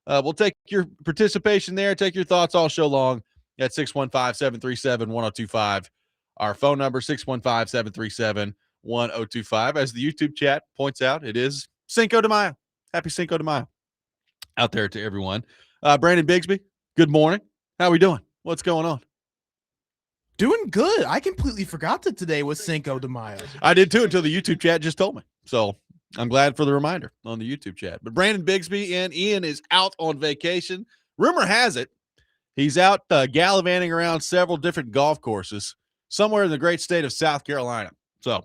We'll take your participation there, take your thoughts all show long at 615-737-1025. Our phone number, 615-737-1025. As the YouTube chat points out, it is Cinco de Mayo. Happy Cinco de Mayo out there to everyone. Brandon Bigsby, good morning. How are we doing? What's going on? Doing good. I completely forgot that today was Cinco de Mayo. I did too until the YouTube chat just told me. So I'm glad for the reminder on the YouTube chat. But Brandon Bigsby and Ian is out on vacation. Rumor has it he's out gallivanting around several different golf courses somewhere in the great state of South Carolina. So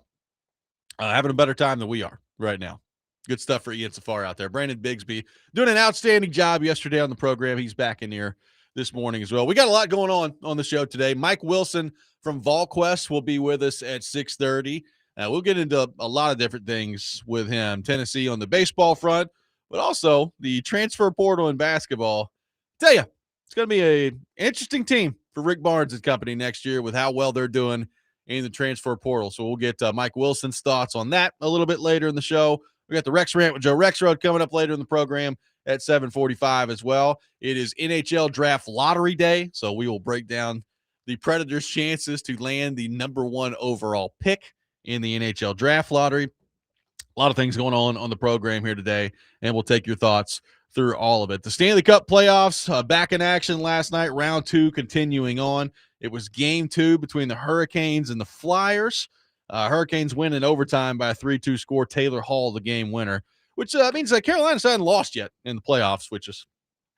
having a better time than we are right now. Good stuff for Ian Safar out there. Brandon Bigsby doing an outstanding job yesterday on the program. He's back in here this morning as well. We got a lot going on the show today. Mike Wilson from VolQuest will be with us at 6:30. We'll get into a lot of different things with him. Tennessee on the baseball front, but also the transfer portal in basketball. Tell you, it's going to be an interesting team for Rick Barnes and company next year with how well they're doing in the transfer portal. So we'll get Mike Wilson's thoughts on that a little bit later in the show. We got the Rex Rant with Joe Rexrode coming up later in the program at 7:45 as well. It is NHL Draft Lottery Day, so we will break down the Predators' chances to land the number 1 overall pick in the NHL Draft Lottery. A lot of things going on the program here today, and we'll take your thoughts through all of it. The Stanley Cup playoffs back in action last night, round 2 continuing on. It was game 2 between the Hurricanes and the Flyers. Hurricanes win in overtime by a 3-2 score. Taylor Hall, the game winner, which means that Carolina hasn't lost yet in the playoffs, which is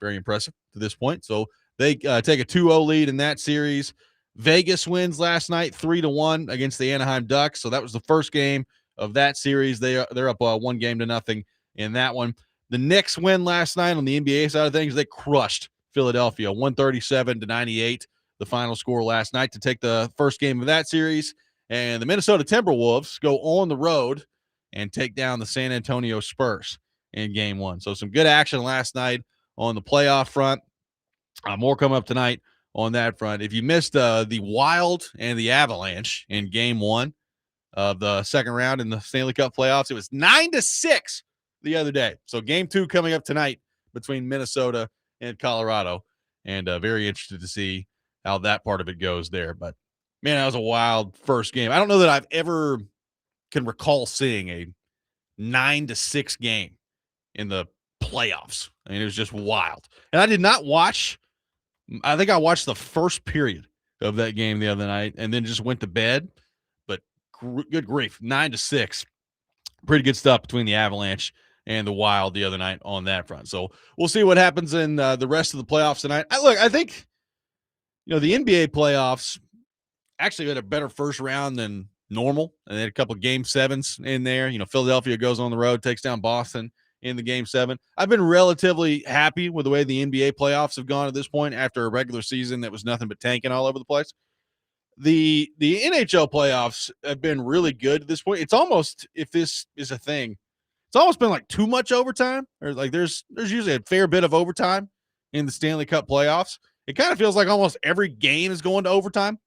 very impressive to this point. So they take a 2-0 lead in that series. Vegas wins last night 3-1 against the Anaheim Ducks. So that was the first game of that series. They're up 1-0 in that one. The Knicks win last night on the NBA side of things. They crushed Philadelphia 137-98, the final score last night to take the first game of that series. And the Minnesota Timberwolves go on the road and take down the San Antonio Spurs in game 1. So some good action last night on the playoff front. More coming up tonight on that front. If you missed the Wild and the Avalanche in game 1 of the second round in the Stanley Cup playoffs, it was 9-6 the other day. So game 2 coming up tonight between Minnesota and Colorado, and very interested to see how that part of it goes there. But man, that was a wild first game. I don't know that I've ever can recall seeing a 9-6 game in the playoffs. I mean, it was just wild. And I did not watch. I think I watched the first period of that game the other night and then just went to bed. But good grief, 9-6. Pretty good stuff between the Avalanche and the Wild the other night on that front. So we'll see what happens in the rest of the playoffs tonight. I think, the NBA playoffs actually had a better first round than normal. And they had a couple of game 7s in there. Philadelphia goes on the road, takes down Boston in the game 7. I've been relatively happy with the way the NBA playoffs have gone at this point after a regular season that was nothing but tanking all over the place. The NHL playoffs have been really good at this point. It's almost, if this is a thing, it's almost been like too much overtime, or like there's usually a fair bit of overtime in the Stanley Cup playoffs. It kind of feels like almost every game is going to overtime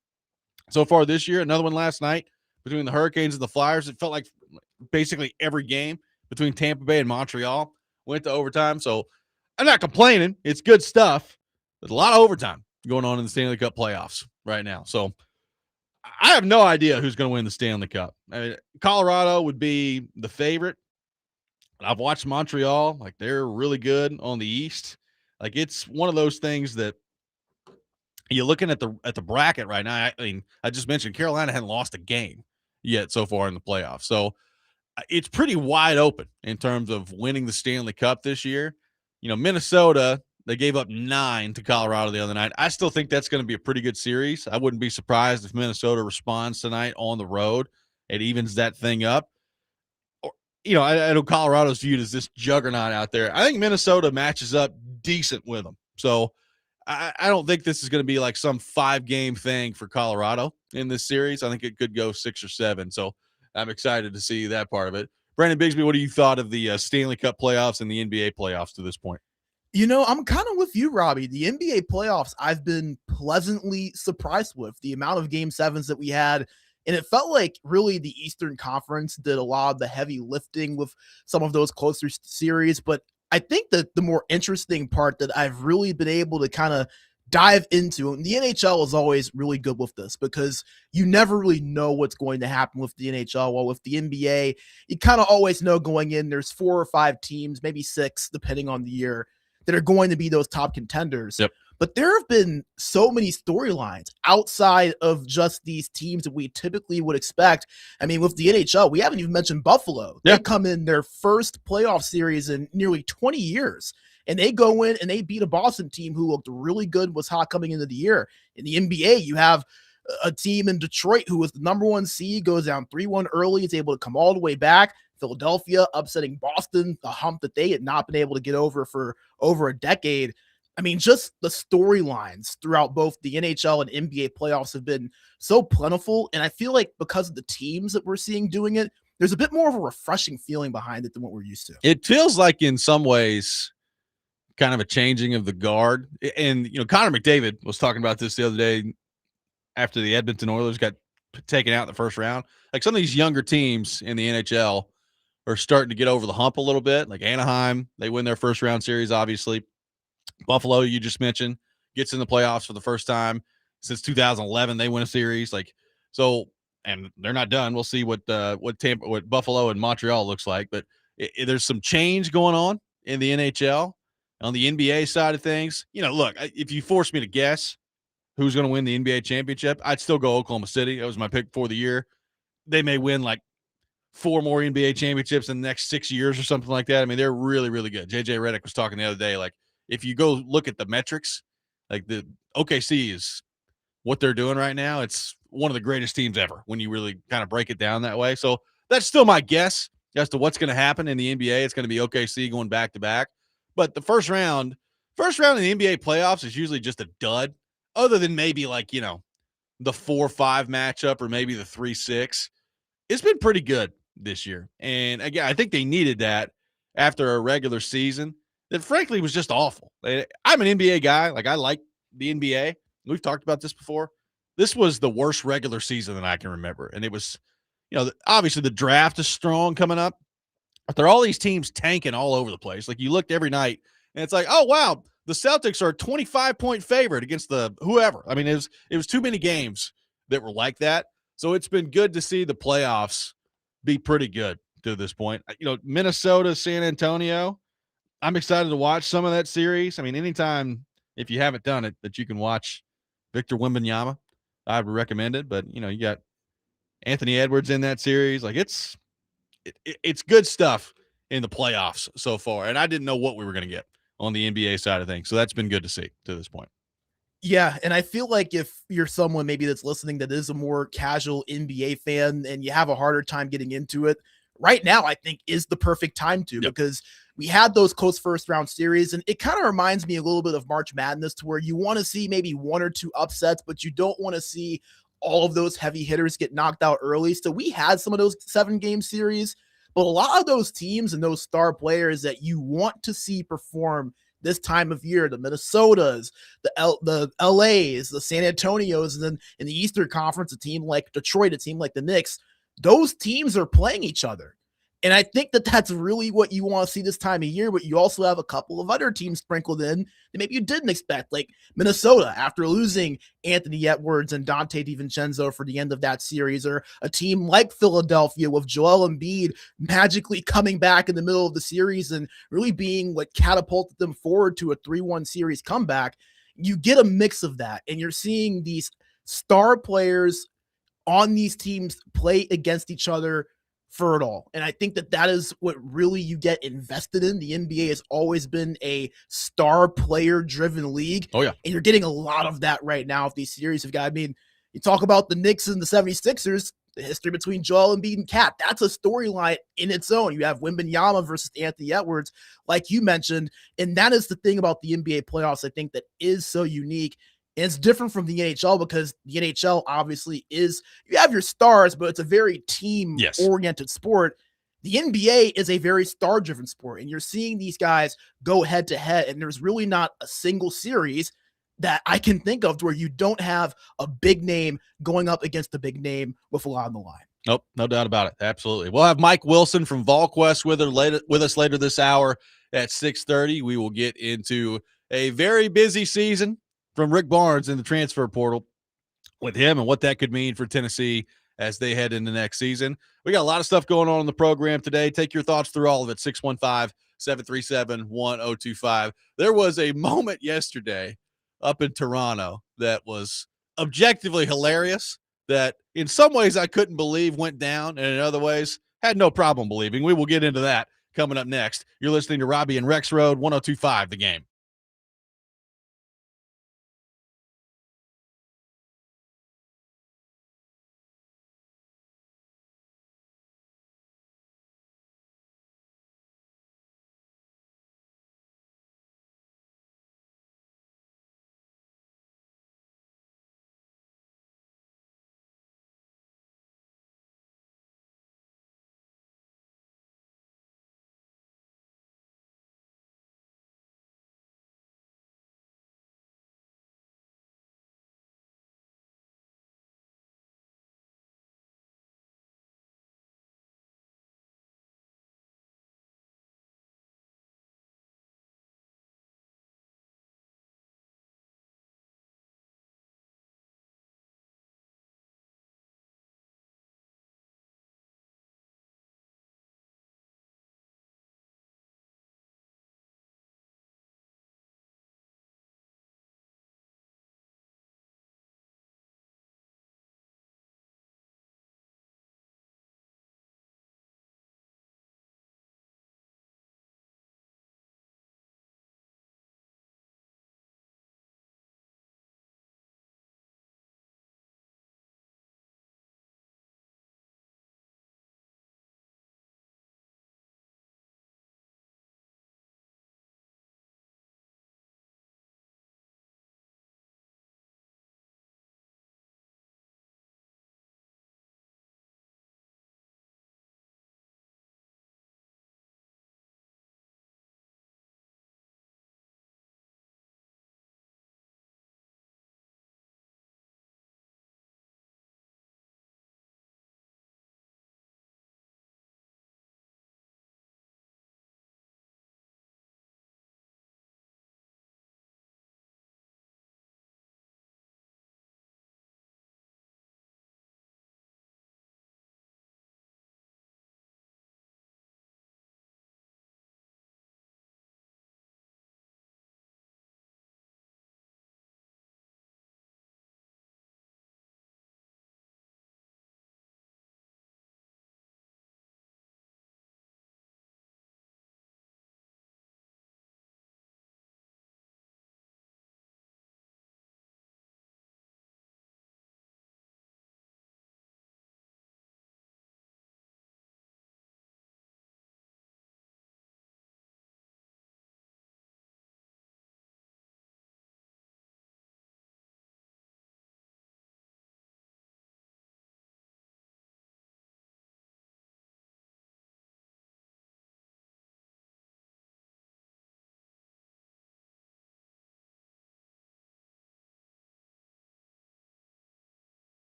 so far this year. Another one last night between the Hurricanes and the Flyers. It felt like basically every game between Tampa Bay and Montreal went to overtime. So I'm not complaining. It's good stuff. There's a lot of overtime going on in the Stanley Cup playoffs right now. So I have no idea who's going to win the Stanley Cup. I mean, Colorado would be the favorite. I've watched Montreal. Like, they're really good on the East. Like, it's one of those things that you're looking at the bracket right now. I mean, I just mentioned Carolina hadn't lost a game yet so far in the playoffs. So it's pretty wide open in terms of winning the Stanley Cup this year. Minnesota, they gave up 9 to Colorado the other night. I still think that's going to be a pretty good series. I wouldn't be surprised if Minnesota responds tonight on the road. It evens that thing up. I know Colorado's viewed as this juggernaut out there. I think Minnesota matches up decent with them. So I don't think this is going to be like some 5-game thing for Colorado in this series. I think it could go 6 or 7. So I'm excited to see that part of it. Brandon Bigsby, what do you thought of the Stanley Cup playoffs and the NBA playoffs to this point? I'm kind of with you, Robbie. The NBA playoffs, I've been pleasantly surprised with the amount of game 7s that we had. And it felt like really the Eastern Conference did a lot of the heavy lifting with some of those closer series. But I think that the more interesting part that I've really been able to kind of dive into, and the NHL is always really good with this because you never really know what's going to happen with the NHL. While with the NBA, you kind of always know going in, there's 4 or 5 teams, maybe 6, depending on the year, that are going to be those top contenders. Yep. But there have been so many storylines outside of just these teams that we typically would expect. I mean, with the NHL, we haven't even mentioned Buffalo. They come in their first playoff series in nearly 20 years, and they go in and they beat a Boston team who looked really good, was hot coming into the year. In the NBA, you have a team in Detroit who was the number 1 seed, goes down 3-1 early, is able to come all the way back. Philadelphia upsetting Boston, the hump that they had not been able to get over for over a decade. I mean, just the storylines throughout both the NHL and NBA playoffs have been so plentiful. And I feel like because of the teams that we're seeing doing it, there's a bit more of a refreshing feeling behind it than what we're used to. It feels like in some ways kind of a changing of the guard. And, Connor McDavid was talking about this the other day after the Edmonton Oilers got taken out in the first round. Like some of these younger teams in the NHL are starting to get over the hump a little bit. Like Anaheim, they win their first round series, obviously. Buffalo, you just mentioned, gets in the playoffs for the first time since 2011. They win a series, and they're not done. We'll see what Buffalo and Montreal looks like. But there's some change going on in the NHL. On the NBA side of things, look, if you force me to guess who's going to win the NBA championship, I'd still go Oklahoma City. That was my pick for the year. They may win like 4 more NBA championships in the next 6 years or something like that. I mean, they're really, really good. JJ Redick was talking the other day, like, if you go look at the metrics, like the OKC is what they're doing right now. It's one of the greatest teams ever when you really kind of break it down that way. So that's still my guess as to what's going to happen in the NBA. It's going to be OKC going back to back. But the first round in the NBA playoffs is usually just a dud, other than maybe like, the 4-5 matchup or maybe the 3-6. It's been pretty good this year. And again, I think they needed that after a regular season that frankly was just awful. I'm an NBA guy. Like, I like the NBA. We've talked about this before. This was the worst regular season that I can remember. And it was, obviously the draft is strong coming up, but there are all these teams tanking all over the place. Like, you looked every night and it's like, oh, wow, the Celtics are a 25-point favorite against the whoever. I mean, it was too many games that were like that. So it's been good to see the playoffs be pretty good to this point. Minnesota, San Antonio, I'm excited to watch some of that series. I mean, anytime, if you haven't done it, that you can watch Victor Wembanyama, I would recommend it. But, you got Anthony Edwards in that series. Like, it's good stuff in the playoffs so far. And I didn't know what we were going to get on the NBA side of things. So that's been good to see to this point. Yeah, and I feel like if you're someone maybe that's listening that is a more casual NBA fan and you have a harder time getting into it, right now I think is the perfect time to, because we had those close first round series, and it kind of reminds me a little bit of March Madness, to where you want to see maybe 1 or 2 upsets, but you don't want to see all of those heavy hitters get knocked out early. So we had some of those 7-game series, but a lot of those teams and those star players that you want to see perform this time of year, the Minnesotas, the LAs, the San Antonios, and then in the Eastern Conference, a team like Detroit, a team like the Knicks, those teams are playing each other. And I think that that's really what you want to see this time of year, but you also have a couple of other teams sprinkled in that maybe you didn't expect, like Minnesota, after losing Anthony Edwards and Dante DiVincenzo for the end of that series, or a team like Philadelphia with Joel Embiid magically coming back in the middle of the series and really being what catapulted them forward to a 3-1 series comeback. You get a mix of that, and you're seeing these star players on these teams play against each other for it all. And I think that that is what really you get invested in. The NBA has always been a star player driven league. Oh yeah. And you're getting a lot of that right now with these series have got, I mean, you talk about the Knicks and the 76ers, the history between Joel Embiid and Cat. That's a storyline in its own. You have Wembanyama versus Anthony Edwards, like you mentioned. And that is the thing about the NBA playoffs, I think, that is so unique. And it's different from the NHL, because the NHL obviously is, you have your stars, but it's a very team-oriented sport. The NBA is a very star-driven sport, and you're seeing these guys go head-to-head, and there's really not a single series that I can think of where you don't have a big name going up against a big name with a lot on the line. Nope, no doubt about it. Absolutely. We'll have Mike Wilson from VolQuest with us later this hour at 6:30. We will get into a very busy season from Rick Barnes in the transfer portal with him and what that could mean for Tennessee as they head into next season. We got a lot of stuff going on in the program today. Take your thoughts through all of it. 615-737-1025. There was a moment yesterday up in Toronto that was objectively hilarious, that in some ways I couldn't believe went down, and in other ways had no problem believing. We will get into that coming up next. You're listening to Robby and Rexrode, 1025 The Game.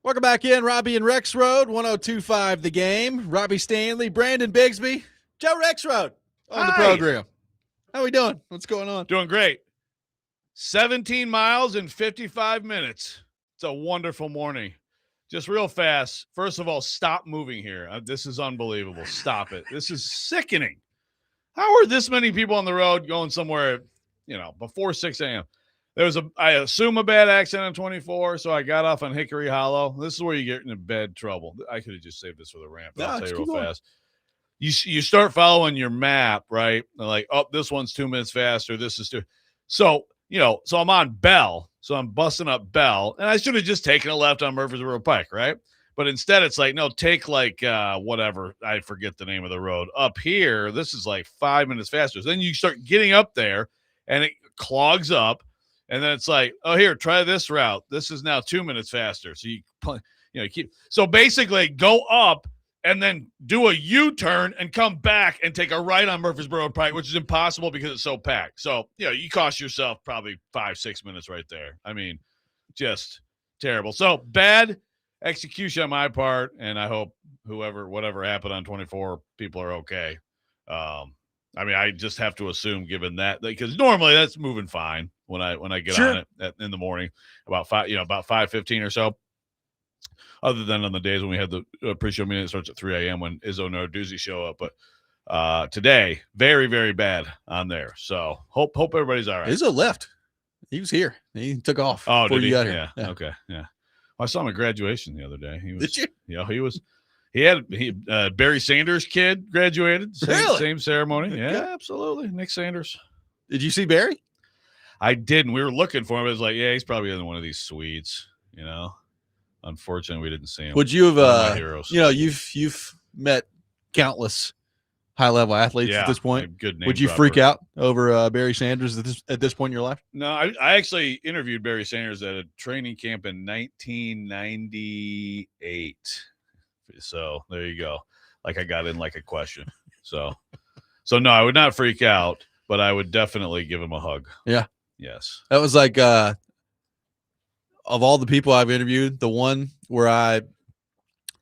Welcome back in, Robby and Rexrode, 102.5 The Game. Robbie Stanley, Brandon Bigsby, Joe Rexrode on the program. How we doing? What's going on? Doing great. 17 miles in 55 minutes. It's a wonderful morning. Just real fast. First of all, stop moving here. This is unbelievable. Stop it. This is sickening. How are this many people on the road going somewhere, before 6 a.m.? There was I assume a bad accident on 24, so I got off on Hickory Hollow. This is where you get into bad trouble. I could have just saved this for the ramp. But I'll tell you real fast. You start following your map, right? They're like, oh, this one's 2 minutes faster. This is 2. So, so I'm on Bell. So I'm busting up Bell. And I should have just taken a left on Murfreesboro Pike, right? But instead it's like, no, take whatever. I forget the name of the road. Up here, this is like 5 minutes faster. So then you start getting up there and it clogs up. And then it's like, oh, here, try this route. This is now 2 minutes faster. So you keep. So basically, go up and then do a U-turn and come back and take a right on Murfreesboro Pike, which is impossible because it's so packed. So you cost yourself probably 5-6 minutes right there. I mean, just terrible. So bad execution on my part, and I hope whatever happened on 24, people are okay. I just have to assume, given that, because normally that's moving fine when I get on it in the morning about 5:15 or so. Other than on the days when we had the pre-show meeting that starts at 3 a.m. when Izzo and Narduzzi show up, but today very, very bad on there. So hope everybody's all right. Izzo left. He was here. He took off. Oh, before did you he? got here. Yeah. Okay. Yeah. Well, I saw him at graduation the other day. Did you? Yeah, he was. He had Barry Sanders' kid graduated. Same ceremony. Yeah, absolutely. Nick Sanders. Did you see Barry? I didn't. We were looking for him. It was like, yeah, he's probably in one of these suites. Unfortunately, we didn't see him. Would you have? Heroes. You've met countless high-level athletes at this point. Good name. Would you freak out over Barry Sanders at this point in your life? No, I actually interviewed Barry Sanders at a training camp in 1998. So there you go. Like I got in like a question. So no, I would not freak out, but I would definitely give him a hug. Yeah. Yes. That was like of all the people I've interviewed, the one where I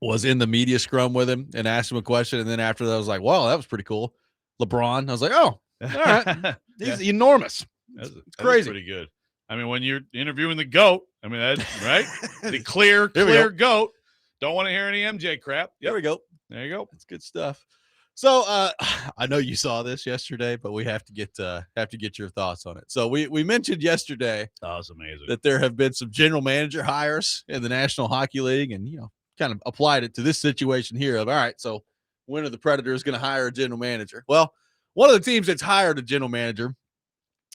was in the media scrum with him and asked him a question, and then after that I was like, wow, that was pretty cool. LeBron. I was like, oh, all right. He's enormous. It's crazy. That's pretty good. I mean, when you're interviewing the GOAT, I mean, that's right. The clear GOAT. Don't want to hear any MJ crap. Yep. There we go. There you go. That's good stuff. So I know you saw this yesterday, but we have to get your thoughts on it. So we mentioned yesterday was amazing that there have been some general manager hires in the National Hockey League, and kind of applied it to this situation here of all right, so when are the Predators going to hire a general manager? Well, one of the teams that's hired a general manager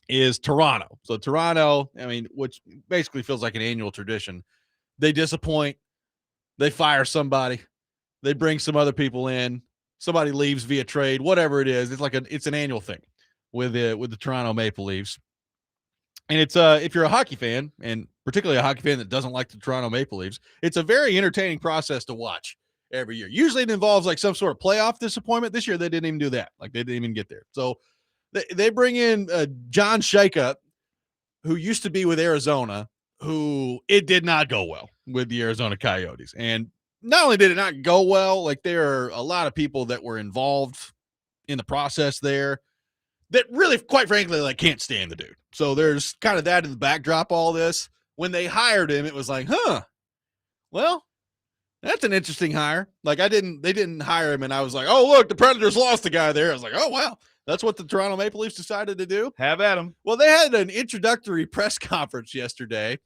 is Toronto. So Toronto, which basically feels like an annual tradition. They disappoint. They fire somebody. They bring some other people in. Somebody leaves via trade, whatever it is. It's an annual thing with the Toronto Maple Leafs. And it's if you're a hockey fan, and particularly a hockey fan that doesn't like the Toronto Maple Leafs, it's a very entertaining process to watch every year. Usually it involves like some sort of playoff disappointment. This year they didn't even do that. Like they didn't even get there. So they bring in John Shaka, who used to be with Arizona, who it did not go well with the Arizona Coyotes. And not only did it not go well, like there are a lot of people that were involved in the process there that really, quite frankly, like can't stand the dude. So there's kind of that in the backdrop of all this. When they hired him, it was like, well, that's an interesting hire. Like they didn't hire him and I was like, oh, look, the Predators lost the guy there. I was like, oh, wow. That's what the Toronto Maple Leafs decided to do. Have at him. Well, they had an introductory press conference yesterday.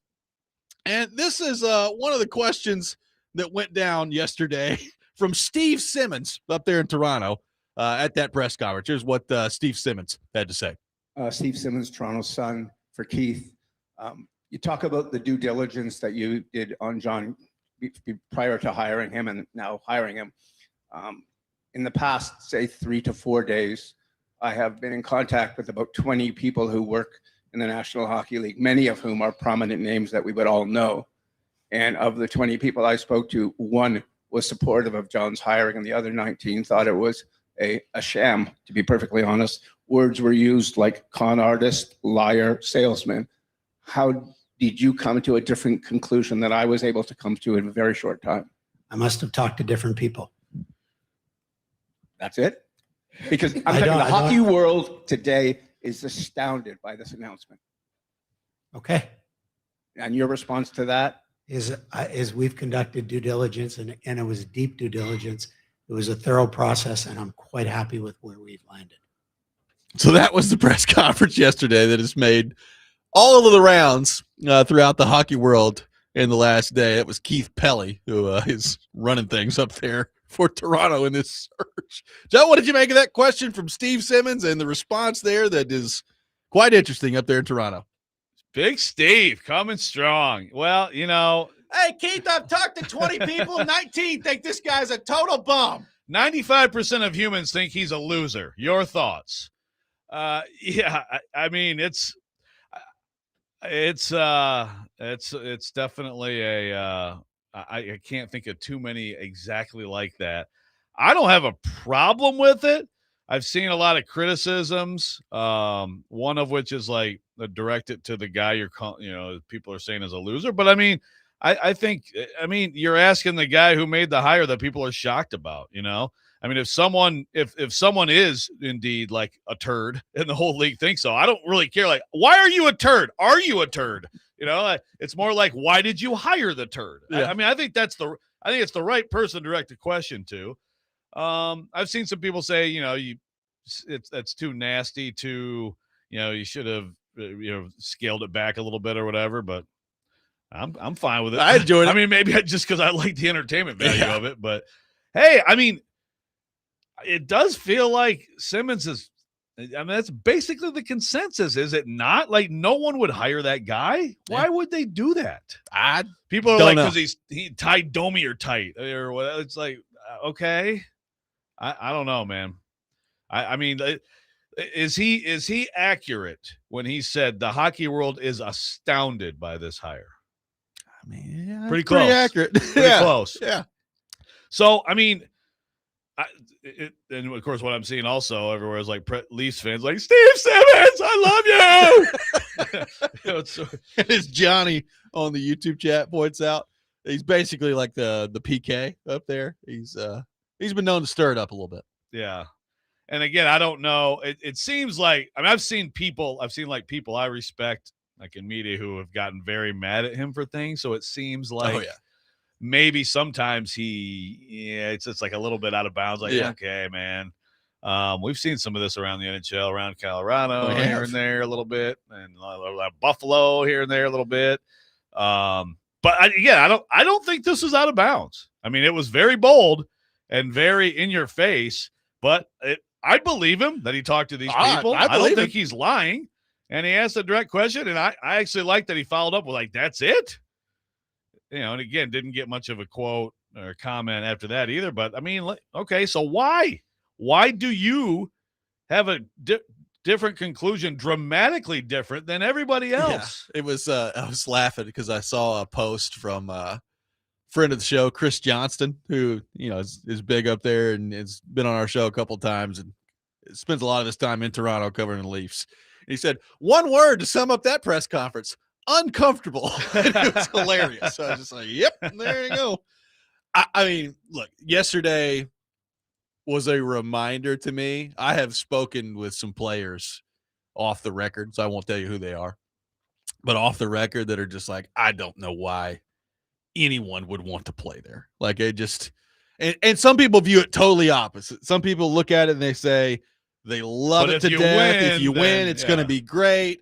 And this is one of the questions that went down yesterday from Steve Simmons up there in Toronto at that press conference. Here's what Steve Simmons had to say. Steve Simmons, Toronto Sun, for Keith. You talk about the due diligence that you did on John prior to hiring him and now hiring him. In the past, say 3 to 4 days, I have been in contact with about 20 people who work in the National Hockey League, many of whom are prominent names that we would all know. And of the 20 people I spoke to, one was supportive of John's hiring and the other 19 thought it was a sham, to be perfectly honest. Words were used like con artist, liar, salesman. How did you come to a different conclusion that I was able to come to in a very short time? I must have talked to different people. That's it? Because I'm I telling you, don't- the I hockey don't- world today is astounded by this announcement. Okay. And your response to that? Is we've conducted due diligence and it was deep due diligence. It was a thorough process and I'm quite happy with where we've landed. So that was the press conference yesterday that has made all of the rounds throughout the hockey world in the last day. It was Keith Pelly who is running things up there for Toronto in this search. Joe, what did you make of that question from Steve Simmons and the response there that is quite interesting up there in Toronto? Big Steve coming strong. Well, you know, Hey, Keith, I've talked to 20 people. 19 think this guy's a total bum. 95% of humans think he's a loser. Your thoughts? Yeah, I mean, it's definitely a, I can't think of too many exactly like that. I don't have a problem with it. I've seen a lot of criticisms. One of which is like directed to the guy people are saying is a loser. But I mean, I think you're asking the guy who made the hire that people are shocked about, you know? I mean, if someone is indeed like a turd and the whole league thinks so, I don't really care. Like, why are you a turd? Are you a turd? You know, it's more like, why did you hire the turd? Yeah. I mean, I think it's the right person to direct the question to. I've seen some people say, you know, that's too nasty, you should have, scaled it back a little bit or whatever, but I'm fine with it. I enjoyed it. I mean, maybe just because I like the entertainment value of it, but hey, I mean, it does feel like Simmons is. I mean, that's basically the consensus, is it not? Like, no one would hire that guy. Why would they do that? People are don't like, know. because he tied Domi or tight or what? It's like, okay, I don't know, man. I mean, is he accurate when he said the hockey world is astounded by this hire? I mean, yeah, Pretty pretty close. accurate. Pretty close. Yeah. So, I mean, and of course, what I'm seeing also everywhere is like Leafs fans like, Steve Simmons, I love you. And as Johnny on the YouTube chat points out, he's basically like the PK up there. He's been known to stir it up a little bit. Yeah. And again, I don't know. It seems like, I mean, I've seen people I respect, like in media, who have gotten very mad at him for things. So it seems like maybe sometimes it's just like a little bit out of bounds. Like, okay, man. We've seen some of this around the NHL, around Colorado here and there a little bit, and Buffalo here and there a little bit. But I don't think this is out of bounds. I mean, it was very bold and very in your face, but I believe him that he talked to these people. I don't think he's lying. And he asked a direct question, and I actually like that he followed up with, like, that's it? You know, and again, didn't get much of a quote or comment after that either. But, I mean, okay, so why? Why do you have a different conclusion, dramatically different than everybody else? Yeah, it was I was laughing because I saw a post from friend of the show, Chris Johnston, who, you know, is big up there and has been on our show a couple of times and spends a lot of his time in Toronto covering the Leafs. And he said, one word to sum up that press conference: uncomfortable. And it was hilarious. So I was just like, yep, there you go. I mean, look, yesterday was a reminder to me. I have spoken with some players off the record, so I won't tell you who they are, but off the record that are just like, I don't know why anyone would want to play there. Like, it just, and some people view it totally opposite. Some people look at it and they say they love it to death. If you win, it's going to be great.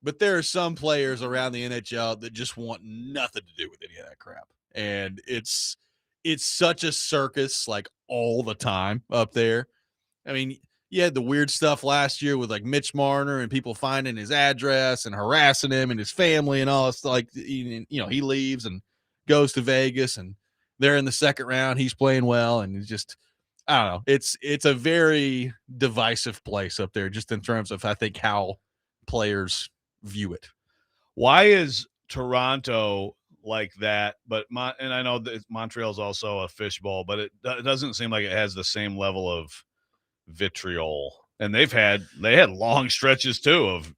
But there are some players around the NHL that just want nothing to do with any of that crap. And it's such a circus, like, all the time up there. I mean, you had the weird stuff last year with like Mitch Marner and people finding his address and harassing him and his family and all. It's like, you know, he leaves and goes to Vegas and they're in the second round. He's playing well. And it's just, I don't know. It's a very divisive place up there, just in terms of, I think, how players view it. Why is Toronto like that? But and I know that Montreal's also a fishbowl, but it doesn't seem like it has the same level of vitriol. And they had long stretches too of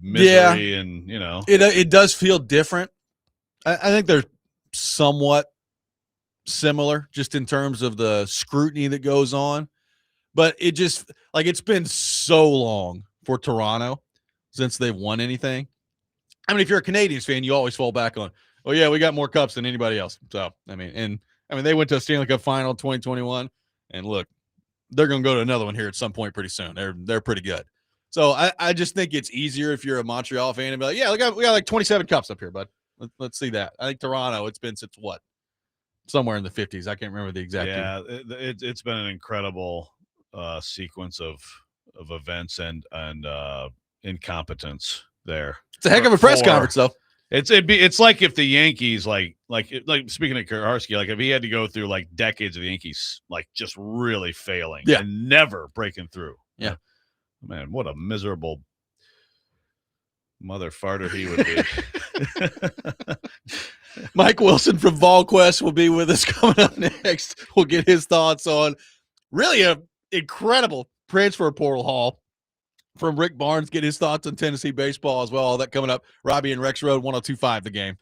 misery and, you know. It does feel different. I think they're somewhat similar just in terms of the scrutiny that goes on. But it just like it's been so long for Toronto since they've won anything. I mean, if you're a Canadiens fan, you always fall back on, oh yeah, we got more cups than anybody else. So I mean, they went to a Stanley Cup final in 2021, and look, they're going to go to another one here at some point pretty soon. They're pretty good. So I just think it's easier if you're a Montreal fan and be like, yeah, we got like 27 cups up here, bud. Let's see that. I think Toronto, it's been since what? Somewhere in the 50s. I can't remember the exact year. Yeah, it's been an incredible sequence of events and incompetence there. It's a heck of a press conference, though. It's like if the Yankees like speaking of Karharski, like if he had to go through like decades of the Yankees like just really failing and never breaking through. Yeah. Man, what a miserable mother farter he would be. Mike Wilson from VolQuest will be with us coming up next. We'll get his thoughts on really a incredible transfer portal haul from Rick Barnes. Get his thoughts on Tennessee baseball as well. All that coming up. Robby and Rexrode 102.5 The Game.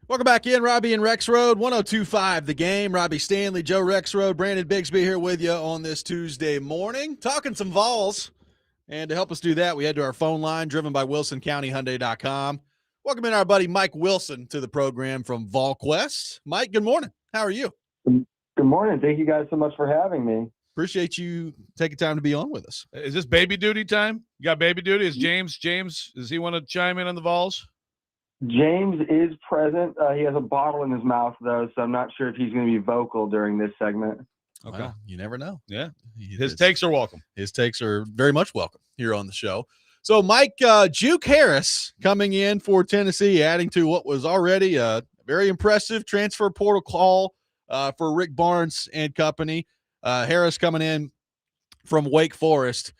Welcome back in, Robby and Rexrode, 102.5 The Game. Robby Stanley, Joe Rexrode, Brandon Bigsby here with you on this Tuesday morning, talking some Vols. And to help us do that, we head to our phone line, driven by WilsonCountyHyundai.com. Welcome in our buddy Mike Wilson to the program from VolQuest. Mike, good morning. How are you? Good morning. Thank you guys so much for having me. Appreciate you taking time to be on with us. Is this baby duty time? You got baby duty? Is James, does he want to chime in on the Vols? James is present. He has a bottle in his mouth, though, so I'm not sure if he's going to be vocal during this segment. Okay. Well, you never know. Yeah. His takes are welcome. His takes are very much welcome here on the show. So, Mike, Juke Harris coming in for Tennessee, adding to what was already a very impressive transfer portal call for Rick Barnes and company. Harris coming in from Wake Forest.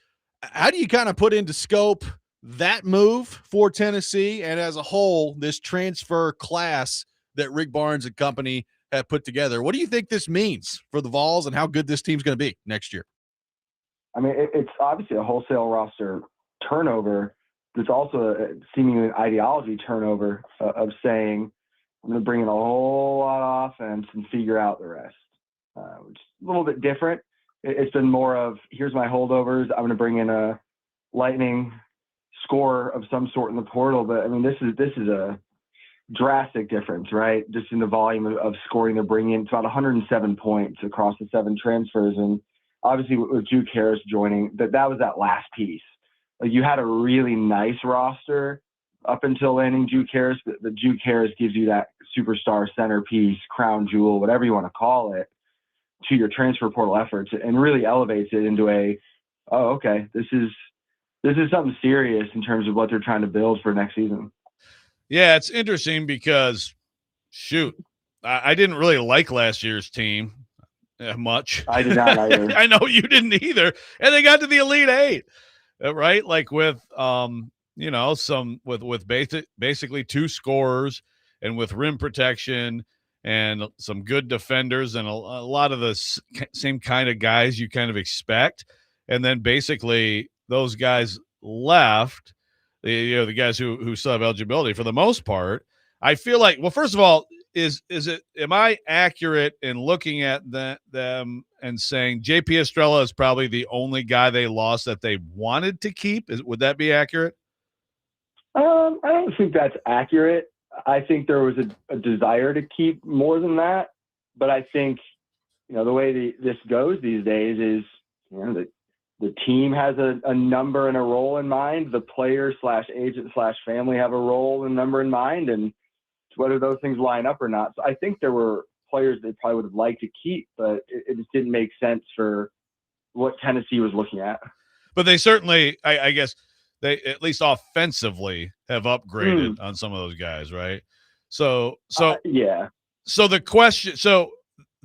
How do you kind of put into scope that move for Tennessee and as a whole, this transfer class that Rick Barnes and company have put together? What do you think this means for the Vols and how good this team's going to be next year? I mean, it's obviously a wholesale roster turnover. There's also a seemingly an ideology turnover of saying, I'm going to bring in a whole lot of offense and figure out the rest. Which is a little bit different. It's been more of, here's my holdovers. I'm going to bring in a lightning scorer of some sort in the portal. But I mean, this is a drastic difference, right? Just in the volume of scoring they're bringing in. It's about 107 points across the 7 transfers. And obviously with Juke Harris joining, that was that last piece. Like, you had a really nice roster up until landing Juke Harris, but the Juke Harris gives you that superstar centerpiece, crown jewel, whatever you want to call it, to your transfer portal efforts, and really elevates it into okay, this is something serious in terms of what they're trying to build for next season. Yeah, it's interesting because, shoot, I didn't really like last year's team much. I did not either. I know you didn't either. And they got to the Elite Eight, right? Like with, with basically 2 scorers and with rim protection and some good defenders and a lot of the same kind of guys you kind of expect. And then basically those guys left, the guys who still have eligibility for the most part. I feel like, well, first of all, am I accurate in looking at them and saying JP Estrella is probably the only guy they lost that they wanted to keep? Would that be accurate? I don't think that's accurate. I think there was a desire to keep more than that, but I think, the way this goes these days is, the team has a number and a role in mind. The player / agent / family have a role and number in mind, and whether those things line up or not. So I think there were players they probably would have liked to keep, but it just didn't make sense for what Tennessee was looking at. But they certainly, I guess, they at least offensively have upgraded on some of those guys, right? So yeah. So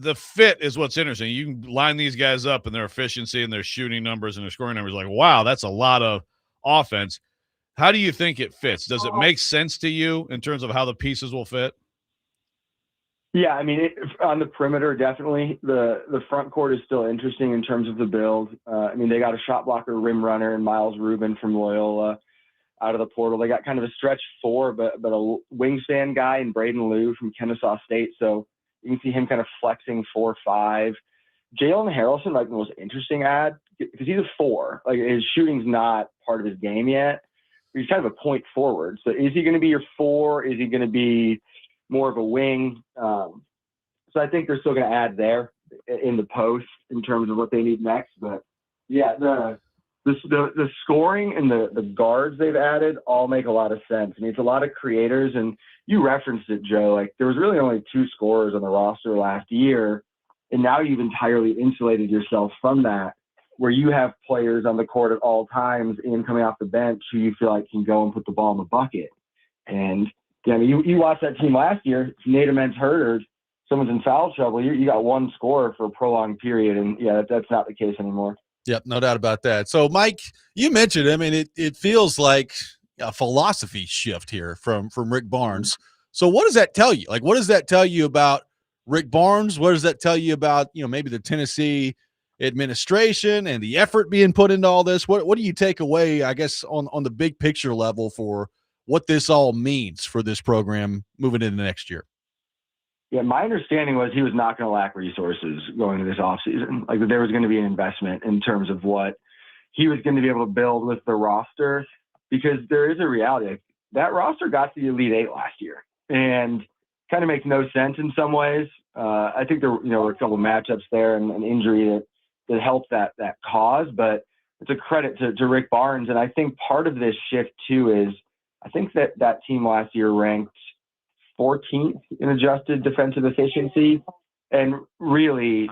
the fit is what's interesting. You can line these guys up and their efficiency and their shooting numbers and their scoring numbers, like, wow, that's a lot of offense. How do you think it fits? Does it make sense to you in terms of how the pieces will fit? Yeah, I mean, on the perimeter, definitely. The front court is still interesting in terms of the build. They got a shot blocker, rim runner, and Miles Rubin from Loyola out of the portal. They got kind of a stretch 4, but a wingspan guy in Braden Liu from Kennesaw State. So you can see him kind of flexing 4-5. Jalen Harrelson, like, the most interesting ad, because he's a 4. Like, his shooting's not part of his game yet. He's kind of a point forward. So is he going to be your 4? Is he going to be more of a wing? So I think they're still going to add there in the post in terms of what they need next. But yeah, the scoring and the guards they've added all make a lot of sense. I mean, it's a lot of creators, and you referenced it, Joe. Like, there was really only 2 scorers on the roster last year, and now you've entirely insulated yourself from that, where you have players on the court at all times and coming off the bench who you feel like can go and put the ball in the bucket. And yeah, I mean, you watched that team last year. Nate Amend's hurt or someone's in foul trouble, you got 1 scorer for a prolonged period, and yeah, that's not the case anymore. Yep, no doubt about that. So, Mike, you mentioned, I mean, it feels like a philosophy shift here from Rick Barnes. So what does that tell you? Like, what does that tell you about Rick Barnes? What does that tell you about, maybe the Tennessee administration and the effort being put into all this? What do you take away, I guess, on the big picture level for what this all means for this program moving into next year? Yeah, my understanding was he was not going to lack resources going into this offseason. Like there was going to be an investment in terms of what he was going to be able to build with the roster, because there is a reality. Like, that roster got to the Elite Eight last year and kind of makes no sense in some ways. I think there were a couple of matchups there and an injury that helped that cause, but it's a credit to Rick Barnes. And I think part of this shift too is I think that team last year ranked 14th in adjusted defensive efficiency. And really,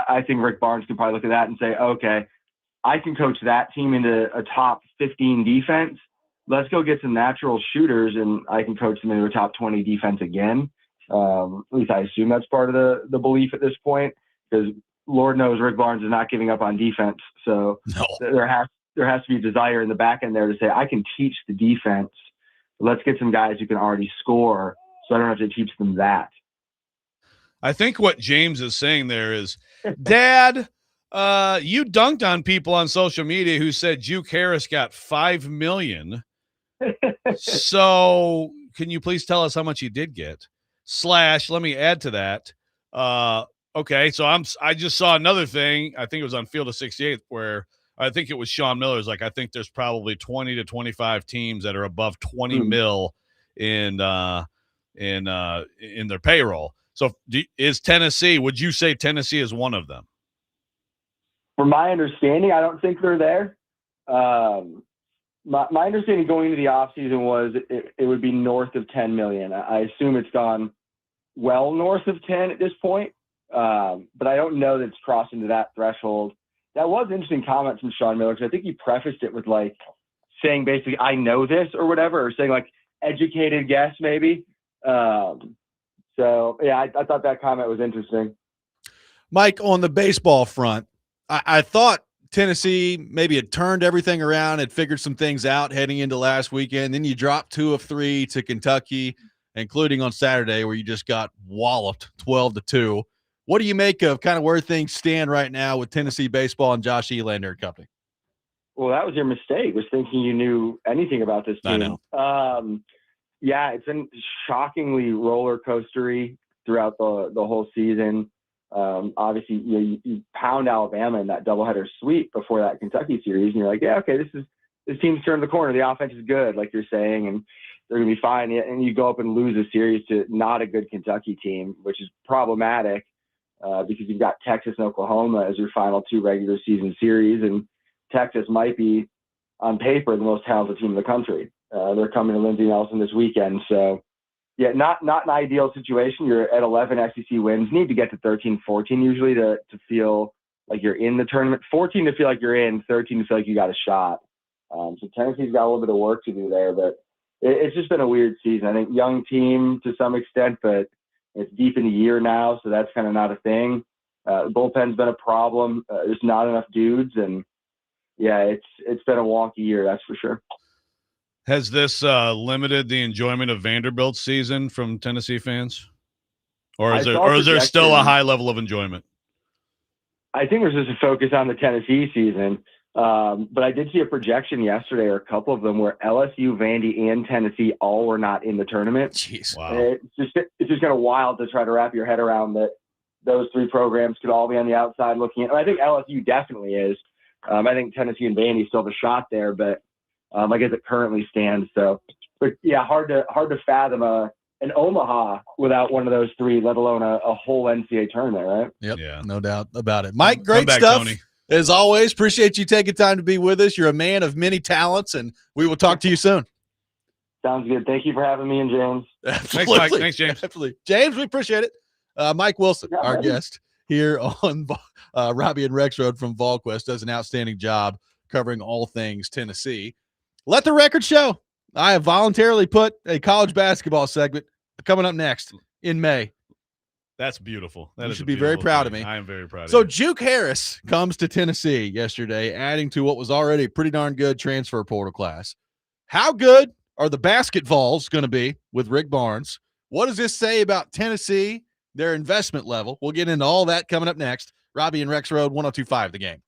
I think Rick Barnes could probably look at that and say, okay, I can coach that team into a top 15 defense. Let's go get some natural shooters, and I can coach them into a top 20 defense again. At least I assume that's part of the belief at this point, because Lord knows Rick Barnes is not giving up on defense. So No. there has to be a desire in the back end there to say, I can teach the defense. Let's get some guys who can already score, so I don't have to teach them that. I think what James is saying there is, Dad, you dunked on people on social media who said Juke Harris got $5 million. So can you please tell us how much he did get? / let me add to that. Okay, so I just saw another thing. I think it was on Field of 68 where I think it was Sean Miller's like, I think there's probably 20 to 25 teams that are above 20 mil in their payroll. So is Tennessee, would you say Tennessee is one of them? From my understanding, I don't think they're there. My understanding going into the offseason was it would be north of 10 million. I assume it's gone well north of 10 at this point. But I don't know that it's crossed into that threshold. That was an interesting comment from Sean Miller, because I think he prefaced it with like saying basically, I know this or whatever, or saying like educated guess maybe. So yeah, I thought that comment was interesting. Mike, on the baseball front, I thought Tennessee maybe had turned everything around, had figured some things out heading into last weekend. Then you dropped 2 of 3 to Kentucky, including on Saturday where you just got walloped 12-2. What do you make of kind of where things stand right now with Tennessee baseball and Josh Elander and company? Well, that was your mistake, was thinking you knew anything about this team. I know. Yeah, it's been shockingly roller coastery throughout the whole season. Obviously, you pound Alabama in that doubleheader sweep before that Kentucky series, and you're like, yeah, okay, this team's turned the corner. The offense is good, like you're saying, and they're gonna be fine. And you go up and lose a series to not a good Kentucky team, which is problematic because you've got Texas and Oklahoma as your final 2 regular season series, and Texas might be on paper the most talented team in the country. They're coming to Lindsey Nelson this weekend. So, yeah, not an ideal situation. You're at 11 SEC wins. Need to get to 13, 14 usually to feel like you're in the tournament. 14 to feel like you're in, 13 to feel like you got a shot. So Tennessee's got a little bit of work to do there. But it's just been a weird season. I think young team to some extent, but it's deep in the year now, so that's kind of not a thing. The bullpen's been a problem. There's not enough dudes. And, yeah, it's been a wonky year, that's for sure. Has this limited the enjoyment of Vanderbilt's season from Tennessee fans? Or is there still a high level of enjoyment? I think there's just a focus on the Tennessee season. But I did see a projection yesterday, or a couple of them, where LSU, Vandy, and Tennessee all were not in the tournament. Jeez. Wow. It's just kind of wild to try to wrap your head around that those 3 programs could all be on the outside looking at. And I think LSU definitely is. I think Tennessee and Vandy still have a shot there, but I guess it currently stands. So, but yeah, hard to fathom an Omaha without one of those 3, let alone a whole NCAA tournament, right? Yep. Yeah. No doubt about it. Mike, Come great back, stuff. Tony. As always, appreciate you taking time to be with us. You're a man of many talents, and we will talk to you soon. Sounds good. Thank you for having me and James. Absolutely. Thanks, Mike. Thanks, James. Absolutely. James, we appreciate it. Mike Wilson, Yeah, our buddy. guest here on Robby and Rexrode from VolQuest, does an outstanding job covering all things Tennessee. Let the record show. I have voluntarily put a college basketball segment coming up next in May. That's beautiful. That You is should a be very beautiful proud of thing. me. I am very proud So of you. Juke Harris comes to Tennessee yesterday, adding to what was already a pretty darn good transfer portal class. How good are the basket Vols going to be with Rick Barnes? What does this say about Tennessee, their investment level? We'll get into all that coming up next. Robby and Rexrode, 102.5 The Game.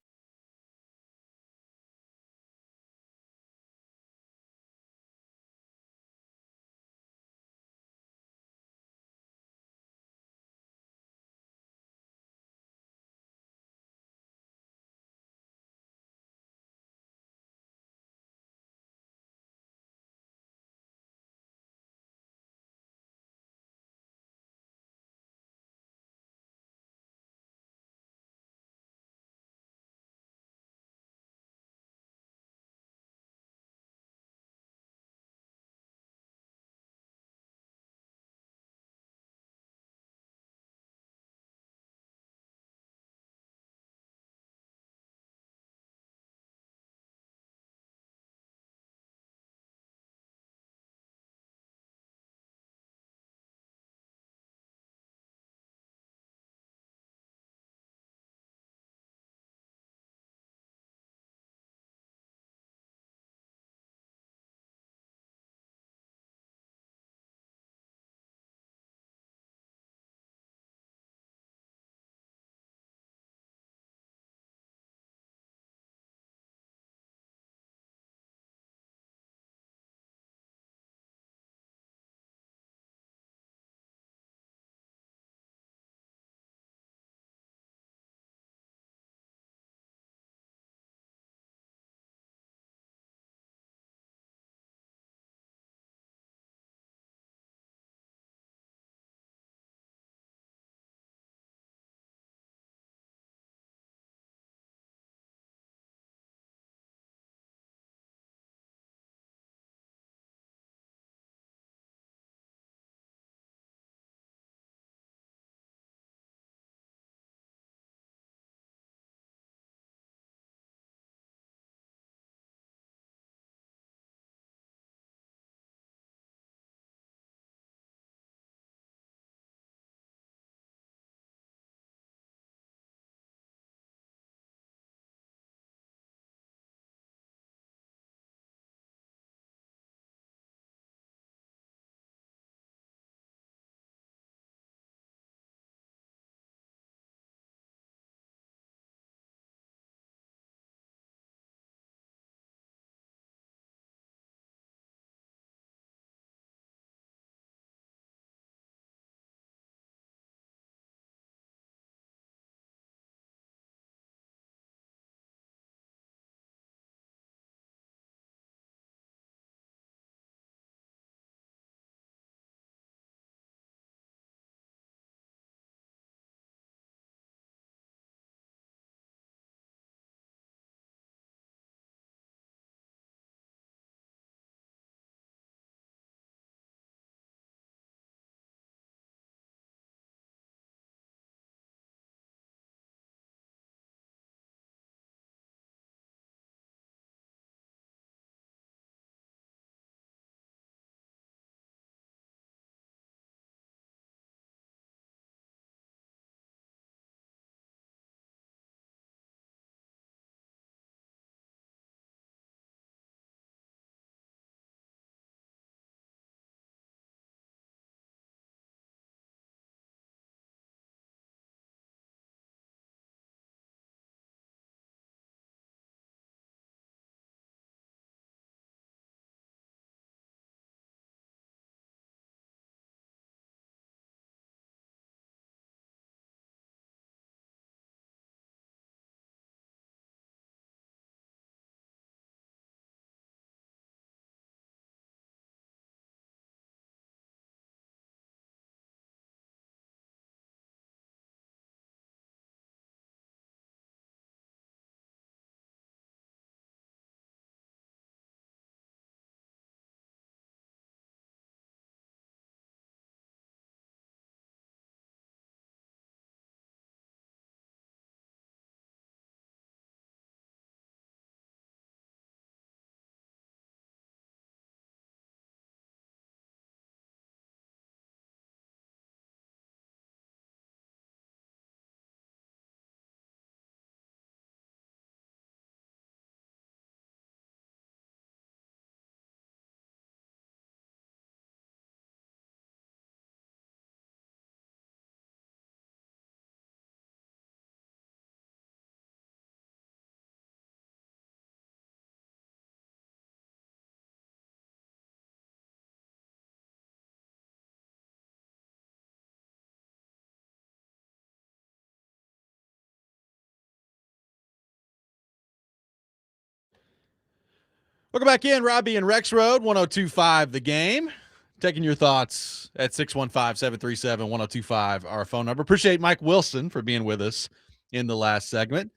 Welcome back in, Robby and Rexrode, 102.5 The Game. Taking your thoughts at 615-737-1025, our phone number. Appreciate Mike Wilson for being with us in the last segment.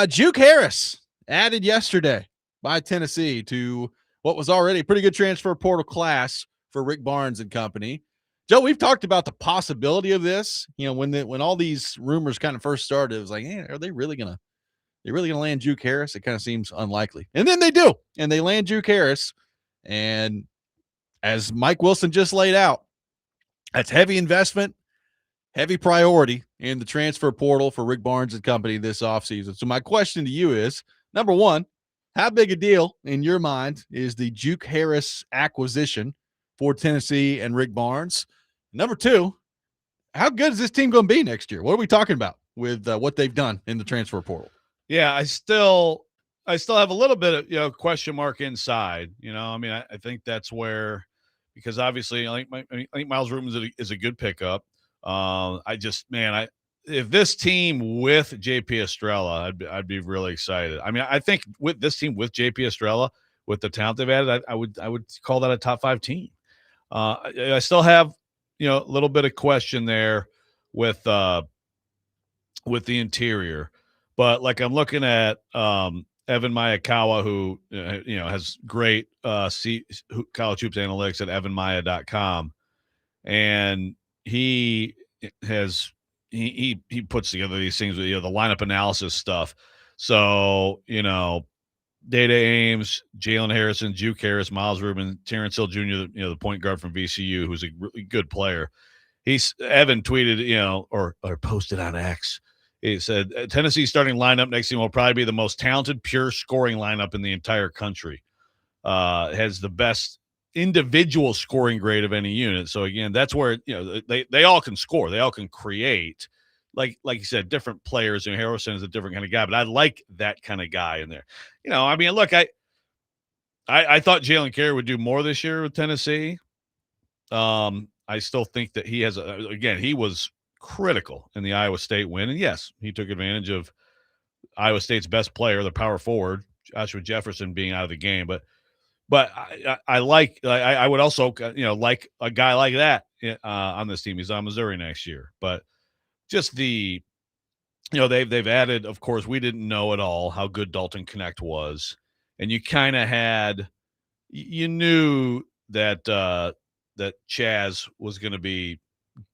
Juke Harris added yesterday by Tennessee to what was already a pretty good transfer portal class for Rick Barnes and company. Joe, we've talked about the possibility of this. You know, when all these rumors kind of first started, it was like, hey, are they really gonna land Juke Harris? It kind of seems unlikely. And then they do, and they land Juke Harris. And as Mike Wilson just laid out, that's heavy investment, heavy priority in the transfer portal for Rick Barnes and company this offseason. So my question to you is, number one, how big a deal in your mind is the Juke Harris acquisition for Tennessee and Rick Barnes? Number two, how good is this team going to be next year? What are we talking about with what they've done in the transfer portal? Yeah, I still have a little bit of question mark inside. I mean, I think that's where, because obviously I think Miles Rubin is a good pickup. If this team with JP Estrella, I'd be really excited. I mean, I think with this team with JP Estrella, with the talent they've added, I would call that a top 5 team. I still have a little bit of question there with the interior, but like I'm looking at Evan Mayakawa, who has great college hoops analytics at evanmaya.com, and he puts together these things with the lineup analysis stuff. So Data Ames, Jalen Harrison, Juke Harris, Miles Rubin, Terrence Hill Jr., the point guard from VCU, who's a really good player. Evan tweeted, or posted on X. He said, Tennessee's starting lineup next season will probably be the most talented, pure scoring lineup in the entire country. Has the best individual scoring grade of any unit. So again, that's where they all can score. They all can create. Like you said, different players, and Harrison is a different kind of guy, but I like that kind of guy in there. I mean, look, I thought Jalen Carey would do more this year with Tennessee. I still think that he has he was critical in the Iowa State win, and yes, he took advantage of Iowa State's best player, the power forward, Joshua Jefferson, being out of the game. But I would also like a guy like that on this team. He's on Missouri next year, but just they've added, of course, we didn't know at all how good Dalton Connect was. And you kind of knew that Chaz was going to be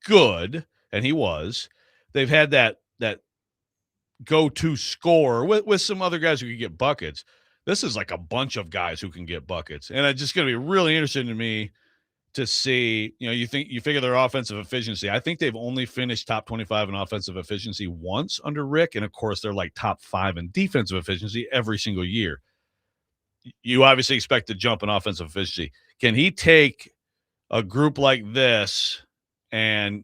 good, and he was. They've had that go-to scorer with some other guys who can get buckets. This is like a bunch of guys who can get buckets. And it's just going to be really interesting to me to see, you figure their offensive efficiency. I think they've only finished top 25 in offensive efficiency once under Rick. And of course, they're like top 5 in defensive efficiency every single year. You obviously expect to jump in offensive efficiency. Can he take a group like this and,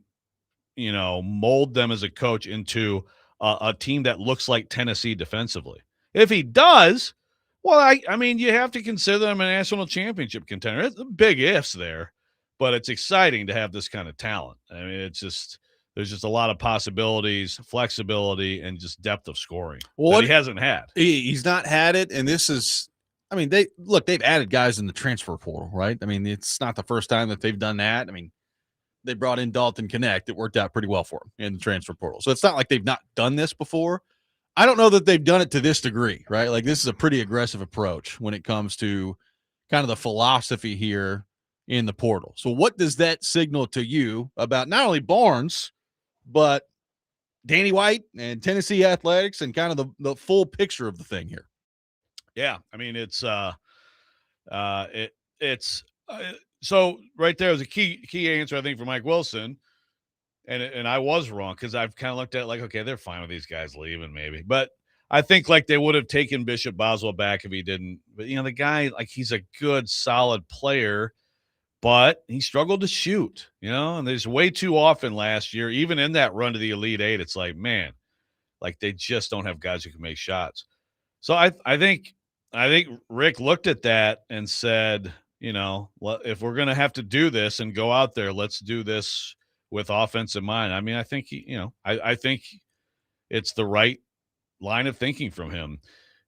mold them as a coach into a team that looks like Tennessee defensively? If he does, well, I mean, you have to consider them a national championship contender. It's big ifs there, but it's exciting to have this kind of talent. I mean, there's just a lot of possibilities, flexibility, and just depth of scoring that he hasn't had. He's not had it, and this is, I mean, they've added guys in the transfer portal, right? I mean, it's not the first time that they've done that. I mean, they brought in Dalton Connect. It worked out pretty well for him in the transfer portal. So it's not like they've not done this before. I don't know that they've done it to this degree, right? Like, this is a pretty aggressive approach when it comes to kind of the philosophy here in the portal. So what does that signal to you about not only Barnes, but Danny White and Tennessee athletics and kind of the full picture of the thing here? Yeah. I mean, so right there is a key answer, I think, for Mike Wilson. And I was wrong, because I've kind of looked at it like, okay, they're fine with these guys leaving maybe. But I think like they would have taken Bishop Boswell back if he didn't. But, the guy, like, he's a good, solid player, but he struggled to shoot, and there's way too often last year, even in that run to the Elite Eight, it's like, man, like they just don't have guys who can make shots. So I think Rick looked at that and said, if we're going to have to do this and go out there, let's do this with offense in mind. I mean, I think I think it's the right line of thinking from him.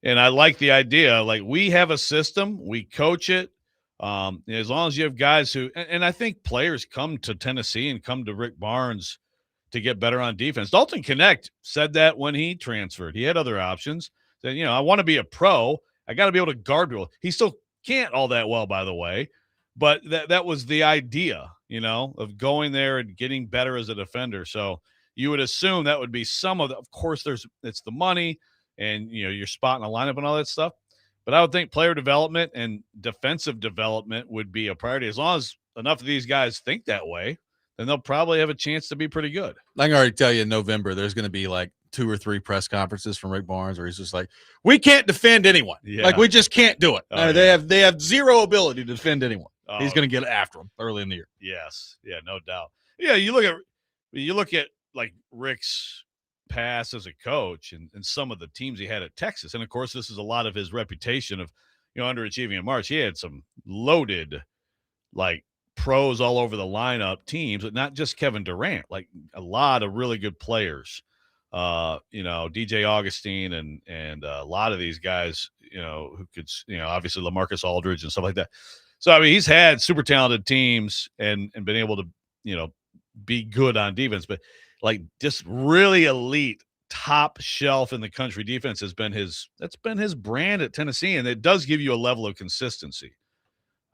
And I like the idea. Like, we have a system, we coach it. As long as you have guys who, and I think players come to Tennessee and come to Rick Barnes to get better on defense. Dalton Connect said that when he transferred. He had other options. Said, I want to be a pro. I got to be able to guard people. He still can't all that well, by the way. But that was the idea, of going there and getting better as a defender. So you would assume that would be some of the, of course, it's the money and, your spot in the lineup and all that stuff. But I would think player development and defensive development would be a priority. As long as enough of these guys think that way, then they'll probably have a chance to be pretty good. I can already tell you in November, there's going to be like 2 or 3 press conferences from Rick Barnes where he's just like, we can't defend anyone. Yeah. Like, we just can't do it. Oh, They yeah. have zero ability to defend anyone. Oh, He's going to get after them early in the year. yes. Yeah, no doubt. Yeah, you look at like Rick's past as a coach and some of the teams he had at Texas. And of course, this is a lot of his reputation of, underachieving in March. He had some loaded, like, pros all over the lineup teams, but not just Kevin Durant, like a lot of really good players. DJ Augustine and a lot of these guys, who could, obviously LaMarcus Aldridge and stuff like that. So, I mean, he's had super talented teams and been able to, be good on defense, but like just really elite top shelf in the country defense that's been his brand at Tennessee. And it does give you a level of consistency.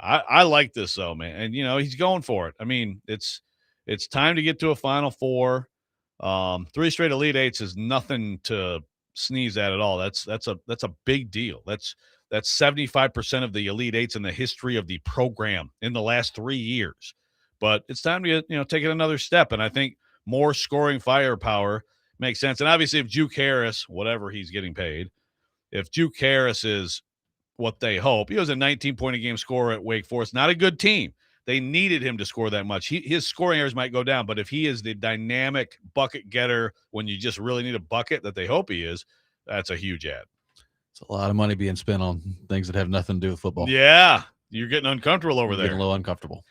I like this though, man. And he's going for it. I mean, it's time to get to a Final Four. 3 straight Elite Eights is nothing to sneeze at all. That's a big deal. That's 75% of the Elite Eights in the history of the program in the last 3 years. But it's time to take it another step. And I think more scoring firepower makes sense. And obviously, if Juke Harris, whatever he's getting paid, if Juke Harris is what they hope, he was a 19-point-a-game scorer at Wake Forest. Not a good team. They needed him to score that much. His scoring errors might go down, but if he is the dynamic bucket getter when you just really need a bucket that they hope he is, that's a huge add. It's a lot of money being spent on things that have nothing to do with football. Yeah, you're getting uncomfortable over there. Getting a little uncomfortable.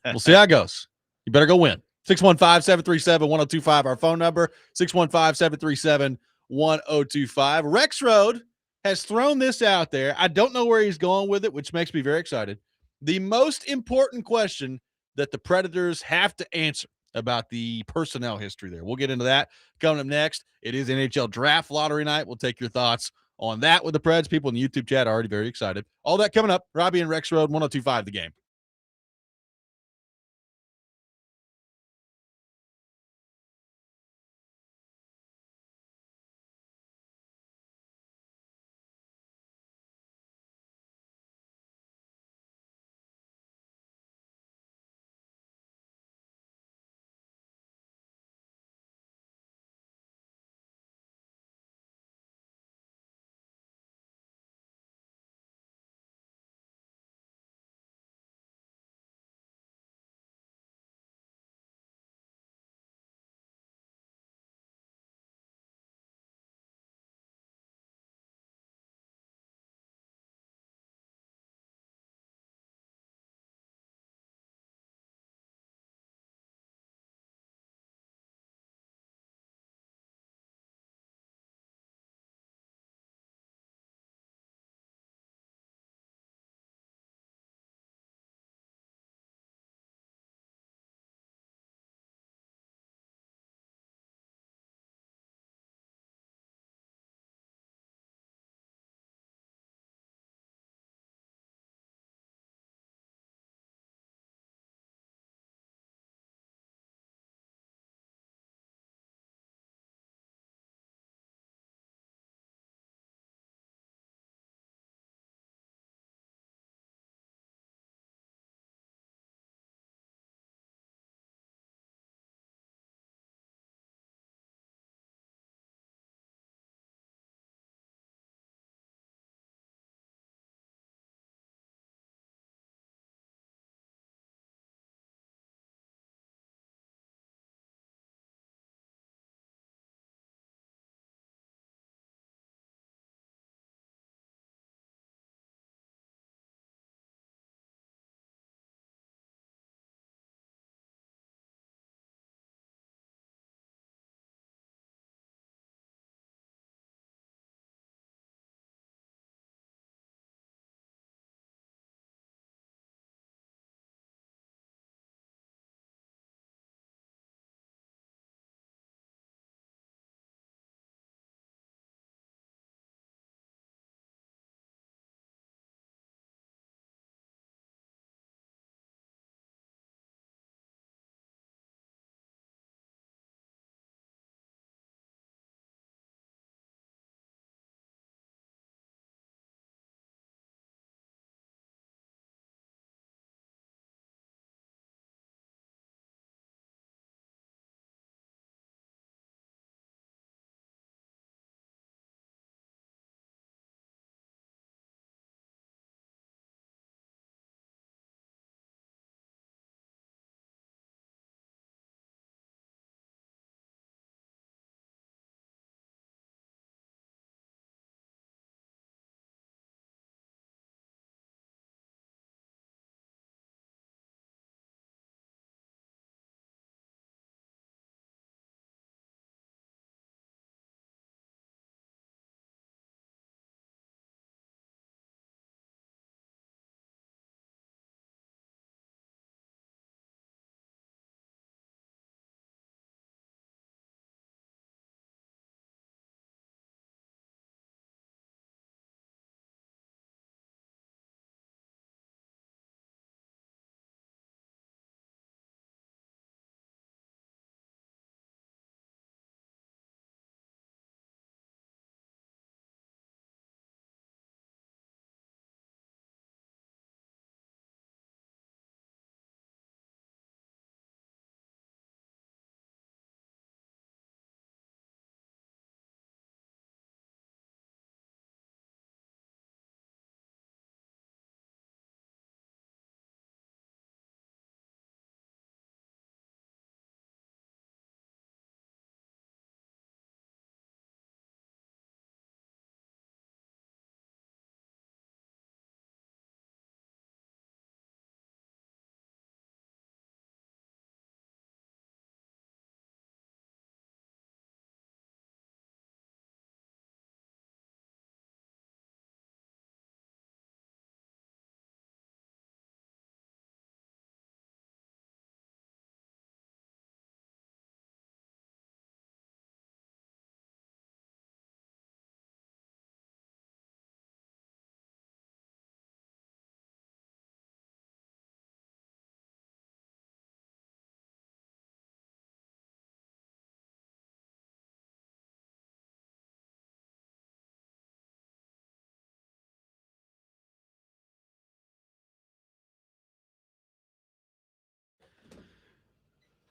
We'll see how it goes. You better go win. 615-737-1025, our phone number, 615-737-1025. Rexrode has thrown this out there. I don't know where he's going with it, which makes me very excited. The most important question that the Predators have to answer about the personnel history there. We'll get into that coming up next. It is NHL Draft Lottery Night. We'll take your thoughts on that with the Preds. People in the YouTube chat are already very excited. All that coming up. Robby and Rexrode, 1025 The Game.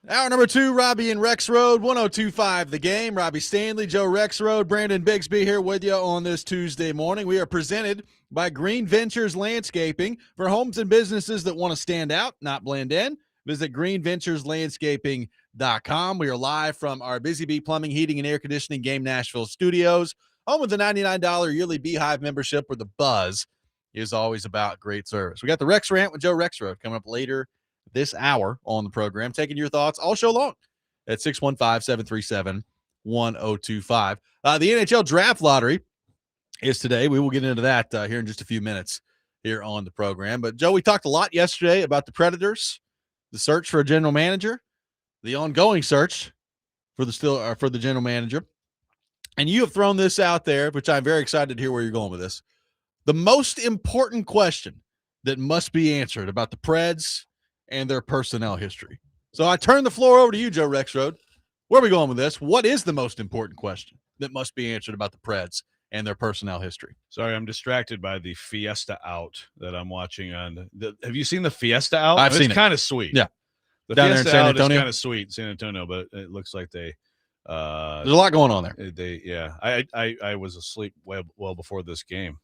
Hour number 2, Robby and Rexrode, 102.5 The Game. Robbie Stanley, Joe Rexrode, Brandon Bigsby here with you on this Tuesday morning. We are presented by Green Ventures Landscaping. For homes and businesses that want to stand out, not blend in, visit greenventureslandscaping.com. We are live from our Busy Bee Plumbing, Heating, and Air Conditioning Game Nashville studios, home with the $99 yearly Beehive membership where the buzz is always about great service. We got the Rex Rant with Joe Rexrode coming up later this hour on the program, taking your thoughts all show long at 615-737-1025. The NHL draft lottery is today. We will get into that here in just a few minutes here on the program. But Joe, we talked a lot yesterday about the Predators, the search for a general manager, the ongoing search for the general manager. And you have thrown this out there, which I'm very excited to hear where you're going with this. The most important question that must be answered about the Preds and their personnel history. So I turn the floor over to you, Joe Rexrode. Where are we going with this? What is the most important question that must be answered about the Preds and their personnel history? Sorry, I'm distracted by the Fiesta Out that I'm watching on. Have you seen the Fiesta Out? I've seen it. It's kind of sweet. Yeah. The Down there in Fiesta San Out Antonio? is kind of sweet in San Antonio, but it looks like they There's a lot going on there. I was asleep well before this game.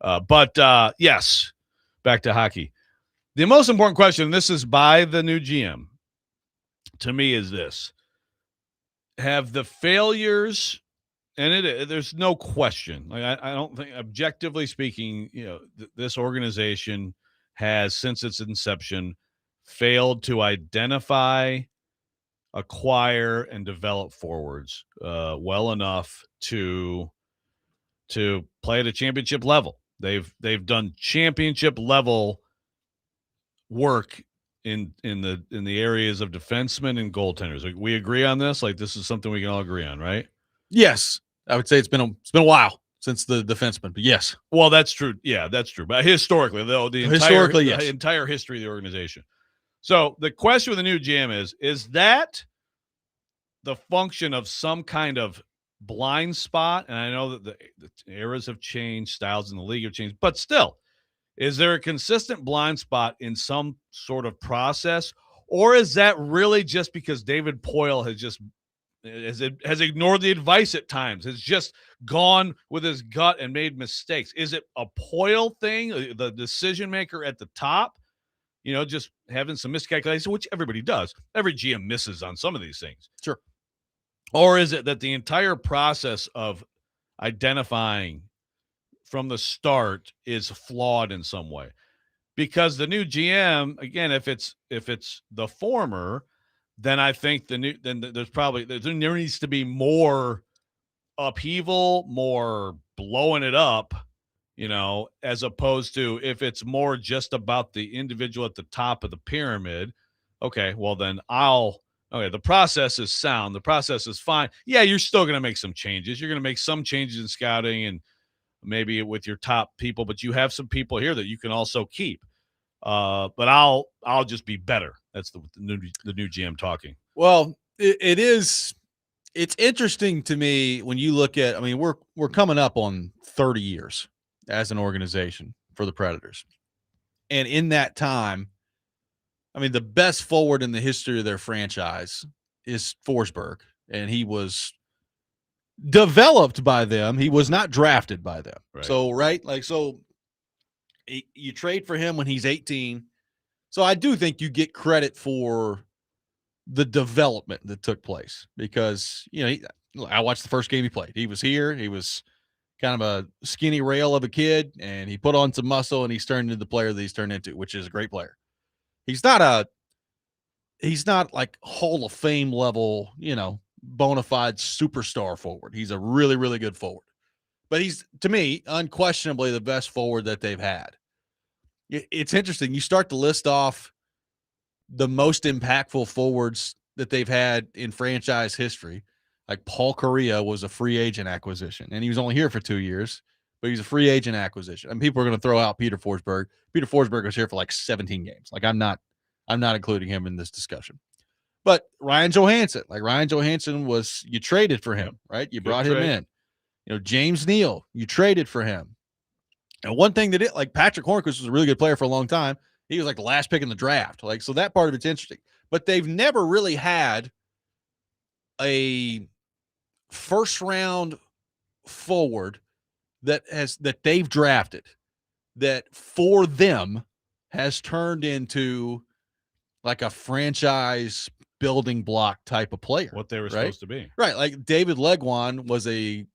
But yes, back to hockey. The most important question, and this is by the new GM, to me is this. Have the failures, and there's no question. Like I don't think, objectively speaking, this organization has, since its inception, failed to identify, acquire, and develop forwards well enough to play at a championship level. They've done championship level work in the areas of defensemen and goaltenders. Like, we agree on this. Like, this is something we can all agree on, right? Yes, I would say it's been a while since the defenseman, but yes. Well, that's true. Yeah, that's true. But historically, though, the entire history of the organization. So the question with the new GM is that the function of some kind of blind spot? And I know that the eras have changed, styles in the league have changed, but still, is there a consistent blind spot in some sort of process, or is that really just because David Poile has ignored the advice at times, has just gone with his gut and made mistakes? Is it a Poile thing, the decision maker at the top, just having some miscalculation, which everybody does. Every GM misses on some of these things. Sure. Or is it that the entire process of identifying from the start is flawed in some way? Because the new GM, again, if it's the former, then I think there needs to be more upheaval, more blowing it up, as opposed to if it's more just about the individual at the top of the pyramid. Okay, well then the process is sound. The process is fine. Yeah, you're still going to make some changes. You're going to make some changes in scouting and maybe with your top people, but you have some people here that you can also keep. But I'll just be better. That's the new GM talking. Well, it's interesting to me when you look at, we're coming up on 30 years as an organization for the Predators. And in that time, the best forward in the history of their franchise is Forsberg, and he was developed by them. He was not drafted by them. Right. So you trade for him when he's 18. So I do think you get credit for the development that took place because, I watched the first game he played. He was here. He was kind of a skinny rail of a kid, and he put on some muscle, and he's turned into the player that he's turned into, which is a great player. He's not like Hall of Fame level, bona fide superstar forward. He's a really, really good forward. But he's, to me, unquestionably the best forward that they've had. It's interesting. You start to list off the most impactful forwards that they've had in franchise history. Like Paul Correa was a free agent acquisition, and he was only here for 2 years, but he's a free agent acquisition. And people are going to throw out Peter Forsberg. Peter Forsberg was here for like 17 games. Like I'm not including him in this discussion. But Ryan Johansson, you traded for him, right? You brought him in. James Neal, you traded for him. And one thing that Patrick Hornquist was a really good player for a long time. He was like the last pick in the draft. Like, so that part of it's interesting. But they've never really had a first round forward that they've drafted that for them has turned into like a franchise building block type of player. What they were right? supposed to be. Right. Like David Leguan was a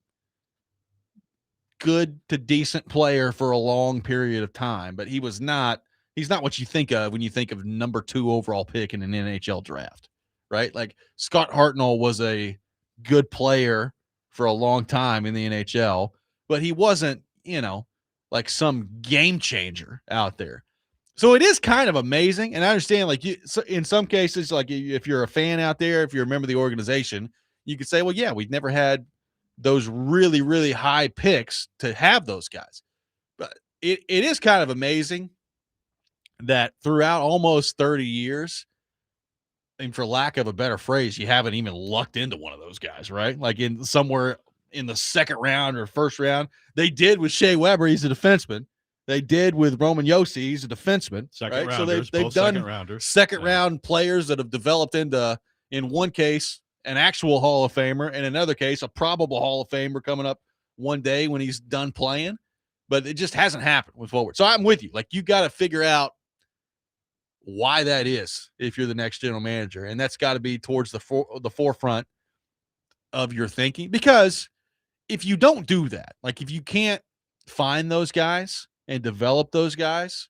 good to decent player for a long period of time, but he's not what you think of when you think of number 2 overall pick in an NHL draft, right? Like Scott Hartnell was a good player for a long time in the NHL, but he wasn't, like some game changer out there. So it is kind of amazing. And I understand, like, in some cases, like if you're a fan out there, if you remember the organization, you could say, well, yeah, we've never had those really, really high picks to have those guys. But it is kind of amazing that throughout almost 30 years, and for lack of a better phrase, you haven't even lucked into one of those guys, right? Like in somewhere in the second round or first round. They did with Shea Weber, he's a defenseman. They did with Roman Yossi, he's a defenseman. Second right? rounders, So they've done second Yeah. round players that have developed into, in one case, an actual Hall of Famer, and in another case, a probable Hall of Famer coming up one day when he's done playing. But it just hasn't happened with forward. So I'm with you. Like, you got to figure out why that is if you're the next general manager, and that's got to be towards the forefront of your thinking. Because if you don't do that, like if you can't find those guys and develop those guys,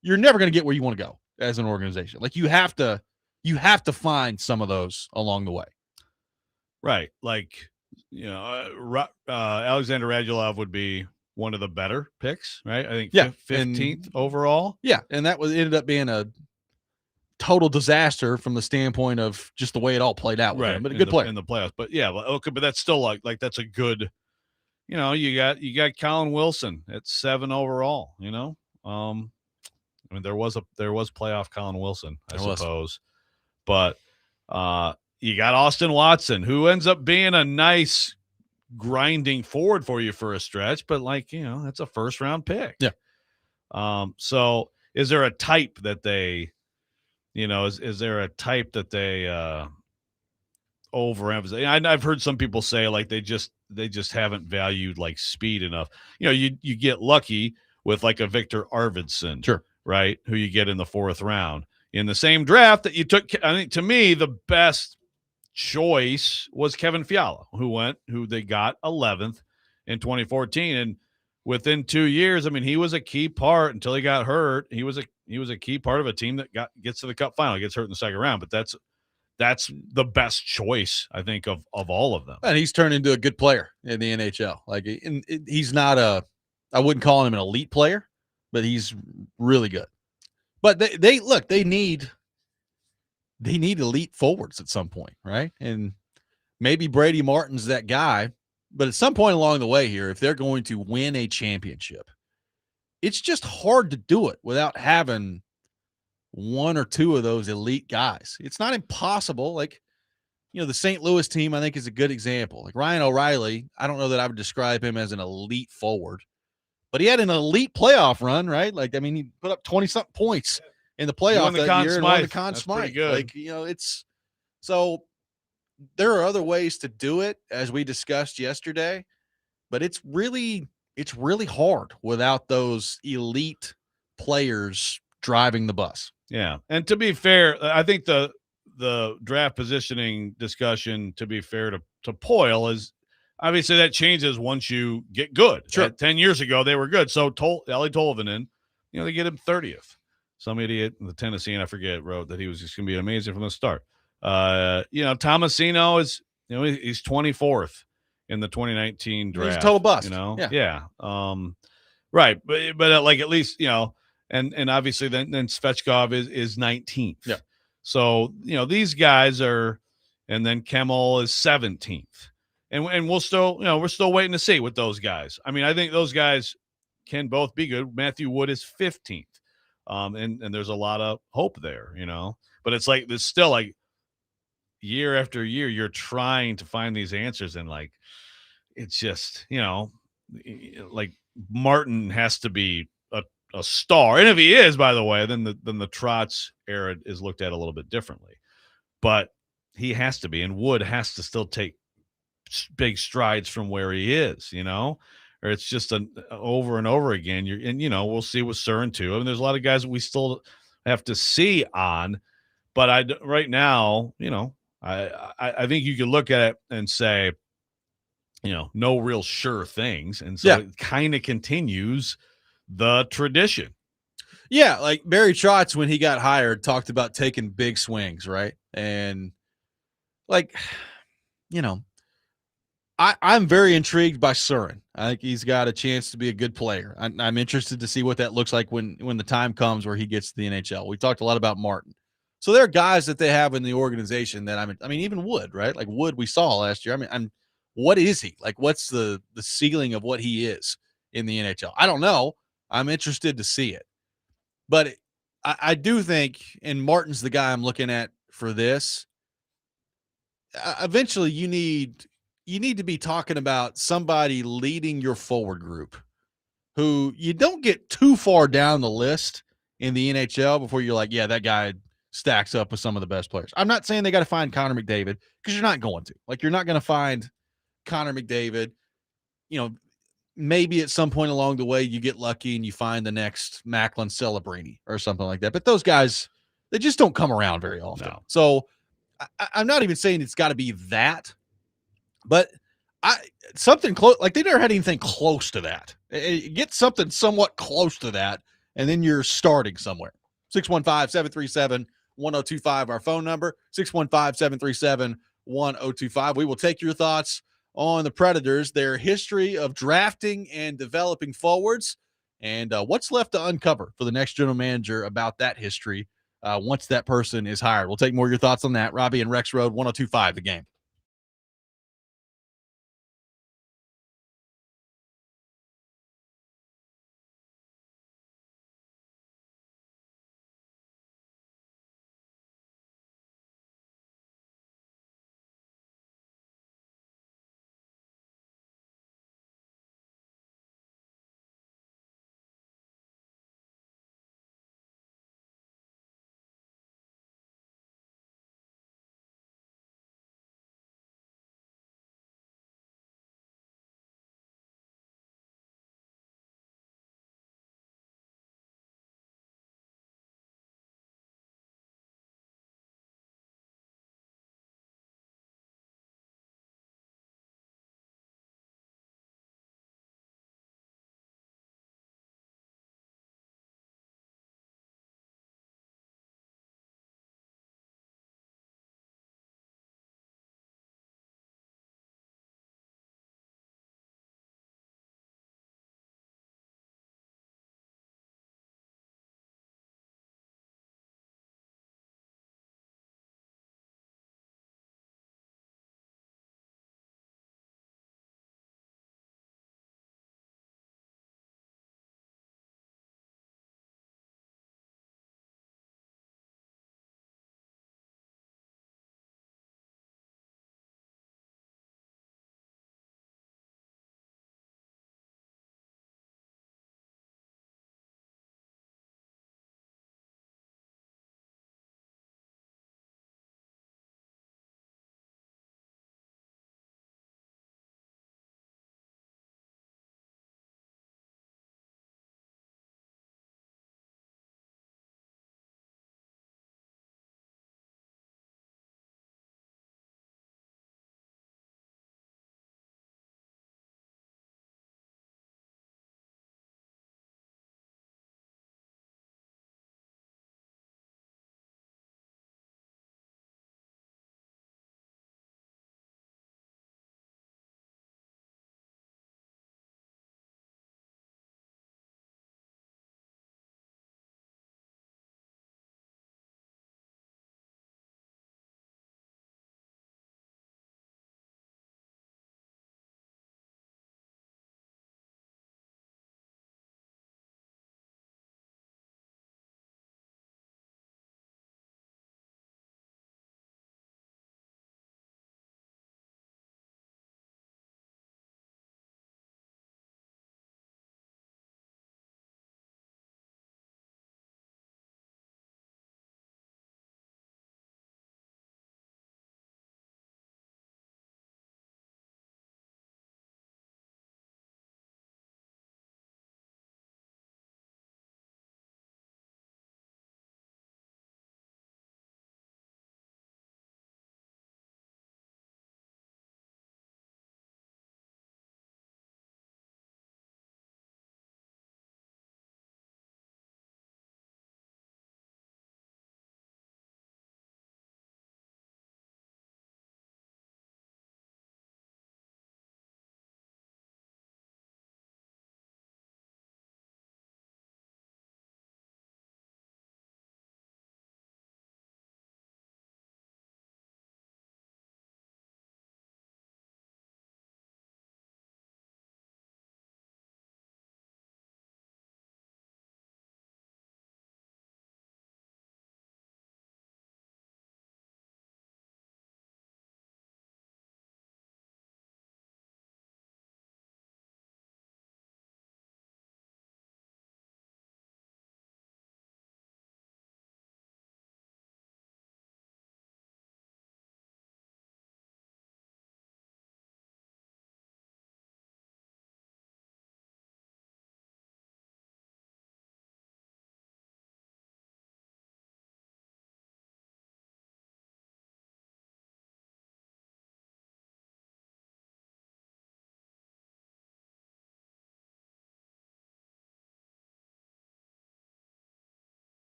you're never going to get where you want to go as an organization. Like you have to find some of those along the way. Right. Like, Alexander Radulov would be one of the better picks, right? I think 15th overall. Yeah. And that ended up being a total disaster from the standpoint of just the way it all played out. With him, but a good player in the playoffs. But yeah, okay, but that's still like that's a good, you got Colin Wilson at 7 overall, I mean, there was playoff Colin Wilson, I suppose. But you got Austin Watson, who ends up being a nice grinding forward for you for a stretch, but that's a first round pick. Yeah. So is there a type that they, is there a type that they overemphasize? I've heard some people say like they just haven't valued like speed enough. You get lucky with like a Victor Arvidsson, sure, right? Who you get in the 4th round in the same draft that you took. I think to me the best choice was Kevin Fiala, who they got 11th in 2014, and within 2 years, I mean, he was a key part until he got hurt. He was a key part of a team that gets to the Cup final, gets hurt in the second round, but that's the best choice, I think, of all of them. And he's turned into a good player in the NHL. Like, he's not I wouldn't call him an elite player, but he's really good. But they need elite forwards at some point, right? And maybe Brady Martin's that guy, but at some point along the way here, if they're going to win a championship, it's just hard to do it without having one or two of those elite guys. It's not impossible. Like, the St. Louis team, I think, is a good example. Like Ryan O'Reilly, I don't know that I would describe him as an elite forward, but he had an elite playoff run, right? Like, I mean, he put up 20-something points in the playoff that year and won the Conn Smythe. Like, it's so there are other ways to do it, as we discussed yesterday, but it's really hard without those elite players driving the bus. Yeah. And to be fair, I think the draft positioning discussion, to be fair to Poyle, is obviously that changes once you get good. Sure. 10 years ago, they were good. So Ellie Tolvanen, they get him 30th. Some idiot in the Tennessean, I forget, wrote that he was just going to be amazing from the start. Tomasino is, he's 24th in the 2019 draft. He's a total bust. Yeah. Right. But like, at least, and obviously then Svechkov is 19th. Yeah. So, these guys are, and then Kemmel is 17th. And we're still waiting to see with those guys. I mean, I think those guys can both be good. Matthew Wood is 15th. And there's a lot of hope there, but it's like, there's still like year after year, you're trying to find these answers. And like, it's just, like Martin has to be a star. And if he is, by the way, then the Trotz era is looked at a little bit differently. But he has to be, and Wood has to still take big strides from where he is, or it's just an over and over again. We'll see with Surin too. I mean, there's a lot of guys that we still have to see on, but right now, I think you can look at it and say, no real sure things. And so it kind of continues the tradition. Yeah, like Barry Trotz, when he got hired, talked about taking big swings, right? And I'm very intrigued by Surin. I think he's got a chance to be a good player. I'm interested to see what that looks like when the time comes where he gets to the NHL. We talked a lot about Martin. So there are guys that they have in the organization that even Wood, right? Like Wood we saw last year. What is he? Like, what's the ceiling of what he is in the NHL? I don't know. I'm interested to see it. But I do think, and Martin's the guy I'm looking at for this, eventually you need to be talking about somebody leading your forward group who you don't get too far down the list in the NHL before you're like, yeah, that guy stacks up with some of the best players. I'm not saying they got to find Connor McDavid, because you're not going to. Like, you're not going to find Connor McDavid. Maybe at some point along the way you get lucky and you find the next Macklin Celebrini or something like that. But those guys, they just don't come around very often. No. So I'm not even saying it's got to be that, but something close. Like, they never had anything close to that. Get something somewhat close to that, and then you're starting somewhere. 615-737-1025, our phone number, 615-737-1025. We will take your thoughts on the Predators, their history of drafting and developing forwards, and what's left to uncover for the next general manager about that history once that person is hired. We'll take more of your thoughts on that. Robby and Rexrode, 1025 The Game.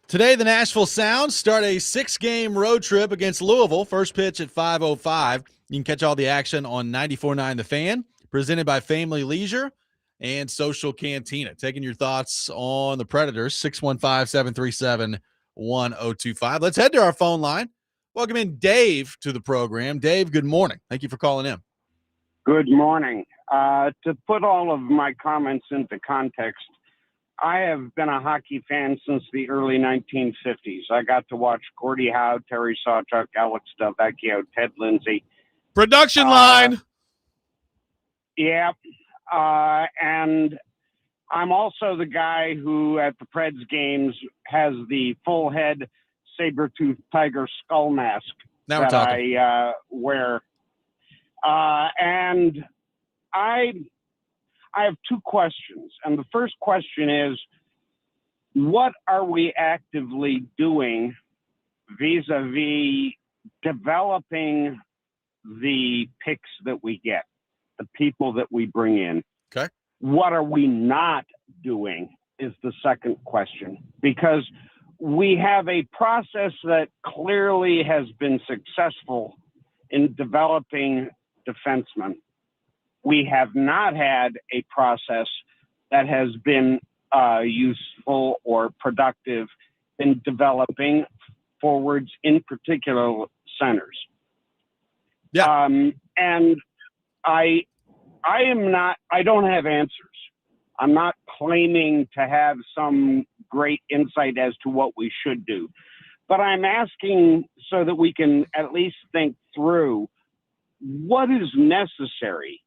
Today, the Nashville Sound start a 6-game road trip against Louisville. First pitch at 5:05. You can catch all the action on 94.9 The Fan, presented by Family Leisure and Social Cantina. Taking your thoughts on the Predators, 615-737-1025. Let's head to our phone line. Welcome in Dave to the program. Dave, good morning. Thank you for calling in. Good morning. To put all of my comments into context, I have been a hockey fan since the early 1950s. I got to watch Gordie Howe, Terry Sawchuk, Alex Delvecchio, Ted Lindsay. Production line. Yeah. And I'm also the guy who at the Preds games has the full head saber-toothed tiger skull mask Now we're that talking. I wear. And I have two questions. And the first question is, what are we actively doing vis-a-vis developing the picks that we get, the people that we bring in? Okay. What are we not doing is the second question, because we have a process that clearly has been successful in developing defensemen. We have not had a process that has been useful or productive in developing forwards, in particular centers. Yeah. And I don't have answers. I'm not claiming to have some great insight as to what we should do, but I'm asking so that we can at least think through what is necessary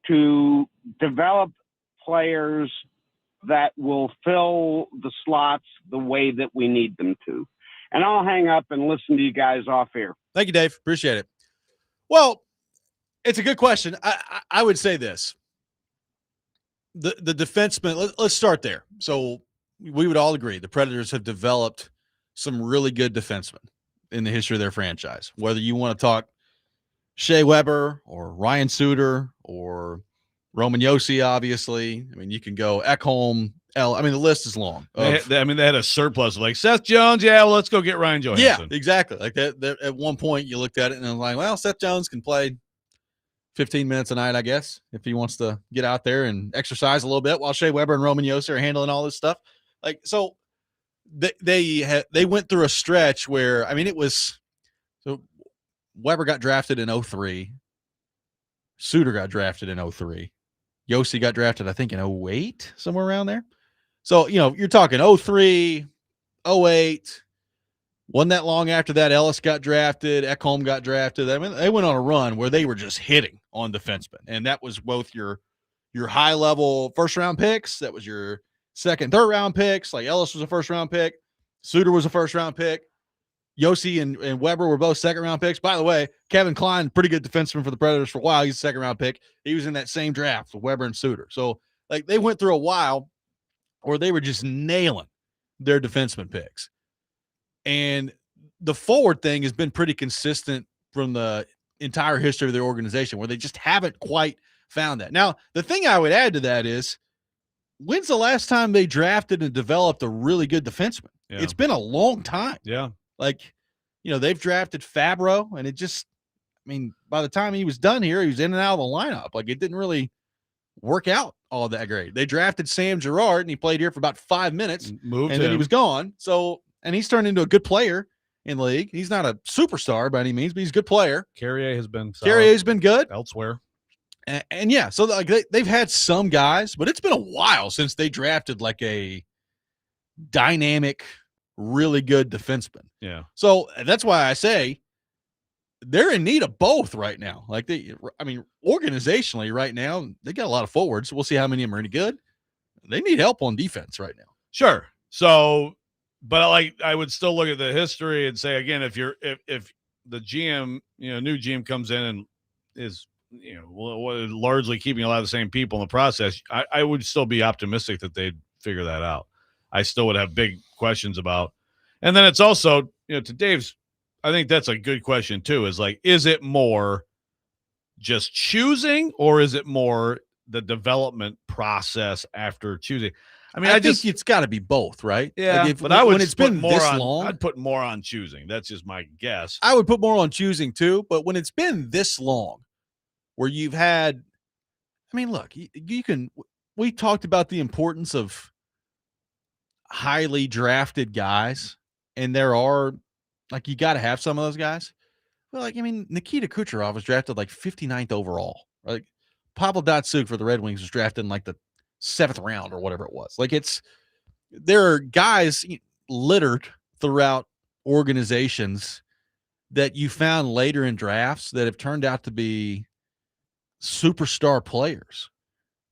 to develop players that will fill the slots the way that we need them to. And I'll hang up and listen to you guys off air. Thank you, Dave. Appreciate it. Well, it's a good question. I would say this. The defenseman, let's start there. So we would all agree the Predators have developed some really good defensemen in the history of their franchise. Whether you want to talk Shea Weber or Ryan Suter or Roman Josi, obviously. I mean, you can go Ekholm, the list is long. They had a surplus like Seth Jones. Yeah, well, let's go get Ryan Johansson. Yeah, exactly. Like that. At one point, you looked at it and I'm like, well, Seth Jones can play 15 minutes a night, I guess, if he wants to get out there and exercise a little bit while Shea Weber and Roman Josi are handling all this stuff. Like, so they went through a stretch where, so Weber got drafted in 2003. Suter got drafted in 2003. Josi got drafted, I think, in 2008, somewhere around there. So, you're talking 2003, 2008. Wasn't that long after that, Ellis got drafted, Ekholm got drafted. I mean, they went on a run where they were just hitting on defensemen. And that was both your high-level first-round picks. That was your second, third-round picks. Like Ellis was a first-round pick. Suter was a first-round pick. Josi and Weber were both second-round picks. By the way, Kevin Klein, pretty good defenseman for the Predators for a while. He's a second-round pick. He was in that same draft with Weber and Suter. So, like, they went through a while where they were just nailing their defenseman picks. And the forward thing has been pretty consistent from the entire history of their organization, where they just haven't quite found that. Now, the thing I would add to that is, when's the last time they drafted and developed a really good defenseman? Yeah. It's been a long time. Yeah. Like, they've drafted Fabro, and it just, by the time he was done here, he was in and out of the lineup. Like, it didn't really work out all that great. They drafted Sam Girard, and he played here for about 5 minutes, Moved and then he was gone. So, and he's turned into a good player in the league. He's not a superstar by any means, but he's a good player. Carrier has been Carrier's been good elsewhere. And yeah, so like they've had some guys, but it's been a while since they drafted like a dynamic, really good defenseman. Yeah. So that's why I say they're in need of both right now. Like organizationally right now, they got a lot of forwards. We'll see how many of them are any good. They need help on defense right now. Sure. So, but I would still look at the history and say, again, if the GM, new GM comes in and is, largely keeping a lot of the same people in the process, I would still be optimistic that they'd figure that out. I still would have big questions about. And then it's also, to Dave's, I think that's a good question too, is like, is it more just choosing or is it more the development process after choosing? I mean, I think it's got to be both, right? yeah, Like but I would when it's been more this on, long, I'd put more on choosing. That's just my guess. I would put more on choosing too. But when it's been this long, where you've had, I mean, look, you can. We talked about the importance of highly drafted guys, and there are, like, you got to have some of those guys. Well, like, I mean, Nikita Kucherov was drafted like 59th overall. Like, Pavel Datsyuk for the Red Wings was drafted in like the 7th round or whatever it was. Like, there are guys littered throughout organizations that you found later in drafts that have turned out to be superstar players.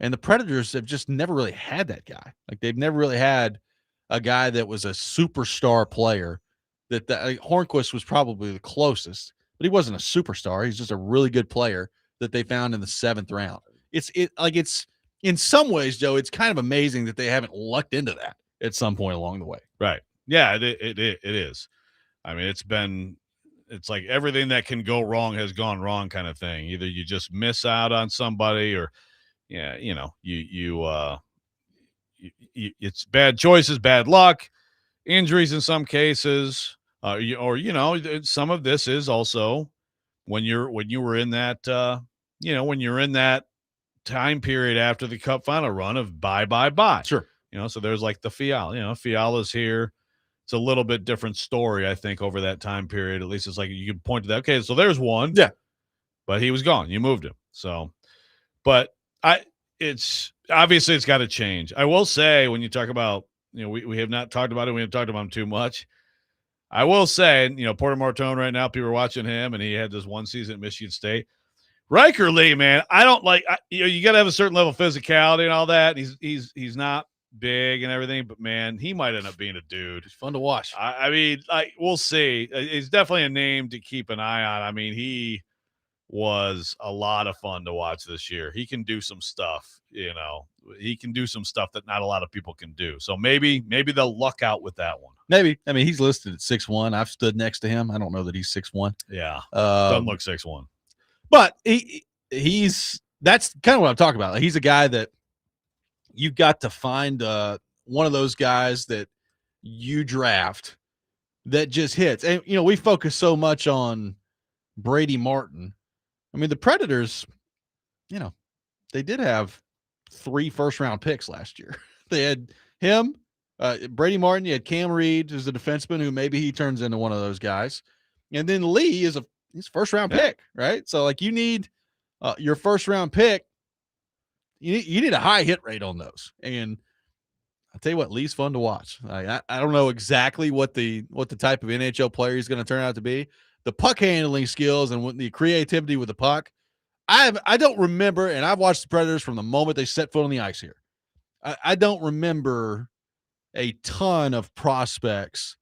And the Predators have just never really had that guy. Like, they've never really had a guy that was a superstar player. Hornquist was probably the closest, but he wasn't a superstar. He's just a really good player that they found in the 7th round. It's in some ways, Joe, it's kind of amazing that they haven't lucked into that at some point along the way. Right. Yeah, it is. I mean, it's like everything that can go wrong has gone wrong kind of thing. Either you just miss out on somebody, or it's bad choices, bad luck, injuries in some cases, some of this is also when you were in that when you're in that time period after the Cup final run of bye. Sure. So there's like the Fiala. Fiala's here. It's a little bit different story, I think, over that time period. At least it's like you can point to that. Okay, so there's one. Yeah. But he was gone. You moved him. So, but it's obviously it's got to change. I will say, when you talk about, we have not talked about it. We haven't talked about him too much. I will say, Porter Martone right now, people are watching him, and he had this one season at Michigan State. Riker Lee, man, I don't like, you got to have a certain level of physicality and all that. He's not big and everything, but man, he might end up being a dude. It's fun to watch. I mean, like, we'll see. He's definitely a name to keep an eye on. I mean, he was a lot of fun to watch this year. He can do some stuff, he can do some stuff that not a lot of people can do. So maybe they'll luck out with that one. Maybe. I mean, he's listed at 6'1". I've stood next to him. I don't know that he's 6'1". Yeah. Doesn't look 6'1". But that's kind of what I'm talking about. Like, he's a guy that you've got to find one of those guys that you draft that just hits. And, we focus so much on Brady Martin. I mean, the Predators, they did have 3 first-round picks last year. They had him, Brady Martin. You had Cam Reed, who's a defenseman who maybe he turns into one of those guys. And then Lee is he's a first-round pick, right? So, like, you need your first-round pick. You need a high hit rate on those. And I'll tell you what, Lee's fun to watch. I don't know exactly what the type of NHL player he's going to turn out to be. The puck handling skills and the creativity with the puck. I don't remember, and I've watched the Predators from the moment they set foot on the ice here. I don't remember a ton of prospects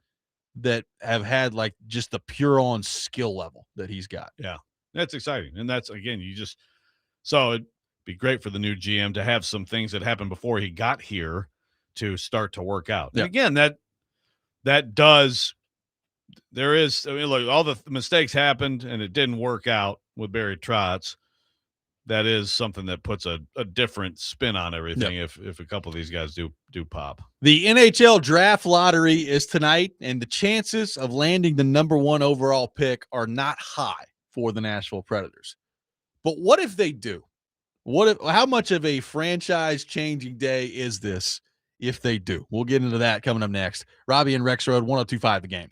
that have had like just the pure on skill level that he's got. Yeah, that's exciting. And that's, again, so it'd be great for the new GM to have some things that happened before he got here to start to work out. Yeah. And again, that does, there is, I mean, look, all the mistakes happened and it didn't work out with Barry Trotz. That is something that puts a different spin on everything. If a couple of these guys do pop. The NHL draft lottery is tonight, and the chances of landing the number 1 overall pick are not high for the Nashville Predators. But what if they do? How much of a franchise-changing day is this if they do? We'll get into that coming up next. Robby and Rexrode, 102.5 The Game.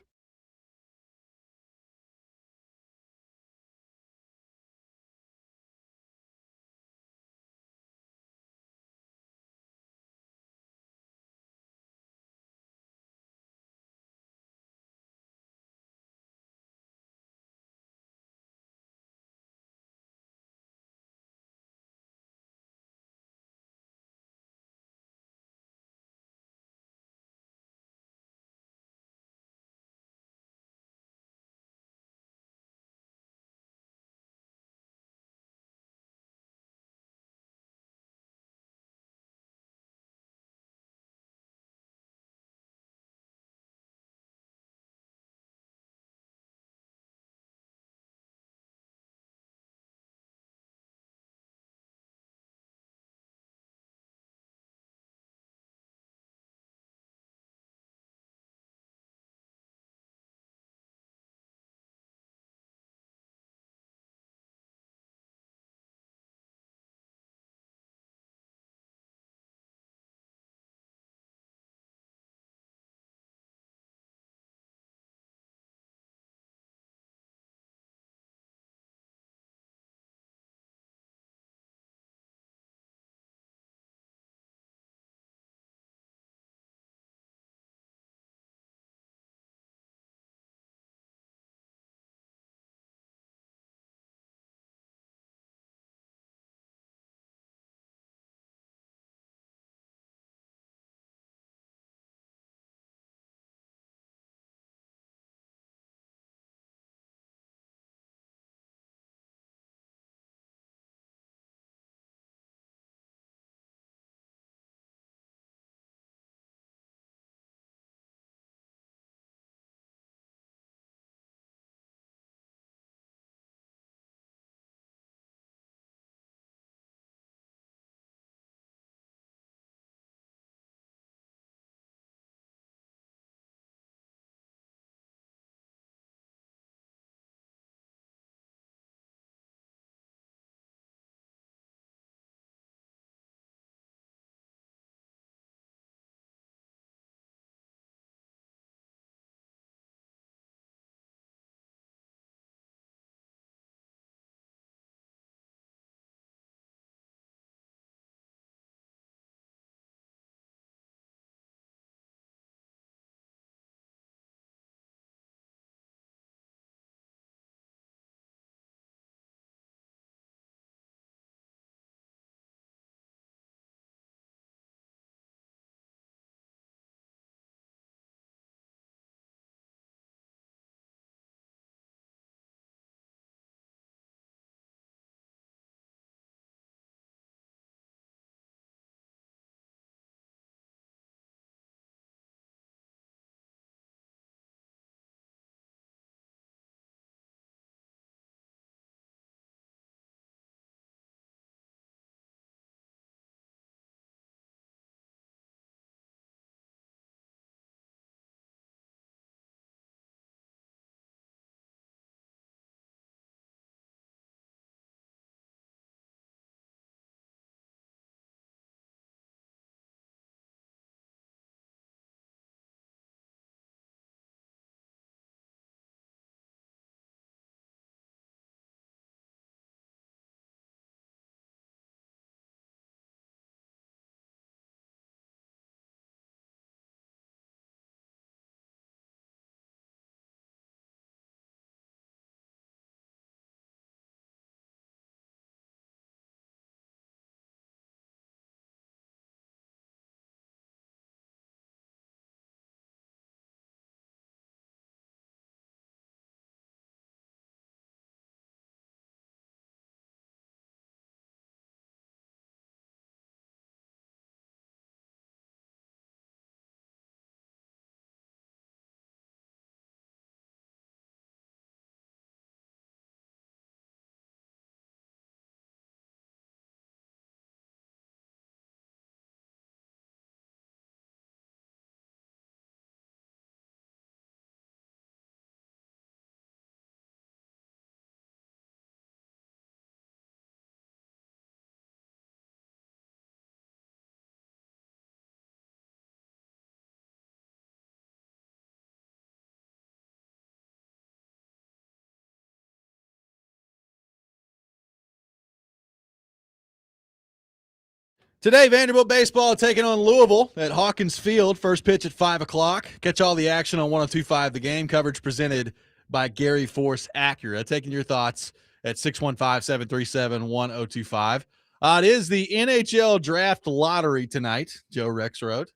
Today, Vanderbilt baseball taking on Louisville at Hawkins Field. First pitch at 5 o'clock. Catch all the action on 102.5 The Game. Coverage presented by Gary Force Acura. Taking your thoughts at 615-737-1025. It is the NHL Draft Lottery tonight, Joe Rexrode.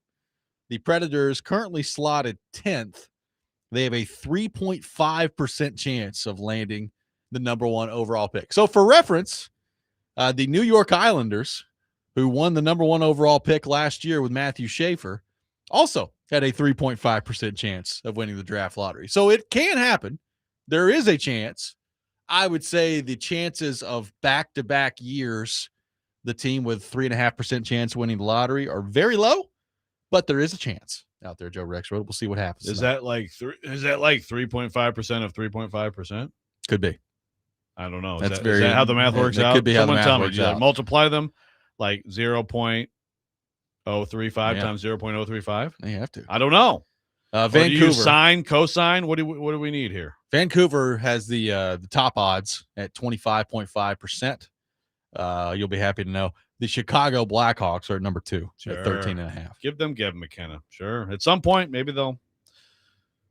The Predators currently slotted 10th. They have a 3.5% chance of landing the number 1 overall pick. So for reference, the New York Islanders, who won the number 1 overall pick last year with Matthew Schaefer, also had a 3.5% chance of winning the draft lottery. So it can happen. There is a chance. I would say the chances of back-to-back years, the team with 3.5% chance of winning the lottery are very low, but there is a chance out there, Joe Rexrode. We'll see what happens. Is that like 3.5% of 3.5%? Could be. I don't know. That's is that how the math works that out? could be how the Someone math tell me. works Do you, like, out. multiply them like 0.035 Yeah. times 0.035? You have to. I don't know. Or do you Vancouver. sine, cosine? What do we need here? Vancouver has the top odds at 25.5%. You'll be happy to know the Chicago Blackhawks are at number 2 at 13.5. Give them Gavin McKenna. Sure. At some point, maybe they'll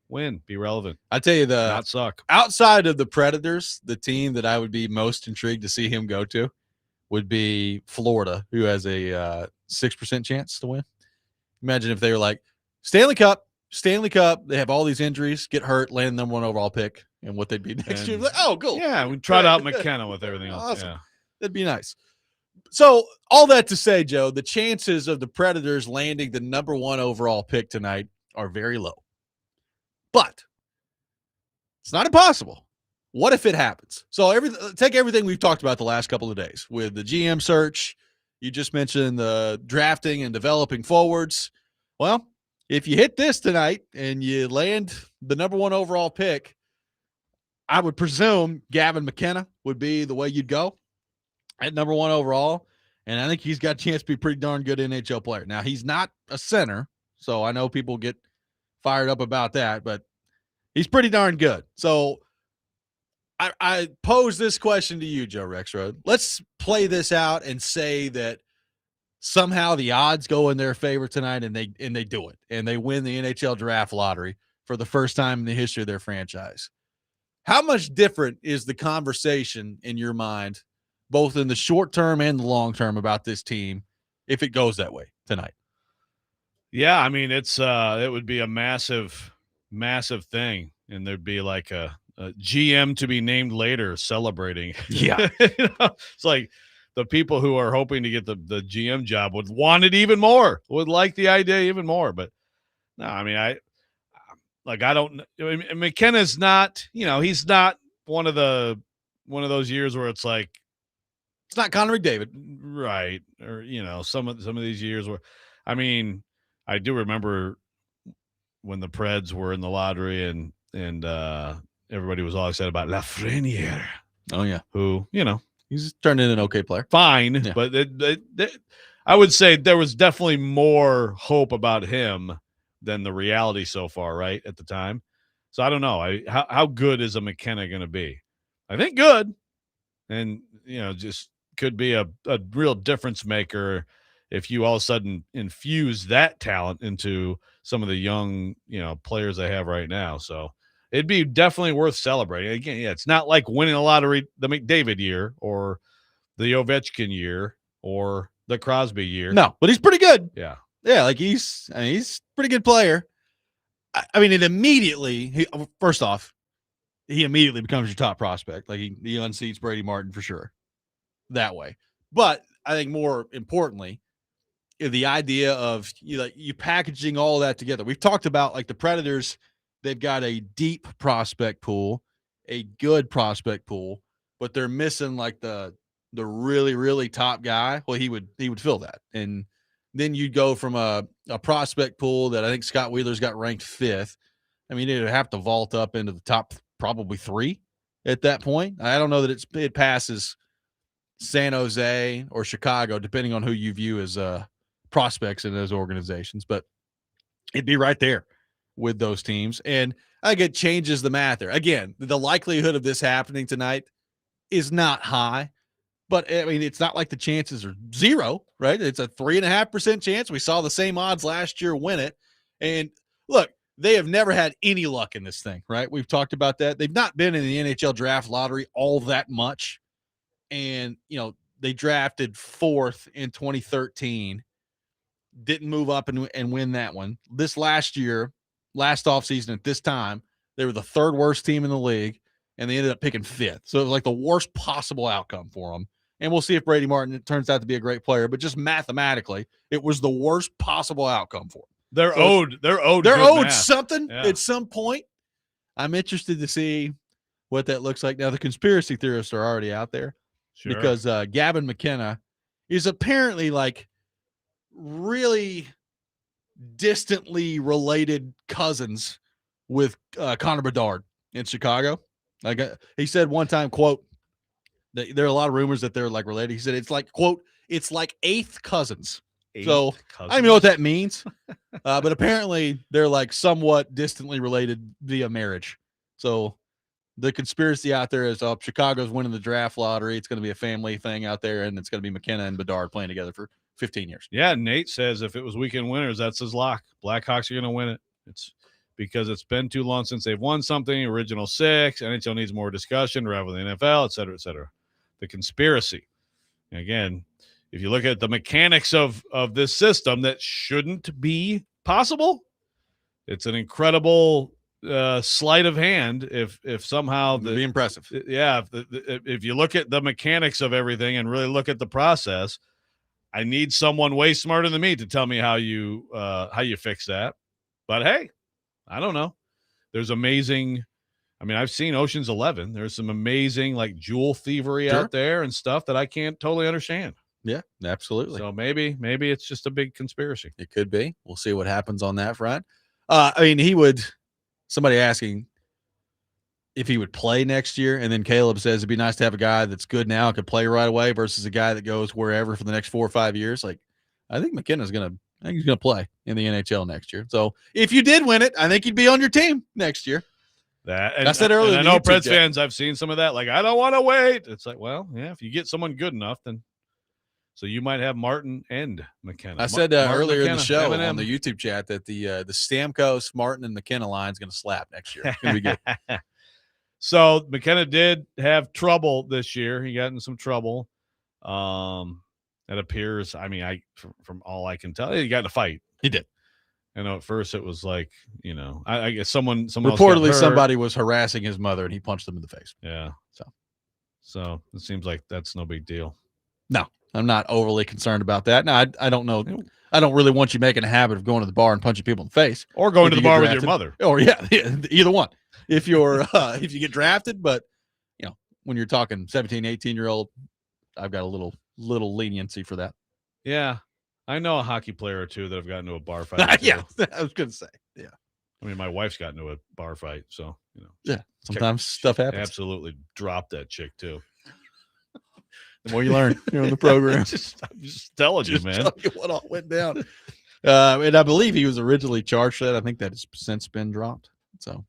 win, be relevant, I tell you, not suck. outside of the Predators, the team that I would be most intrigued to see him go to would be Florida, who has a 6% chance to win. Imagine if they were like Stanley Cup. They have all these injuries, get hurt, land number 1 overall pick, and what they'd be next year. Like, oh, cool. Yeah, we tried out McKenna with everything else. Awesome. Yeah. That'd be nice. So all that to say, Joe, the chances of the Predators landing the number 1 overall pick tonight are very low. But it's not impossible. What if it happens? So take everything we've talked about the last couple of days with the GM search. You just mentioned the drafting and developing forwards. Well, if you hit this tonight and you land the number 1 overall pick, I would presume Gavin McKenna would be the way you'd go at number 1 overall. And I think he's got a chance to be a pretty darn good NHL player. Now, he's not a center, so I know people get fired up about that, but he's pretty darn good. So I pose this question to you, Joe Rexrode. Let's play this out and say that somehow the odds go in their favor tonight and they do it and they win the NHL draft lottery for the first time in the history of their franchise. How much different is the conversation in your mind, both in the short term and the long term, about this team if it goes that way tonight? Yeah, I mean, it would be a massive thing, and there'd be like a GM to be named later celebrating. Yeah. It's like the people who are hoping to get the GM job would want it even more, would like the idea even more. But no, I mean, I don't. I mean, McKenna's not. He's not one of those years where it's like It's not Connor McDavid, right? Or some of these years where, I mean, I do remember when the Preds were in the lottery and everybody was all excited about Lafreniere. Oh yeah, who he's turned into an okay player. Fine, Yeah. but I would say there was definitely more hope about him than the reality so far, right, at the time. So I don't know. How good is a McKenna going to be? I think good, and just could be a real difference maker if you all of a sudden infuse that talent into some of the young players they have right now. So it'd be definitely worth celebrating. Again, yeah, it's not like winning a lottery the McDavid year or the Ovechkin year or the Crosby year. No, but he's pretty good. Yeah. Yeah, like he's a pretty good player. I mean, it immediately, first off, he immediately becomes your top prospect. Like he unseats Brady Martin for sure that way. But I think more importantly, the idea of you packaging all that together. We've talked about like the Predators, they've got a deep prospect pool, a good prospect pool, but they're missing like the really, really top guy. Well, he would fill that. And then you'd go from a prospect pool that I think Scott Wheeler's got ranked 5th. I mean, it'd have to vault up into the top probably 3 at that point. I don't know that it passes San Jose or Chicago, depending on who you view as prospects in those organizations, but it'd be right there with those teams. And I think it changes the math there. Again, the likelihood of this happening tonight is not high, But I mean, it's not like the chances are zero, right? It's a 3.5% chance. We saw the same odds last year win it. And look, they have never had any luck in this thing, right? We've talked about that. They've not been in the NHL draft lottery all that much. And, they drafted 4th in 2013, didn't move up and win that one. This last offseason at this time, they were the 3rd worst team in the league, and they ended up picking 5th. So it was like the worst possible outcome for them. And we'll see if Brady Martin turns out to be a great player, but just mathematically, it was the worst possible outcome for them. They're owed owed something Yeah. at some point. I'm interested to see what that looks like. Now, the conspiracy theorists are already out there because Gavin McKenna is apparently like really distantly related cousins with Connor Bedard in Chicago. Like he said one time, quote, that there are a lot of rumors that they're like related. He said it's like, quote, it's like 8th cousins. So I don't even know what that means, but apparently they're like somewhat distantly related via marriage. So the conspiracy out there is Chicago's winning the draft lottery. It's going to be a family thing out there, and it's going to be McKenna and Bedard playing together for 15 years. Yeah, Nate says if it was weekend winners, that's his lock. Blackhawks are going to win it. It's because it's been too long since they've won something. Original 6. NHL needs more discussion, rival the NFL, et cetera, et cetera. The conspiracy. Again, if you look at the mechanics of this system that shouldn't be possible, it's an incredible sleight of hand if somehow It'd be impressive. Yeah, if you look at the mechanics of everything and really look at the process, I need someone way smarter than me to tell me how you fix that. But hey, I don't know. There's amazing. I mean, I've seen Ocean's 11. There's some amazing like jewel thievery out there and stuff that I can't totally understand. Yeah, absolutely. So maybe it's just a big conspiracy. It could be. We'll see what happens on that front. I mean, somebody asking if he would play next year, and then Caleb says it'd be nice to have a guy that's good now and could play right away versus a guy that goes wherever for the next 4 or 5 years. Like, I think McKenna's I think he's gonna play in the NHL next year. So if you did win it, I think he'd be on your team next year. I said earlier. I know Preds fans. I've seen some of that. Like, I don't want to wait. It's like, well, yeah, if you get someone good enough, then. So you might have Martin and McKenna. I said earlier in the show on the YouTube chat that the Stamkos, Martin, and McKenna line is going to slap next year. It's going to be good. So McKenna did have trouble this year. He got in some trouble. It appears. I mean, from all I can tell, he got in a fight. He did. I know at first it was like, I guess someone reportedly somebody was harassing his mother and he punched him in the face. Yeah. So it seems like that's no big deal. No, I'm not overly concerned about that. No, I don't know. I don't really want you making a habit of going to the bar and punching people in the face, or going to the bar with your mother. Or yeah, either one. If you're if you get drafted, but when you're talking 17, 18-year-old, I've got a little leniency for that. Yeah, I know a hockey player or two that have gotten into a bar fight. Yeah, I was going to say. Yeah, I mean, my wife's gotten into a bar fight, so yeah, sometimes stuff happens. Absolutely dropped that chick too. The more you learn, you're on the program. I'm just telling you, man. Telling you what all went down. And I believe he was originally charged that. I think that has since been dropped. So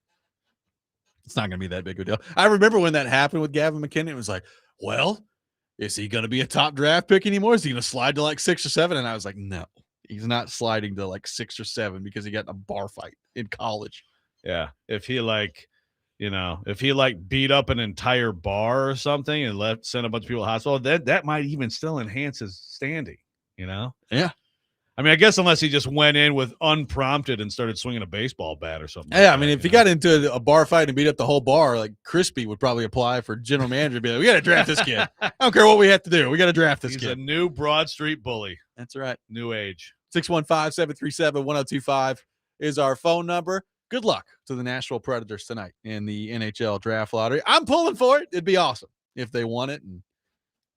it's not going to be that big of a deal. I remember when that happened with Gavin McKinnon. It was like, well, is he going to be a top draft pick anymore? Is he going to slide to like 6 or 7? And I was like, no, he's not sliding to like 6 or 7 because he got in a bar fight in college. Yeah. If he beat up an entire bar or something and sent a bunch of people to the hospital, that might even still enhance his standing, Yeah. I mean, I guess unless he just went in with unprompted and started swinging a baseball bat or something. Yeah, I mean, if he got into a bar fight and beat up the whole bar, like Crispy would probably apply for general manager and be like, we got to draft this kid. I don't care what we have to do. We got to draft this kid. He's a new Broad Street bully. That's right. New age. 615-737-1025 is our phone number. Good luck to the Nashville Predators tonight in the NHL draft lottery. I'm pulling for it. It'd be awesome if they won it, and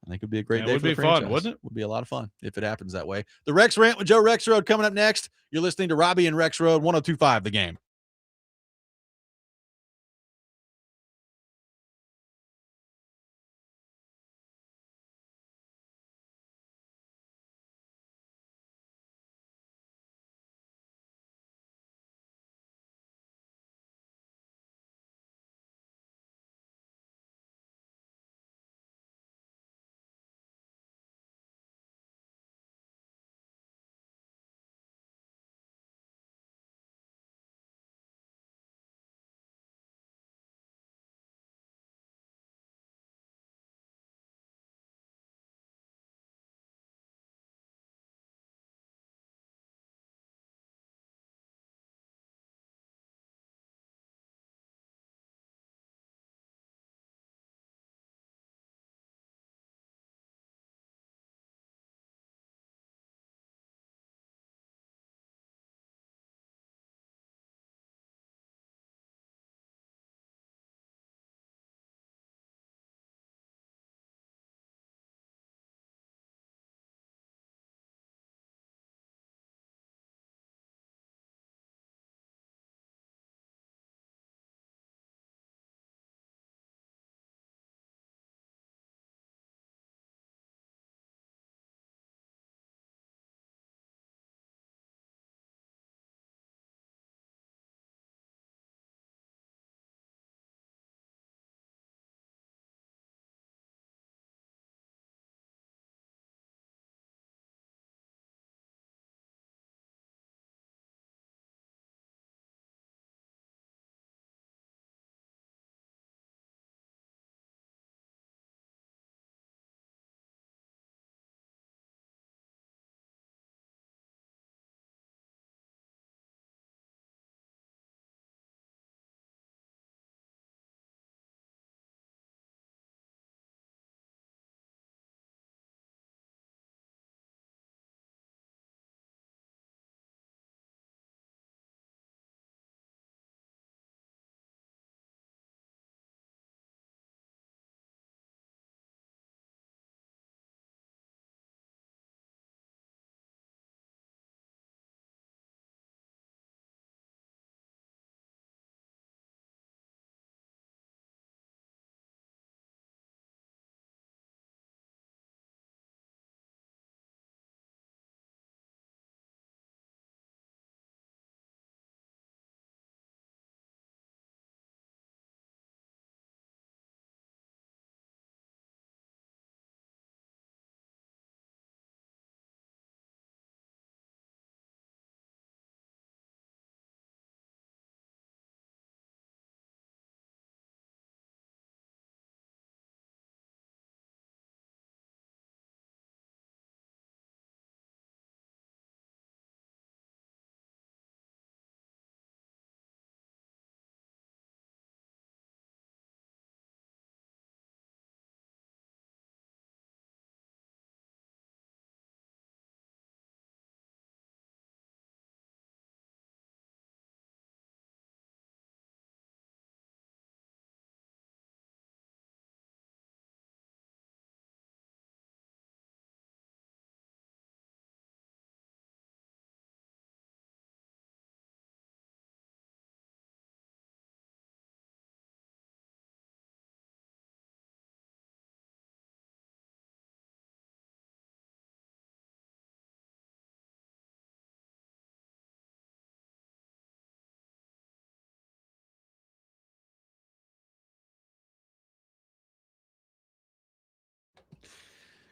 I think it'd be a great day for the franchise. Fun, wouldn't it? Would be a lot of fun if it happens that way. The Rex Rant with Joe Rexrode coming up next. You're listening to Robby and Rexrode, 102.5 The Game.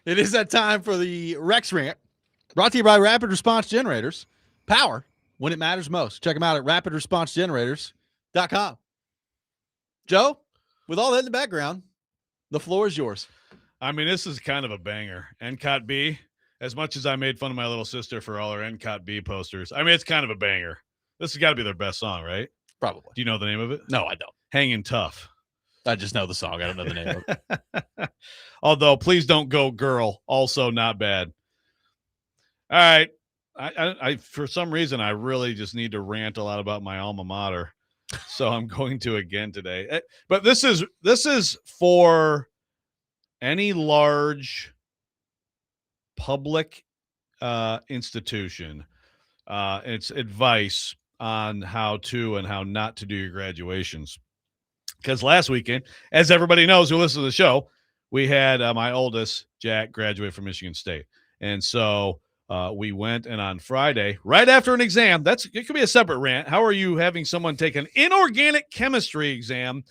It is that time for the Rex Rant, brought to you by Rapid Response Generators. Power when it matters most. Check them out at rapidresponsegenerators.com. Joe, with all that in the background, the floor is yours. I mean, this is kind of a banger. NCOT B, as much as I made fun of my little sister for all her NCOT B posters, I mean, it's kind of a banger. This has got to be their best song, right? Probably. Do you know the name of it? No, I don't. Hanging Tough. I just know the song. I don't know the name of it. Although, Please Don't Go Girl, also not bad. All right. I for some reason, I really just need to rant a lot about my alma mater. So I'm going to again today. But this is for any large public institution. It's advice on how to and how not to do your graduations. Because last weekend, as everybody knows who listens to the show, we had my oldest, Jack, graduate from Michigan State. And so we went, and on Friday, right after an exam, it could be a separate rant. How are you having someone take an inorganic chemistry exam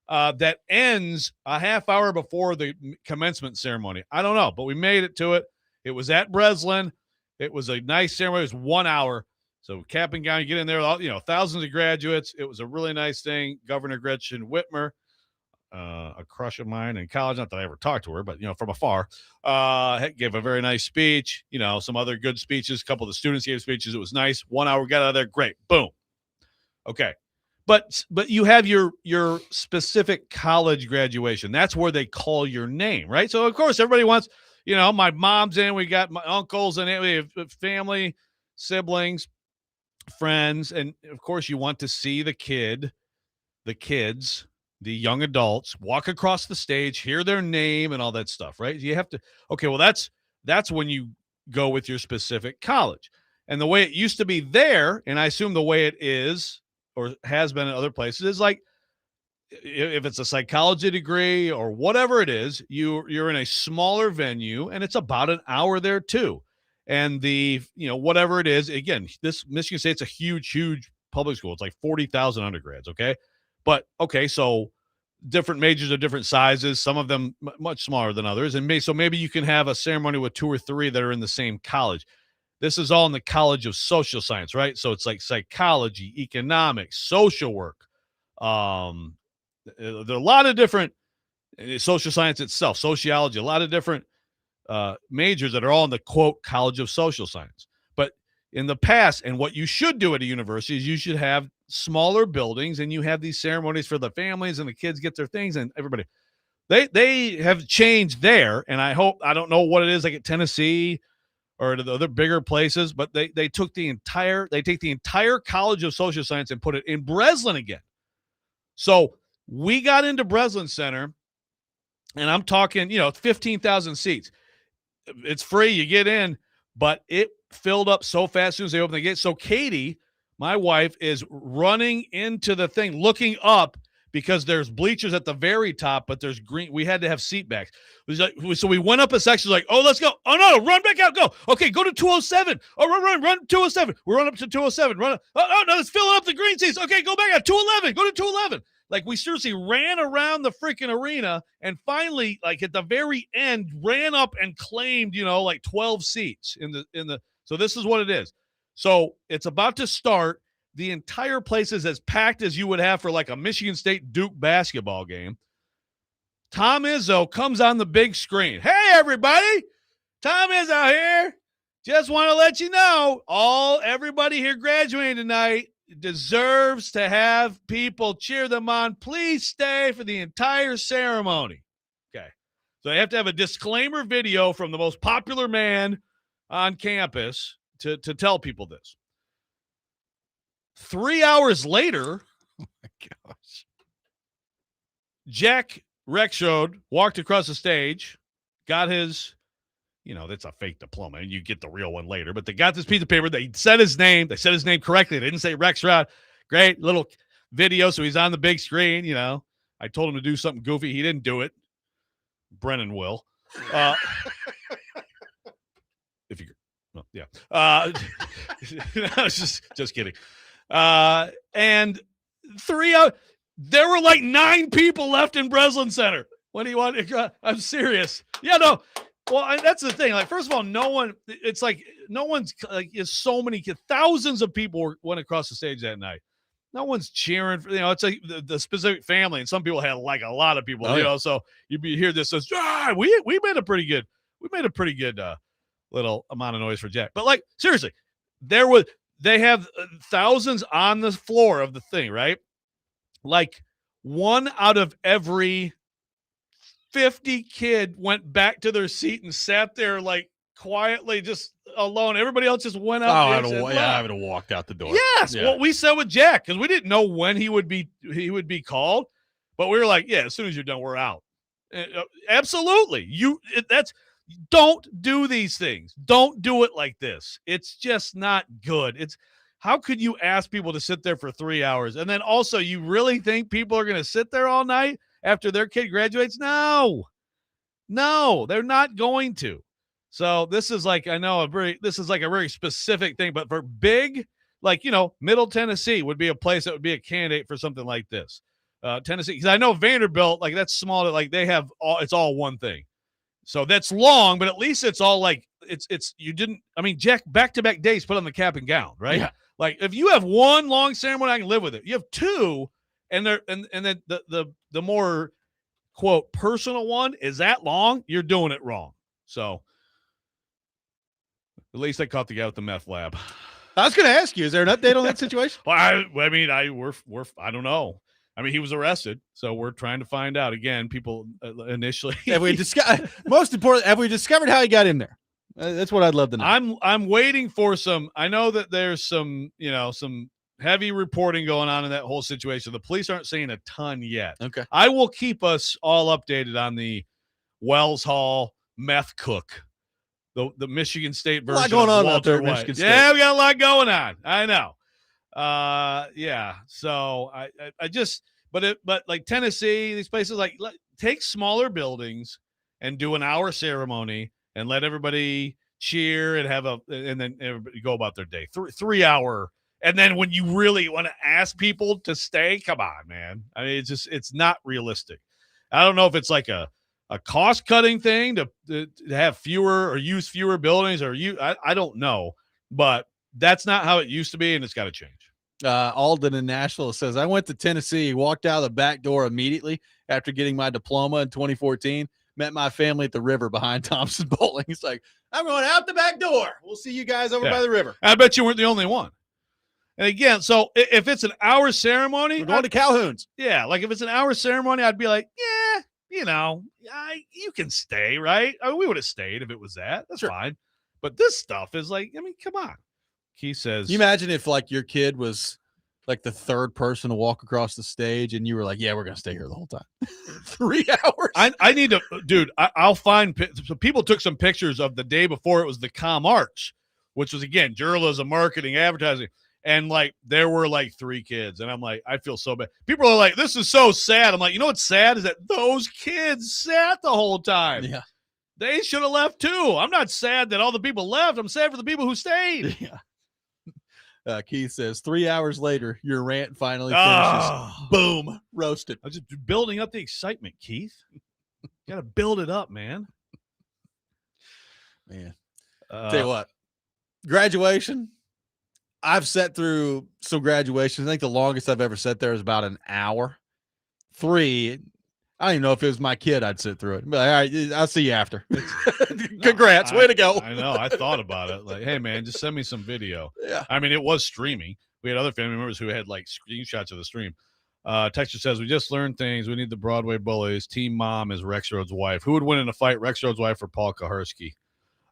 that ends a half hour before the commencement ceremony? I don't know, but we made it to it. It was at Breslin. It was a nice ceremony. It was 1 hour. So cap and gown, you get in there, thousands of graduates. It was a really nice thing. Governor Gretchen Whitmer, a crush of mine in college, not that I ever talked to her, but, from afar, gave a very nice speech, some other good speeches. A couple of the students gave speeches. It was nice. 1 hour, got out of there. Great. Boom. Okay. But you have your specific college graduation. That's where they call your name, right? So, of course, everybody wants, my mom's in, we got my uncles in it, we have family, siblings, friends, and of course you want to see the kids, the young adults walk across the stage, hear their name and all that stuff, right? You have to, okay, well, that's when you go with your specific college. And the way it used to be there, and I assume the way it is or has been in other places, is like if it's a psychology degree or whatever it is, you're in a smaller venue, and it's about an hour there too. And the, whatever it is, again, this Michigan State's a huge, huge public school. It's like 40,000 undergrads. Okay. But okay. So different majors are different sizes, some of them much smaller than others. And so maybe you can have a ceremony with 2 or 3 that are in the same college. This is all in the College of Social Science, right? So it's like psychology, economics, social work. There are a lot of different social science itself, sociology, a lot of different majors that are all in the quote College of Social Science. But in the past, and what you should do at a university is you should have smaller buildings, and you have these ceremonies for the families, and the kids get their things, and everybody. They have changed there, and I don't know what it is like at Tennessee or the other bigger places, but they take the entire College of Social Science and put it in Breslin again. So we got into Breslin Center, and I'm talking, 15,000 seats. It's free. You get in, but it filled up so fast as soon as they opened the gate. So Katie, my wife, is running into the thing, looking up because there's bleachers at the very top, but there's green. We had to have seat backs. So we went up a section, like, oh, let's go. Oh, no, run back out. Go. Okay, go to 207. Oh, run 207. We're running up to 207. Oh, no, it's filling up the green seats. Okay, go back out. 211. Go to 211. Like, we seriously ran around the freaking arena and finally, like, at the very end, ran up and claimed, like 12 seats in the. So this is what it is. So it's about to start. The entire place is as packed as you would have for like a Michigan State Duke basketball game. Tom Izzo comes on the big screen. Hey, everybody. Tom Izzo here. Just want to let you know, everybody here graduating tonight deserves to have people cheer them on. Please stay for the entire ceremony. Okay. So they have to have a disclaimer video from the most popular man on campus to tell people this. 3 hours later, oh my gosh, Jack Rexrode walked across the stage, got his, that's a fake diploma, and you get the real one later, but they got this piece of paper. They said his name. They said his name correctly. They didn't say Rexrode. Great little video. So he's on the big screen. I told him to do something goofy. He didn't do it. Brennan will. If you, well, yeah. Just kidding. And 3 hours, there were like 9 people left in Breslin Center. What do you want? I'm serious. Yeah, no, Well, that's the thing. Like, first of all, no one's like, is so many kids, thousands of people went across the stage that night. No one's cheering for, it's like the specific family. And some people had like a lot of people, so you hear this says, we made a pretty good little amount of noise for Jack. But like, seriously, they have thousands on the floor of the thing, right? Like 1 out of every 50 kid went back to their seat and sat there like quietly, just alone. Everybody else just went out. I would have walked out the door. Yes, Yeah. what we said with Jack, because we didn't know when he would be called, but we were like, yeah, as soon as you're done, we're out. Absolutely, don't do these things. Don't do it like this. It's just not good. How could you ask people to sit there for 3 hours? And then also, you really think people are going to sit there all night after their kid graduates? No, they're not going to. So this is like, this is like a very specific thing, but for big, like, Middle Tennessee would be a place that would be a candidate for something like this. Tennessee, because I know Vanderbilt, like, that's small, like they have it's all one thing. So that's long, but at least it's all like, Jack, back-to-back days put on the cap and gown, right? Yeah. Like, if you have one long ceremony, I can live with it. You have two, and then the more, quote, personal one is that long, you're doing it wrong. So at least I caught the guy with the meth lab. I was going to ask you, is there an update on that situation? Well, I don't know. I mean, he was arrested, so we're trying to find out. Again, people initially. Most important, have we discovered how he got in there? That's what I'd love to know. I'm waiting for some. I know that there's some heavy reporting going on in that whole situation. The police aren't saying a ton yet. Okay. I will keep us all updated on the Wells Hall meth cook, the Michigan State version. A lot going on out there at White. Michigan State. Yeah, we got a lot going on. I know. Yeah. So but like Tennessee, these places, like take smaller buildings and do an hour ceremony and let everybody cheer and and then everybody go about their day. 3 hour. And then when you really want to ask people to stay, come on, man. I mean, it's not realistic. I don't know if it's like a cost cutting thing to have fewer or use fewer buildings I don't know, but that's not how it used to be. And it's got to change. Alden in Nashville says, I went to Tennessee, walked out of the back door immediately after getting my diploma in 2014, met my family at the river behind Thompson Bowling. He's like, I'm going out the back door. We'll see you guys over by the river. I bet you weren't the only one. And again, so if it's an hour ceremony, we're going to Calhoun's. Yeah. Like if it's an hour ceremony, I'd be like, yeah, you can stay, right? I mean, we would have stayed if it was that. That's fine. But this stuff is like, I mean, come on. He says, Can you imagine if like your kid was like the third person to walk across the stage and you were like, yeah, we're going to stay here the whole time. 3 hours. I need to, dude, I'll find, so people took some pictures of the day before it was the Com Arch, which was, again, journalism, marketing, advertising. And like, there were like 3 kids. And I'm like, I feel so bad. People are like, this is so sad. I'm like, you know what's sad is that those kids sat the whole time. Yeah. They should have left too. I'm not sad that all the people left. I'm sad for the people who stayed. Yeah. Keith says 3 hours later, your rant finally finishes. Boom. Roasted. I'm just building up the excitement, Keith. Got to build it up, man. Man. Tell you what, graduation. I've sat through some graduations. I think the longest I've ever sat there is about an hour. 3. I don't even know if it was my kid, I'd sit through it. But all right, I'll see you after. Congrats. Way to go. I know. I thought about it. Like, hey, man, just send me some video. Yeah. I mean, it was streaming. We had other family members who had like screenshots of the stream. Texture says, we just learned things. We need the Broadway bullies. Team mom is Rexrode's wife. Who would win in a fight, Rexrode's wife or Paul Kaharski?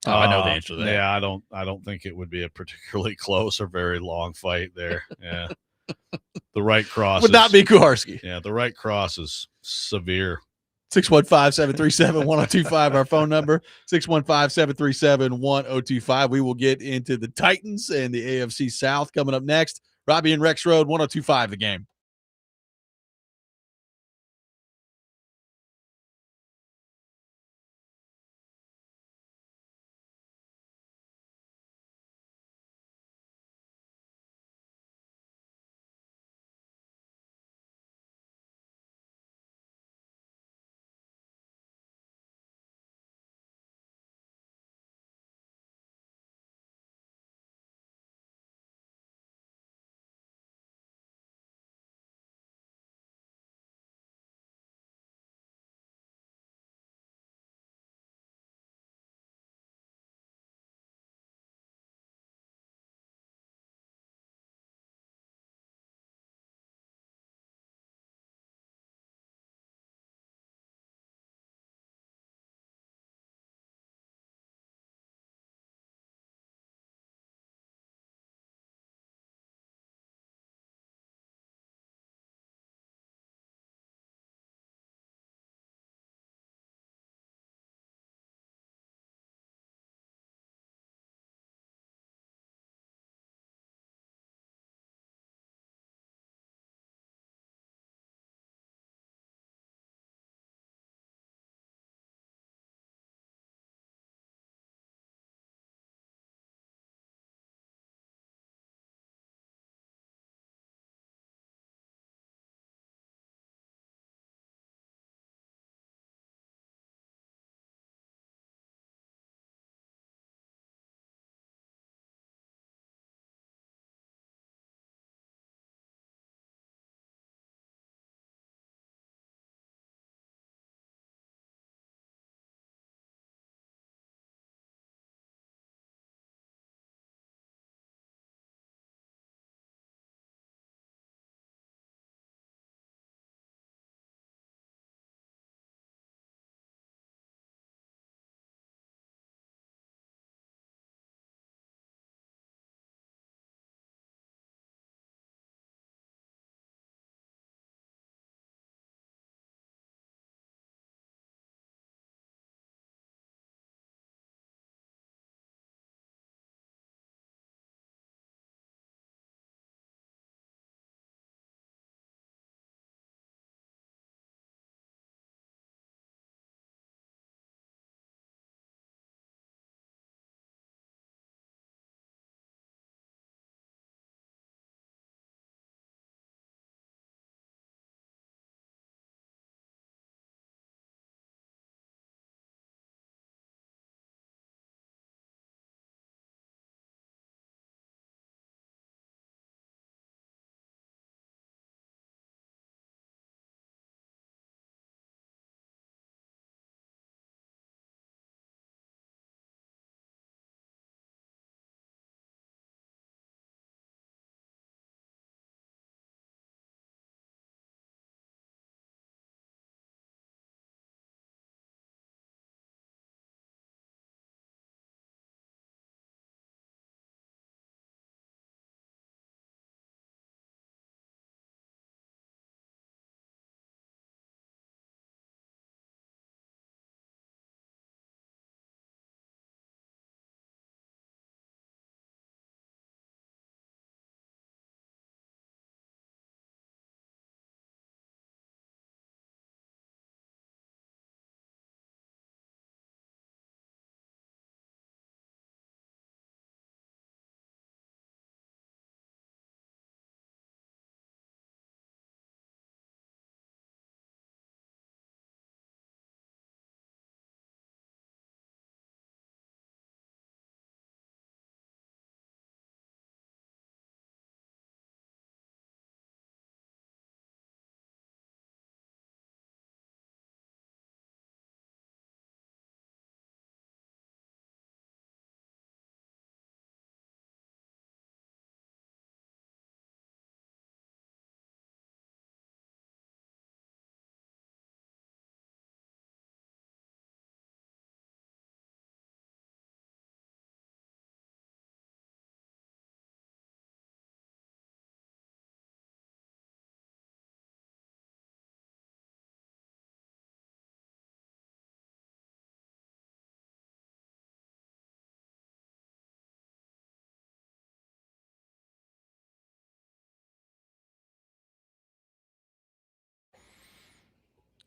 Oh, I know the answer to that. Yeah, I don't think it would be a particularly close or very long fight there. Yeah. The right cross would not be Kuharski. Yeah, the right cross is severe. 615-737-1025, our phone number. 615-737-1025. We will get into the Titans and the AFC South coming up next. Robby and Rexrode, 1025 The Game.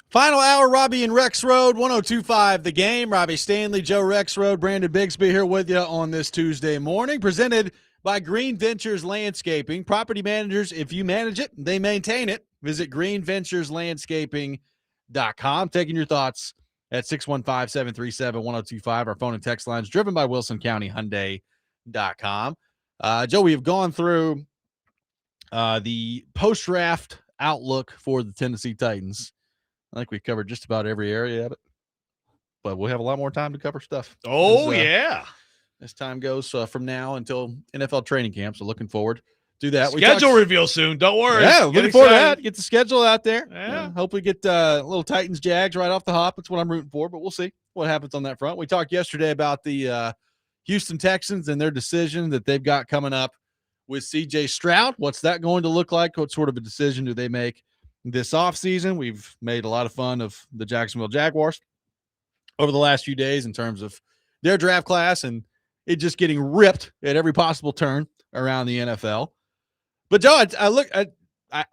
Final hour, Robby and Rexrode, 102.5 The Game. Robbie Stanley, Joe Rexrode, Brandon Bigsby here with you on this Tuesday morning. Presented by Green Ventures Landscaping. Property managers, if you manage it, they maintain it. Visit greenventureslandscaping.com. Taking your thoughts at 615-737-1025. Our phone and text lines driven by WilsonCountyHyundai.com. Joe, we have gone through the post-draft outlook for the Tennessee Titans. I think we covered just about every area of it, but we'll have a lot more time to cover stuff. Oh, as time goes from now until NFL training camp. So looking forward to that. Schedule reveal soon. Don't worry. Yeah, Get looking forward to excited. that. Get the schedule out there. Yeah. Hopefully get a little Titans Jags right off the hop. That's what I'm rooting for, but we'll see what happens on that front. We talked yesterday about the Houston Texans and their decision that they've got coming up with CJ Stroud. What's that going to look like? What sort of a decision do they make this offseason? We've made a lot of fun of the Jacksonville Jaguars over the last few days in terms of their draft class and it just getting ripped at every possible turn around the NFL. But Joe, I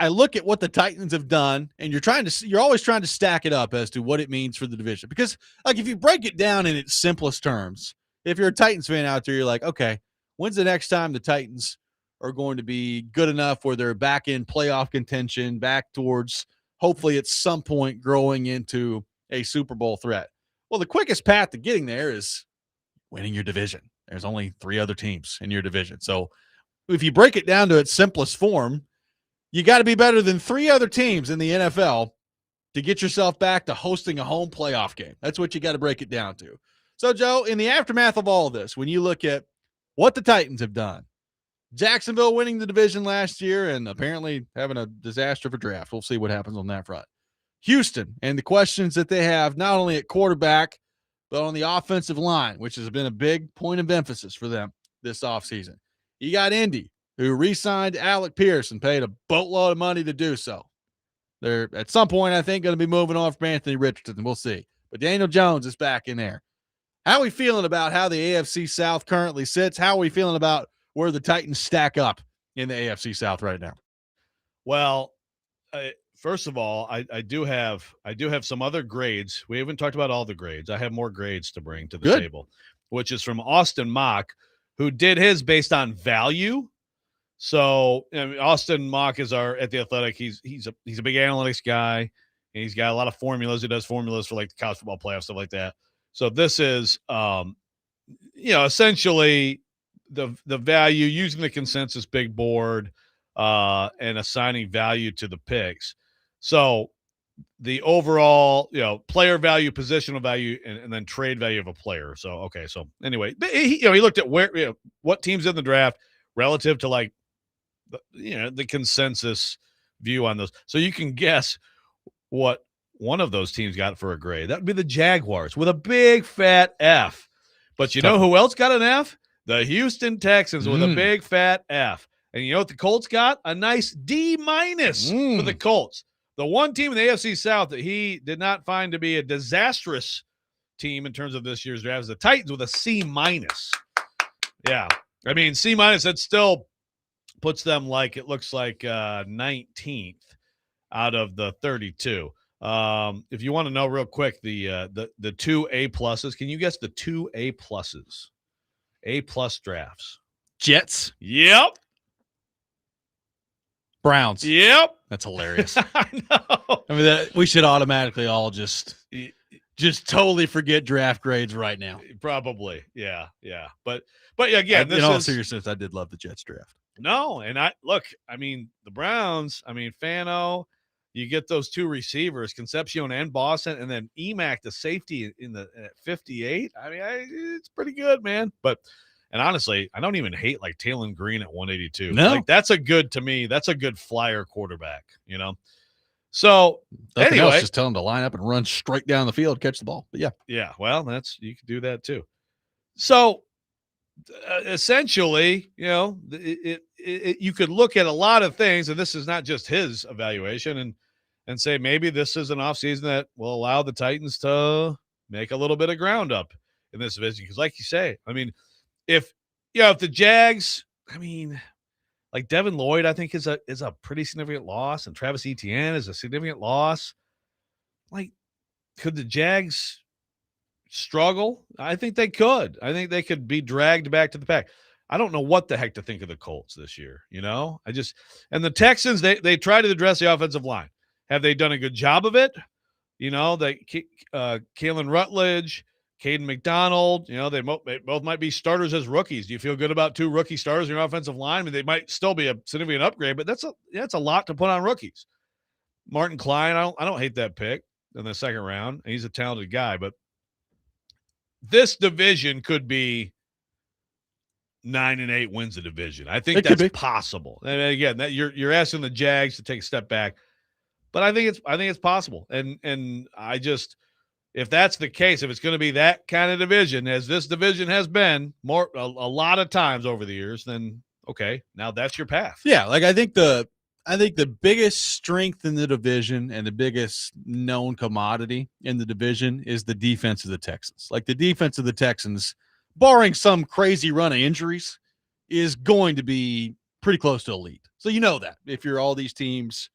look at what the Titans have done, and you're always trying to stack it up as to what it means for the division. Because like if you break it down in its simplest terms, if you're a Titans fan out there, you're like, okay, when's the next time the Titans are going to be good enough where they're back in playoff contention, back towards hopefully at some point growing into a Super Bowl threat? Well, the quickest path to getting there is winning your division. There's only 3 other teams in your division. So if you break it down to its simplest form, you got to be better than 3 other teams in the NFL to get yourself back to hosting a home playoff game. That's what you got to break it down to. So, Joe, in the aftermath of all of this, when you look at what the Titans have done, Jacksonville winning the division last year and apparently having a disaster of a draft. We'll see what happens on that front. Houston and the questions that they have, not only at quarterback, but on the offensive line, which has been a big point of emphasis for them this offseason. You got Indy, who re-signed Alec Pierce and paid a boatload of money to do so. They're at some point, I think, going to be moving on from Anthony Richardson. We'll see. But Daniel Jones is back in there. How are we feeling about how the AFC South currently sits? How are we feeling about where the Titans stack up in the AFC South right now? Well, first of all, I do have some other grades. We haven't talked about all the grades. I have more grades to bring to the table, which is from Austin Mock, who did his based on value. So Austin Mock is at the Athletic. He's a big analytics guy, and he's got a lot of formulas. He does formulas for like the college football playoffs, stuff like that. So this is, essentially the value using the consensus big board and assigning value to the picks. So the overall, player value, positional value, and then trade value of a player. So, okay. So anyway, he looked at what teams in the draft relative to like, the consensus view on those. So you can guess what one of those teams got for a grade. That would be the Jaguars with a big fat F. But you know who else got an F? The Houston Texans with a big fat F. And you know what the Colts got? A nice D- for the Colts. The one team in the AFC South that he did not find to be a disastrous team in terms of this year's draft is the Titans with a C-. Yeah. I mean, C-, that still puts them like, it looks like 19th out of the 32. If you want to know real quick, the 2 A+, can you guess the 2 A+? A+ drafts. Jets. Yep. Browns. Yep. That's hilarious. I know. I mean, we should automatically all just totally forget draft grades right now. Probably. Yeah. Yeah. But again, in all seriousness, I did love the Jets draft. No. And the Browns, Fano, you get those 2 receivers, Concepcion and Boston, and then Emack, the safety at 58. It's pretty good, man. And honestly, I don't even hate like Taylor Green at 182. No. Like that's a good flyer quarterback, So Nothing anyway, else, just tell him to line up and run straight down the field, catch the ball. But yeah. Yeah. Well, you can do that too. So essentially, you could look at a lot of things, and this is not just his evaluation, and say maybe this is an offseason that will allow the Titans to make a little bit of ground up in this division. Because like you say, if the Jags, like Devin Lloyd, I think is a pretty significant loss, and Travis Etienne is a significant loss. like, could the Jags struggle? I think they could. I think they could be dragged back to the pack. I don't know what the heck to think of the Colts this year. And the Texans, they try to address the offensive line. Have they done a good job of it? Kalen Rutledge, Caden McDonald, they both might be starters as rookies. Do you feel good about 2 rookie starters in your offensive line? I mean, they might still be a significant upgrade, but that's a lot to put on rookies. Martin Klein, I don't hate that pick in the second round. He's a talented guy, but this division could be 9-8 wins the division. I think that's possible. And again, that you're asking the Jags to take a step back, but I think it's possible. And I just, if that's the case, if it's going to be that kind of division as this division has been a lot of times over the years, then okay, now that's your path. Yeah, like I think the biggest strength in the division and the biggest known commodity in the division is the defense of the Texans. Like the defense of the Texans, barring some crazy run of injuries, is going to be pretty close to elite. So you know that if you're all these teams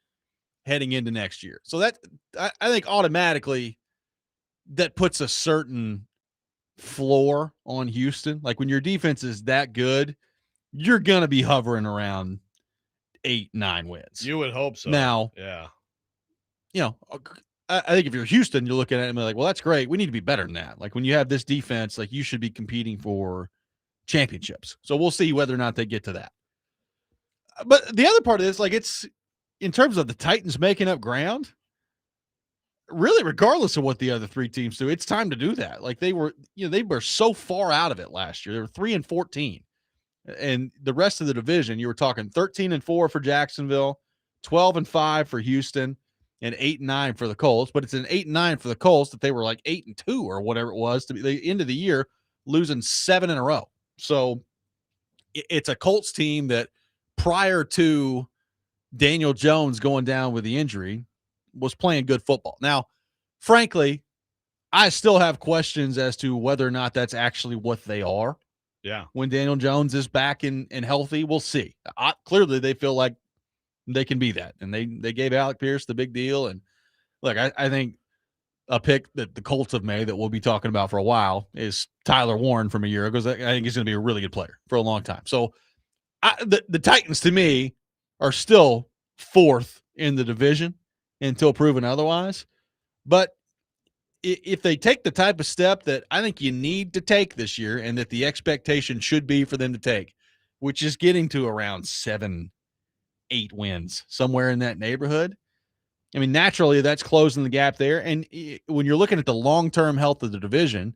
heading into next year. So that I think automatically that puts a certain floor on Houston. Like when your defense is that good, you're going to be hovering around 8-9 wins. You would hope so. Now, yeah. I think if you're Houston, you're looking at it and be like, well, that's great. We need to be better than that. Like when you have this defense, like you should be competing for championships. So we'll see whether or not they get to that. But the other part is like, it's in terms of the Titans making up ground, really, regardless of what the other 3 teams do, it's time to do that. Like they were so far out of it last year. They were 3-14. And the rest of the division, you were talking 13-4 for Jacksonville, 12-5 for Houston, and 8-9 for the Colts. But it's an 8-9 for the Colts that they were like 8-2 or whatever it was to be the end of the year, losing 7 in a row. So it's a Colts team that prior to Daniel Jones going down with the injury was playing good football. Now, frankly, I still have questions as to whether or not that's actually what they are. Yeah. When Daniel Jones is back and healthy, we'll see. Clearly, they feel like they can be that. And they gave Alec Pierce the big deal. And look, I think a pick that the Colts have made that we'll be talking about for a while is Tyler Warren from a year ago. I think he's going to be a really good player for a long time. So the Titans, to me, are still 4th in the division until proven otherwise. But if they take the type of step that I think you need to take this year and that the expectation should be for them to take, which is getting to around 7-8 wins, somewhere in that neighborhood. I mean, naturally, that's closing the gap there. And when you're looking at the long-term health of the division,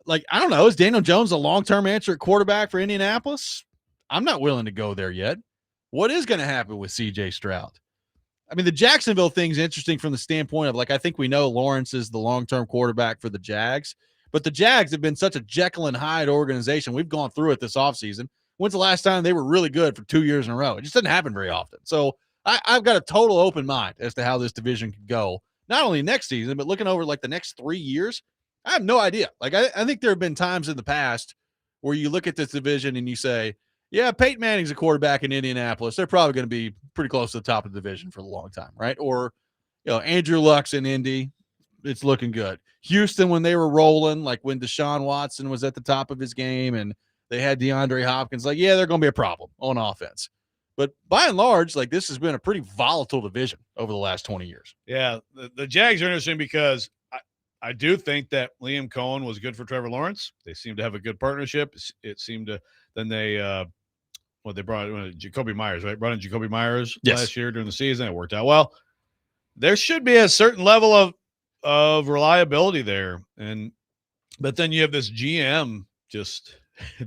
like, I don't know, is Daniel Jones a long-term answer at quarterback for Indianapolis? I'm not willing to go there yet. What is going to happen with C.J. Stroud? I mean, the Jacksonville thing's interesting from the standpoint of, like, I think we know Lawrence is the long-term quarterback for the Jags, but the Jags have been such a Jekyll and Hyde organization. We've gone through it this offseason. When's the last time they were really good for 2 years in a row? It just doesn't happen very often. So I've got a total open mind as to how this division could go, not only next season, but looking over like the next 3 years. I have no idea. Like, I think there have been times in the past where you look at this division and you say, yeah, Peyton Manning's a quarterback in Indianapolis. They're probably going to be pretty close to the top of the division for a long time, right? Or, Andrew Luck's in Indy. It's looking good. Houston, when they were rolling, like when Deshaun Watson was at the top of his game and they had DeAndre Hopkins, like, yeah, they're going to be a problem on offense. But by and large, like, this has been a pretty volatile division over the last 20 years. Yeah, the Jags are interesting because I do think that Liam Cohen was good for Trevor Lawrence. They seem to have a good partnership. It seemed to – then they they brought in Jacoby Myers, right? Brought in Jacoby Myers last year during the season. It worked out well. There should be a certain level of reliability there. But then you have this GM just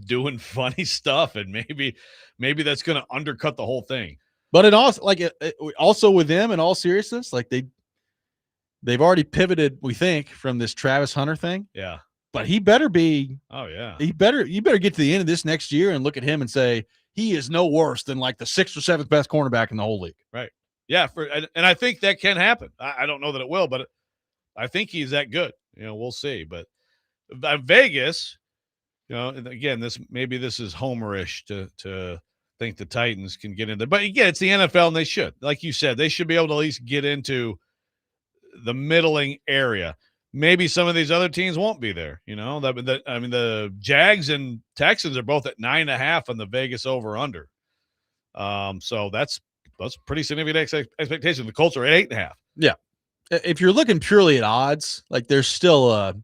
doing funny stuff, and maybe that's going to undercut the whole thing. But it also, like, also with them, in all seriousness, like they've already pivoted, we think, from this Travis Hunter thing. Yeah. But he better be. Oh yeah. You better get to the end of this next year and look at him and say he is no worse than like the 6th or 7th best cornerback in the whole league. Right. Yeah. And I think that can happen. I don't know that it will, but I think he's that good. We'll see. But Vegas, again, this is homerish to think the Titans can get in there. But again, it's the NFL, and they should, like you said, they should be able to at least get into the middling area. Maybe some of these other teams won't be there. I mean, the Jags and Texans are both at 9.5 on the Vegas over/under. So that's pretty significant expectation. The Colts are at 8.5. Yeah. If you're looking purely at odds, like there's an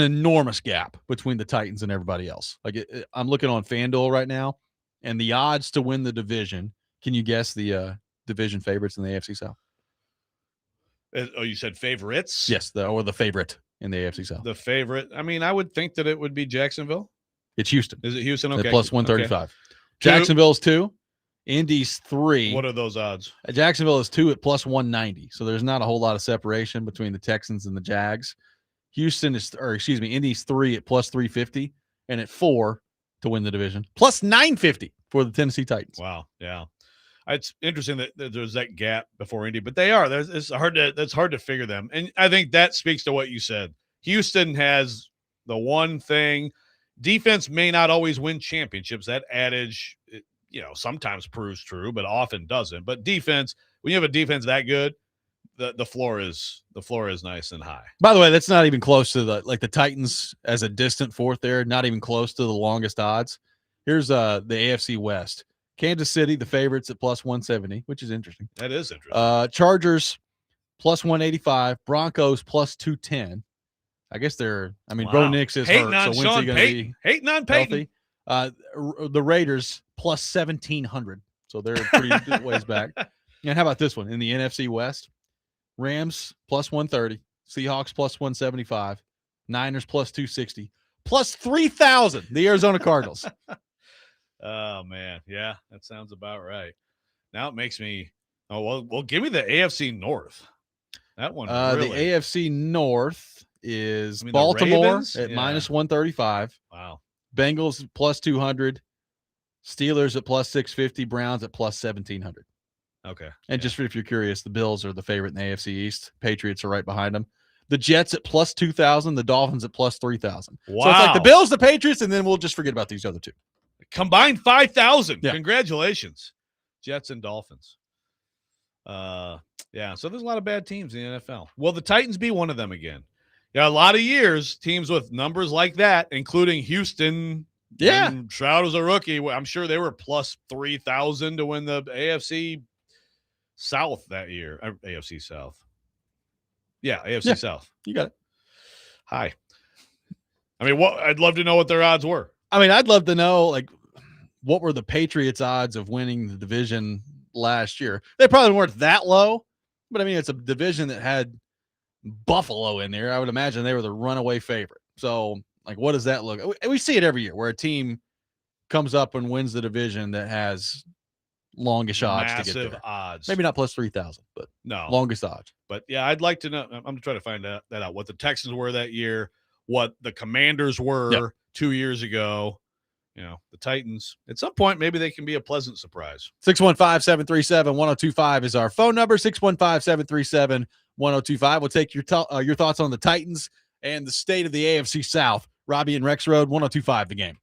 enormous gap between the Titans and everybody else. Like I'm looking on FanDuel right now, and the odds to win the division. Can you guess the division favorites in the AFC South? Oh, you said favorites? Yes, the favorite in the AFC South. The favorite. I mean, I would think that it would be Jacksonville. It's Houston. Is it Houston? At Okay. plus 135. Okay. Jacksonville's 2. Indy's 3. What are those odds? Jacksonville is 2 at plus 190. So there's not a whole lot of separation between the Texans and the Jags. Indy's 3 at plus 350, and at 4 to win the division. Plus 950 for the Tennessee Titans. Wow. Yeah. It's interesting that there's that gap before Indy, but they are. It's hard to figure them. And I think that speaks to what you said. Houston has the one thing. Defense may not always win championships. That adage, sometimes proves true, but often doesn't. But defense, when you have a defense that good, the floor is nice and high. By the way, that's not even close to the Titans as a distant fourth there. Not even close to the longest odds. Here's the AFC West. Kansas City, the favorites at plus 170, which is interesting. That is interesting. Chargers plus 185, Broncos plus 210. I guess Bo Nix is hating hurt, on so when's Sean he going to Payton. be Hating on Payton. healthy? The Raiders plus 1,700, so they're pretty ways back. And how about this one in the NFC West? Rams plus 130, Seahawks plus 175, Niners plus 260, plus 3,000. The Arizona Cardinals. Oh man, yeah, that sounds about right. Now it makes me. Oh well, give me the AFC North. That one. Really. The AFC North is the Baltimore Ravens? at Yeah. minus 135. Wow. Bengals plus 200. Steelers at plus 650. Browns at plus 1,700. Okay. And just if you're curious, the Bills are the favorite in the AFC East. Patriots are right behind them. The Jets at plus 2,000. The Dolphins at plus 3,000. Wow. So it's like the Bills, the Patriots, and then we'll just forget about these other two. Combined 5,000. Yeah. Congratulations, Jets and Dolphins. Yeah. So there's a lot of bad teams in the NFL. Will the Titans be one of them again? Yeah, a lot of years teams with numbers like that, including Houston. Yeah. When Stroud was a rookie. I'm sure they were plus 3,000 to win the AFC South that year. AFC South. Yeah, AFC South. You got it. Hi. I mean, I'd love to know what their odds were. I mean, I'd love to know, what were the Patriots' odds of winning the division last year? They probably weren't that low, but I mean, it's a division that had Buffalo in there. I would imagine they were the runaway favorite. So, what does that look? We see it every year where a team comes up and wins the division that has longest odds to get Massive there. odds. Maybe not plus 3,000, but no longest odds. But yeah, I'd like to know. I'm trying to find that out. What the Texans were that year, what the Commanders were 2 years ago. The Titans. At some point, maybe they can be a pleasant surprise. 615-737-1025 is our phone number. 615-737-1025. We'll take your thoughts on the Titans and the state of the AFC South. Robby and Rexrode, 1025 The Game.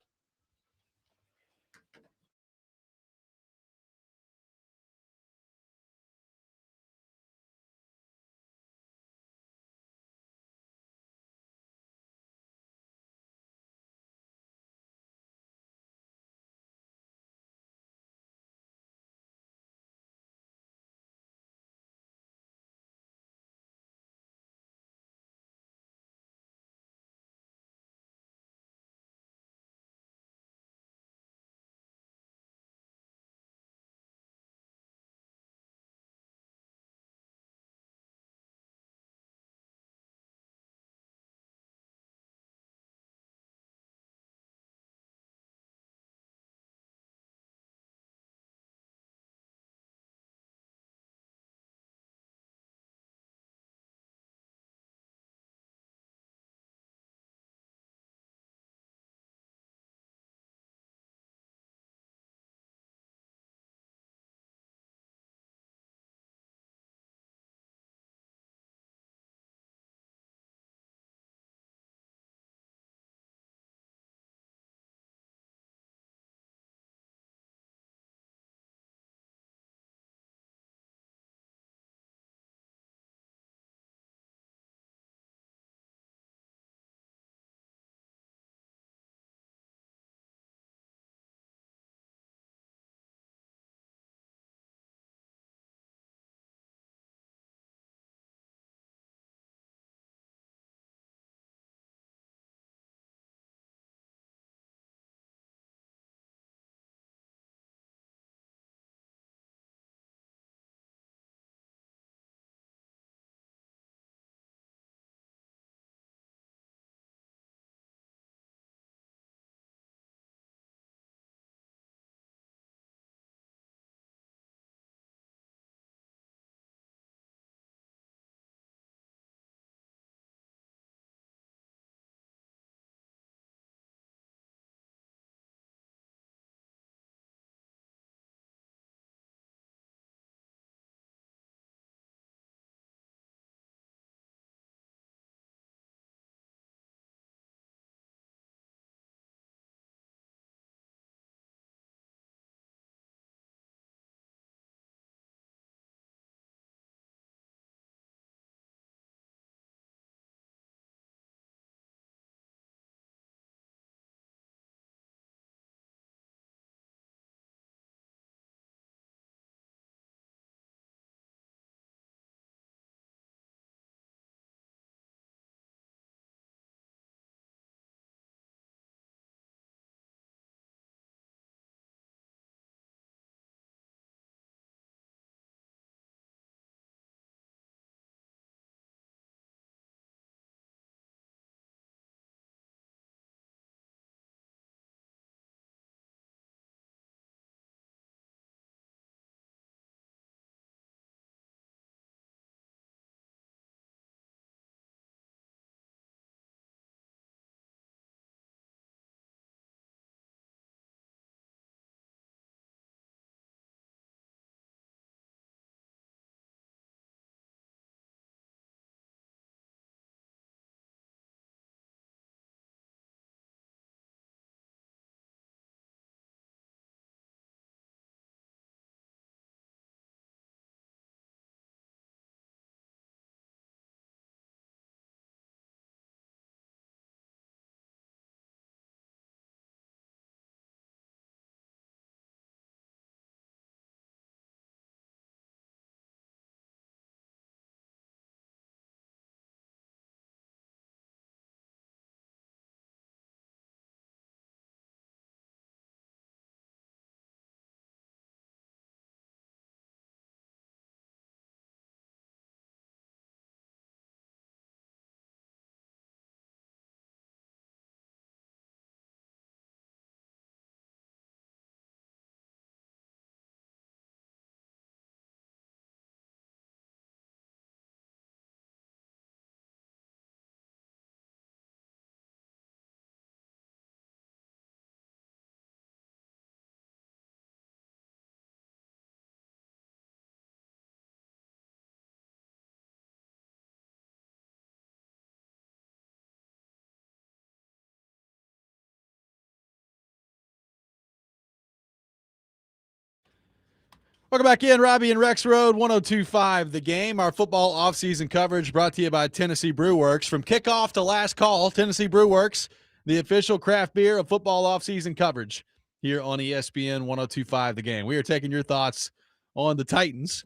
Welcome back in, Robby and Rexrode, 102.5 The Game. Our football offseason coverage brought to you by Tennessee Brew Works. From kickoff to last call, Tennessee Brew Works, the official craft beer of football offseason coverage here on ESPN 102.5 The Game. We are taking your thoughts on the Titans.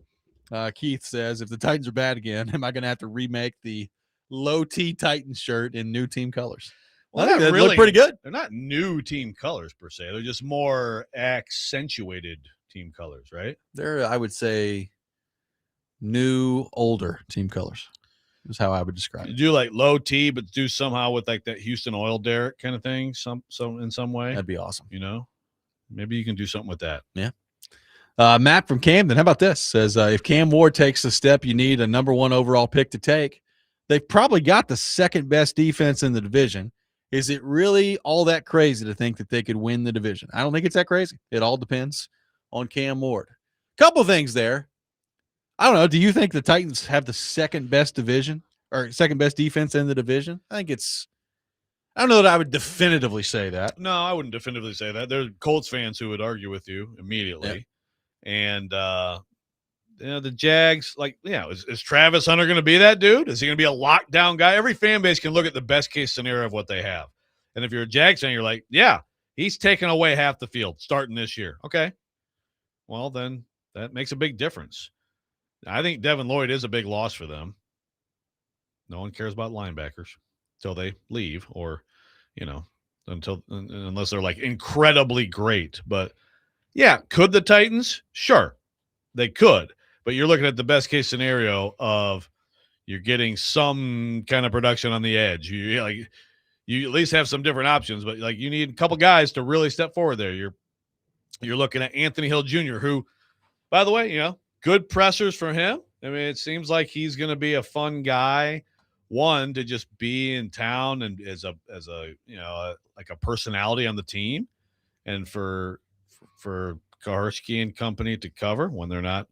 Keith says, if the Titans are bad again, am I going to have to remake the low T Titans shirt in new team colors? Well, I think not they really. look pretty good. They're not new team colors per se. They're just more accentuated team colors, right? They're, I would say, new, older team colors is how I would describe You it. do like low T, but do somehow with like that Houston oil derrick kind of thing, some in some way. That'd be awesome. You know, maybe you can do something with that. Matt from Camden, how about this? Says, if Cam Ward takes the step you need a number 1 overall pick to take, they've probably got the second best defense in the division. Is it really all that crazy to think that they could win the division? I don't think it's that crazy. It all depends on Cam Ward. Couple things there. I don't know. Do you think the Titans have the second best division or second best defense in the division? I don't know that I would definitively say that. No, I wouldn't definitively say that. There's Colts fans who would argue with you immediately. Yeah. And the Jags, is Travis Hunter going to be that dude? Is he going to be a lockdown guy? Every fan base can look at the best case scenario of what they have. And if you're a Jags fan, you're like, yeah, he's taking away half the field starting this year. Okay. Well, then that makes a big difference. I think Devin Lloyd is a big loss for them. No one cares about linebackers until they leave or, unless they're like incredibly great. But yeah, could the Titans? Sure, they could. But you're looking at the best case scenario of you're getting some kind of production on the edge. You at least have some different options, but like you need a couple guys to really step forward there. You're looking at Anthony Hill Jr., who, by the way, good pressers for him. I mean, it seems like he's going to be a fun guy. One, to just be in town and as a like a personality on the team, and for Kaharski and company to cover when they're not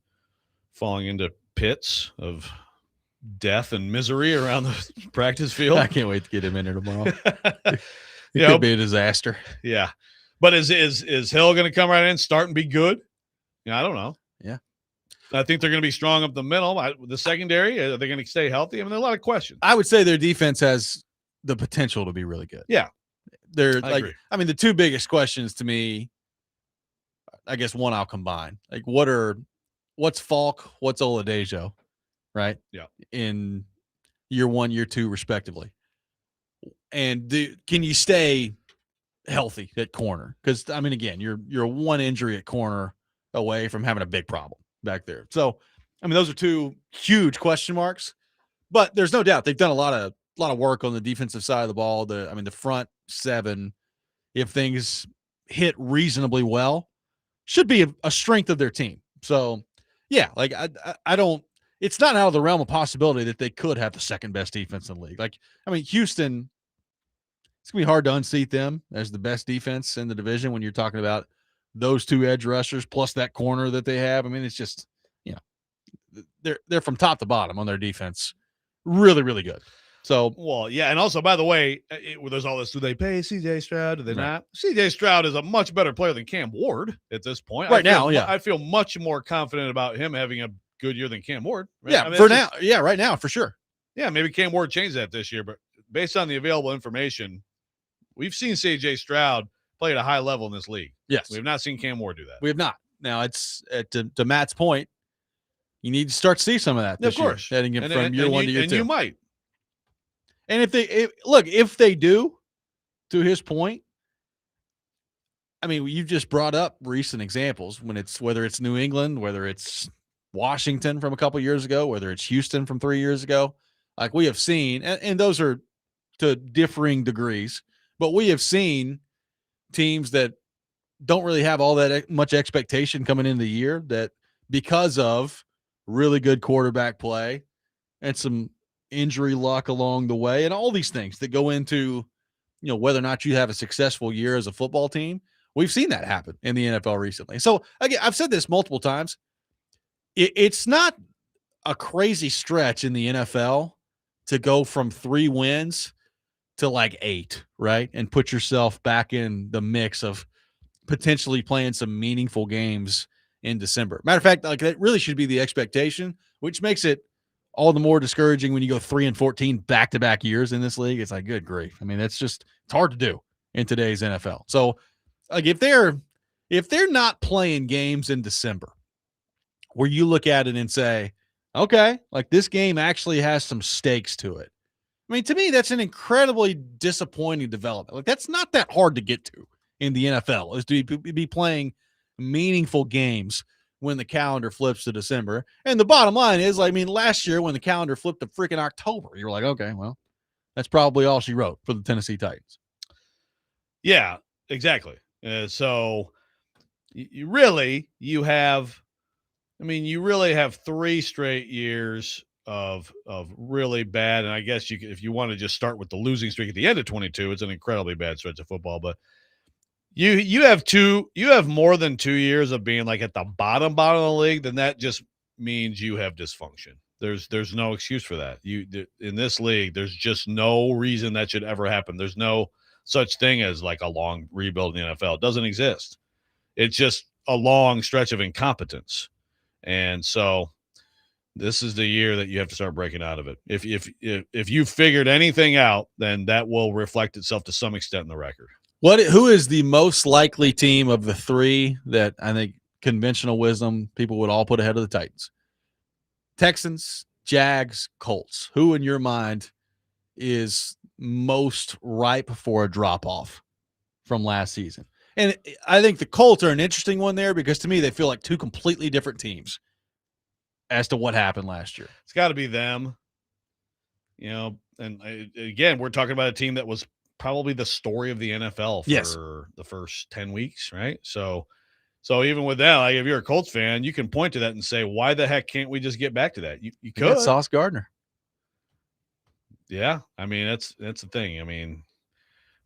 falling into pits of death and misery around the practice field. I can't wait to get him in there tomorrow. It could be a disaster. Yeah. But is Hill going to come right in, start and be good? I don't know. Yeah. I think they're going to be strong up the middle. The secondary, are they going to stay healthy? I mean, there are a lot of questions. I would say their defense has the potential to be really good. Yeah. They're I like, agree. I mean, the two biggest questions to me, I guess one I'll combine. Like, what's Falk, what's Oladejo, right? Yeah. In year 1, year 2, respectively. And can you stay healthy at corner? Because, I mean, again, you're one injury at corner away from having a big problem back there. So, I mean, those are two huge question marks. But there's no doubt they've done a lot of work on the defensive side of the ball. The front 7, if things hit reasonably well, should be a strength of their team. So, yeah, like I don't. It's not out of the realm of possibility that they could have the second best defense in the league. Like, I mean, Houston, it's gonna be hard to unseat them as the best defense in the division when you're talking about those 2 edge rushers plus that corner that they have. I mean, it's just, they're from top to bottom on their defense, really, really good. So, well, yeah, and also, by the way, there's all this, do they pay C.J. Stroud? Do they not? C.J. Stroud is a much better player than Cam Ward at this point. I feel much more confident about him having a good year than Cam Ward. Right? Yeah, right now, for sure. Yeah, maybe Cam Ward changed that this year, but based on the available information, we've seen C.J. Stroud play at a high level in this league. Yes. We have not seen Cam Ward do that. We have not. Now, it's to Matt's point, you need to start to see some of that this year, heading from year 1 to year 2. And you might. And if they do, to his point, I mean, you just brought up recent examples whether it's New England, whether it's Washington from a couple years ago, whether it's Houston from 3 years ago, like we have seen, and those are to differing degrees, but we have seen teams that don't really have all that much expectation coming into the year that because of really good quarterback play and some injury luck along the way and all these things that go into, whether or not you have a successful year as a football team. We've seen that happen in the NFL recently. So again, I've said this multiple times. It's not a crazy stretch in the NFL to go from 3 wins to like 8, right? And put yourself back in the mix of potentially playing some meaningful games in December. Matter of fact, like that really should be the expectation, which makes it all the more discouraging when you go 3-14 back-to-back years in this league. It's like, good grief. I mean, it's hard to do in today's NFL. So like if they're not playing games in December where you look at it and say, okay, like this game actually has some stakes to it. I mean, to me, that's an incredibly disappointing development. Like that's not that hard to get to in the NFL, is to be playing meaningful games when the calendar flips to December. And the bottom line is, like, I mean, last year when the calendar flipped to freaking October, you were like, okay, well, that's probably all she wrote for the Tennessee Titans. Yeah, exactly. So you really have 3 straight years of really bad. And I guess if you want to just start with the losing streak at the end of 22, it's an incredibly bad stretch of football. But you have more than 2 years of being like at the bottom of the league, then that just means you have dysfunction. There's no excuse for that. In this league, there's just no reason that should ever happen. There's no such thing as like a long rebuild in the NFL. It doesn't exist. It's just a long stretch of incompetence. And so this is the year that you have to start breaking out of it. If you figured anything out, then that will reflect itself to some extent in the record. Who is the most likely team of the 3 that I think conventional wisdom people would all put ahead of the Titans? Texans, Jags, Colts. Who in your mind is most ripe for a drop-off from last season? And I think the Colts are an interesting one there because to me they feel like 2 completely different teams as to what happened last year. It's got to be them. And again, we're talking about a team that was probably the story of the NFL for the first 10 weeks, right? So even with that, like if you're a Colts fan, you can point to that and say, why the heck can't we just get back to that? You could. Sauce Gardner. Yeah. I mean, that's the thing. I mean,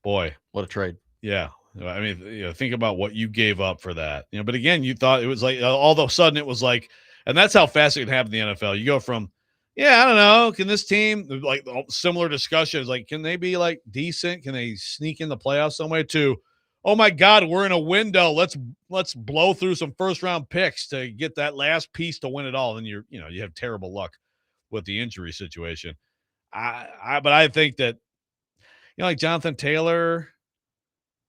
boy, what a trade. Yeah. I mean, think about what you gave up for that. But again, you thought it was like all of a sudden it was like, and that's how fast it can happen in the NFL. You go from, I don't know, can this team, like similar discussions, like can they be like decent? Can they sneak in the playoffs some way? To, oh my God, we're in a window. Let's blow through some first round picks to get that last piece to win it all. And you have terrible luck with the injury situation. But I think that, like Jonathan Taylor,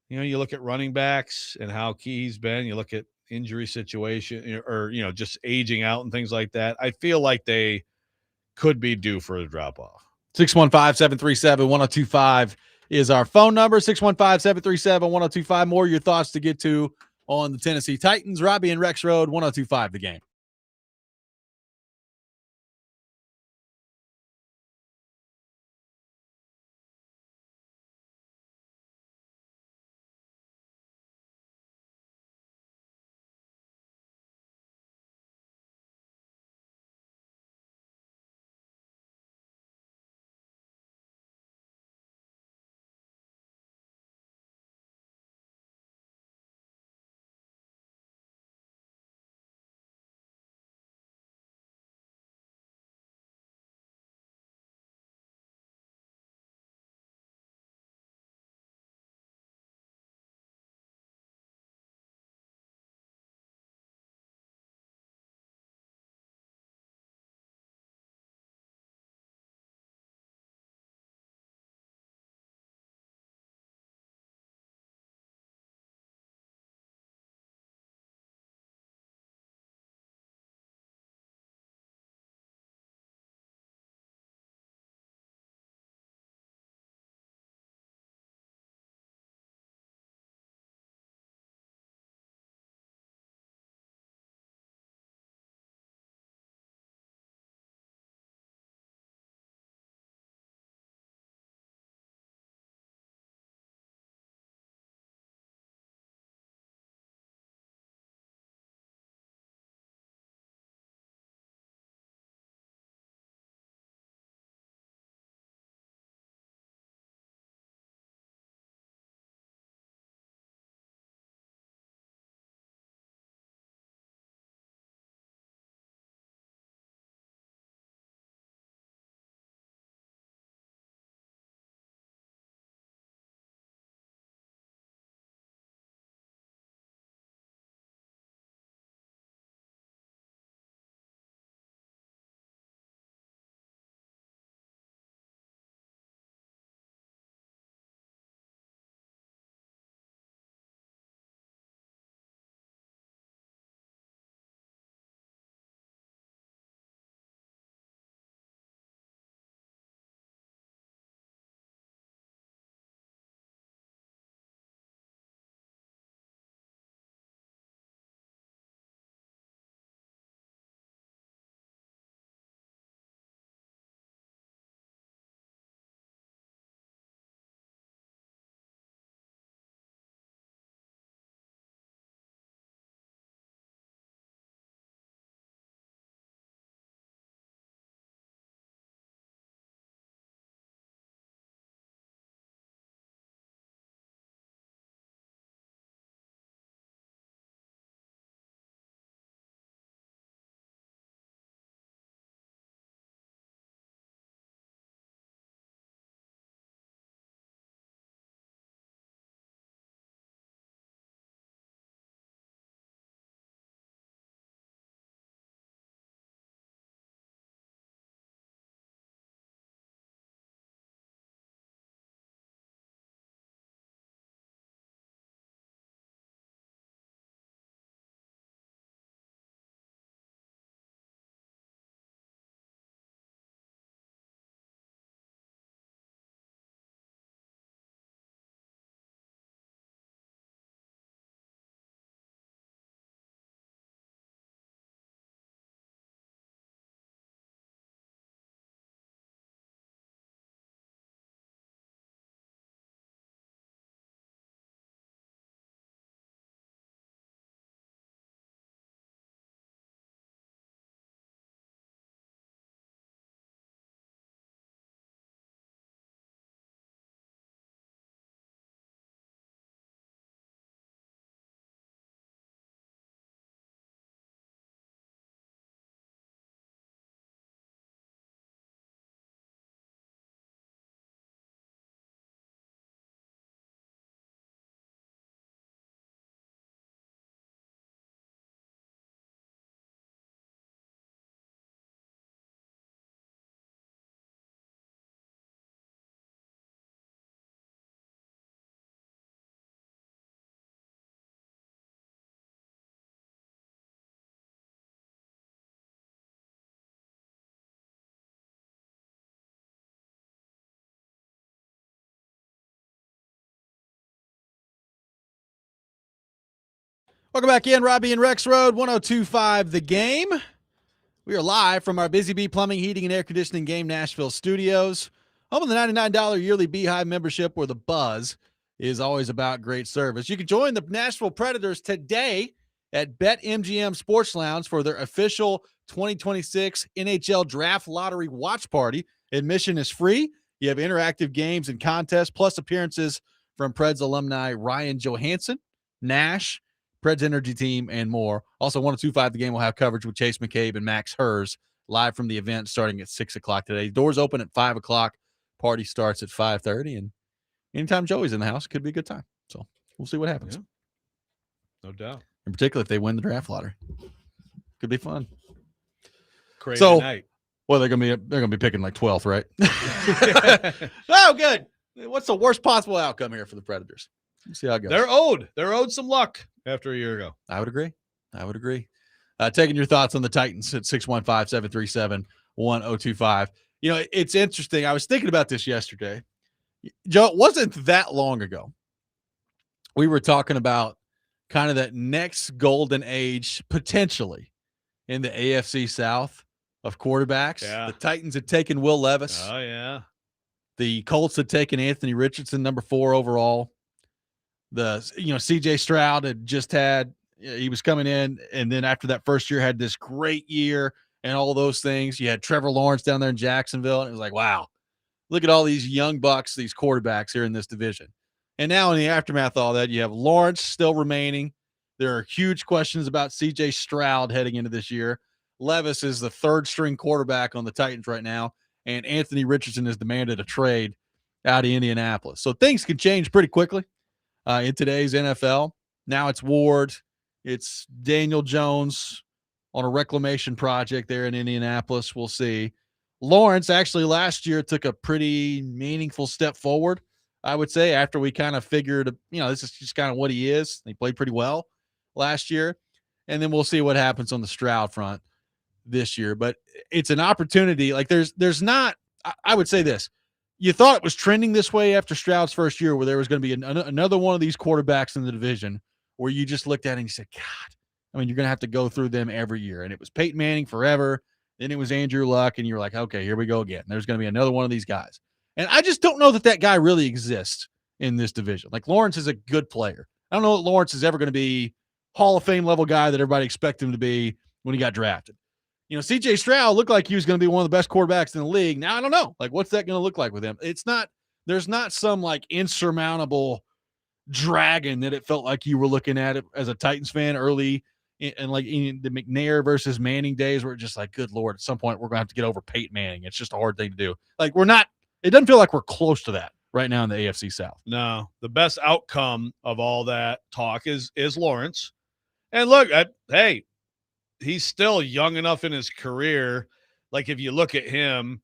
you look at running backs and how key he's been. You look at injury situation or, just aging out and things like that. I feel like they could be due for a drop-off. 615-737-1025 is our phone number. 615-737-1025. More of your thoughts to get to on the Tennessee Titans. Robby and Rexrode, 1025 The Game. Welcome back in, Robby and Rexrode, 102.5 The Game. We are live from our Busy Bee Plumbing, Heating, and Air Conditioning Game Nashville studios. Home of the $99 yearly Beehive membership, where the buzz is always about great service. You can join the Nashville Predators today at BetMGM Sports Lounge for their official 2026 NHL Draft Lottery Watch Party. Admission is free. You have interactive games and contests, plus appearances from Preds alumni Ryan Johansson, Nash, Preds Energy Team, and more. Also, 102.5 The Game will have coverage with Chase McCabe and Max Hers live from the event starting at 6 o'clock today. Doors open at 5 o'clock. Party starts at 5:30. And anytime Joey's in the house, could be a good time. So we'll see what happens. Yeah. No doubt. In particular, if they win the draft lottery. Could be fun. Crazy So- night. Well, they're gonna be picking like 12th, right? Oh, good. What's the worst possible outcome here for the Predators? Let's see how it goes. They're owed some luck after a year ago. I would agree. Taking your thoughts on the Titans at 615-737-1025. You know, it's interesting. I was thinking about this yesterday. Joe, it wasn't that long ago. We were talking about kind of that next golden age potentially in the AFC South of quarterbacks. Yeah. The Titans had taken Will Levis. Oh, yeah. The Colts had taken Anthony Richardson, number 4 overall. CJ Stroud had just he was coming in, and then after that first year had this great year and all those things. You had Trevor Lawrence down there in Jacksonville, and it was like, wow, look at all these young bucks, these quarterbacks here in this division. And now in the aftermath of all that, you have Lawrence still remaining. There are huge questions about CJ Stroud heading into this year. Levis is the third string quarterback on the Titans right now, and Anthony Richardson has demanded a trade out of Indianapolis. So things can change pretty quickly in today's NFL. Now it's Ward. It's Daniel Jones on a reclamation project there in Indianapolis. We'll see. Lawrence actually last year took a pretty meaningful step forward, I would say, after we kind of figured, this is just kind of what he is. He played pretty well last year. And then we'll see what happens on the Stroud front this year. But it's an opportunity. Like there's not, I would say this. You thought it was trending this way after Stroud's first year, where there was going to be another one of these quarterbacks in the division where you just looked at it and you said, God, I mean, you're going to have to go through them every year. And it was Peyton Manning forever. Then it was Andrew Luck. And you were like, okay, here we go again. There's going to be another one of these guys. And I just don't know that guy really exists in this division. Like Lawrence is a good player. I don't know that Lawrence is ever going to be Hall of Fame level guy that everybody expected him to be when he got drafted. CJ Stroud looked like he was going to be one of the best quarterbacks in the league. Now I don't know. Like, what's that going to look like with him? There's not some like insurmountable dragon that it felt like you were looking at it as a Titans fan early in the McNair versus Manning days, where it's just like, good Lord, at some point we're going to have to get over Peyton Manning. It's just a hard thing to do. Like it doesn't feel like we're close to that right now in the AFC South. No, the best outcome of all that talk is Lawrence. And look, hey, he's still young enough in his career. Like if you look at him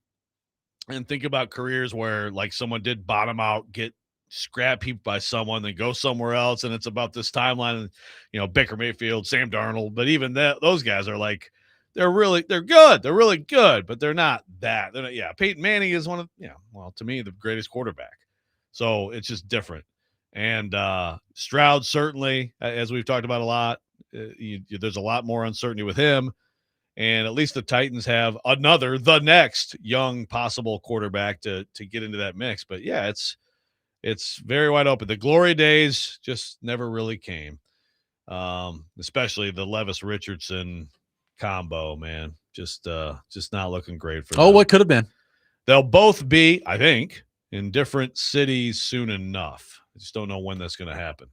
and think about careers where like someone did bottom out, get scrap heaped by someone, then go somewhere else, and it's about this timeline. And Baker Mayfield, Sam Darnold, but even those guys are like they're good. They're really good, but they're not that. They're not, yeah. Peyton Manning is one of to me the greatest quarterback. So it's just different. And Stroud certainly, as we've talked about a lot. There's a lot more uncertainty with him, and at least the Titans have the next young possible quarterback to get into that mix. But yeah, it's very wide open. The glory days just never really came, especially the Levis Richardson combo. Man, just not looking great for them. What could have been? They'll both be, I think, in different cities soon enough. I just don't know when that's going to happen.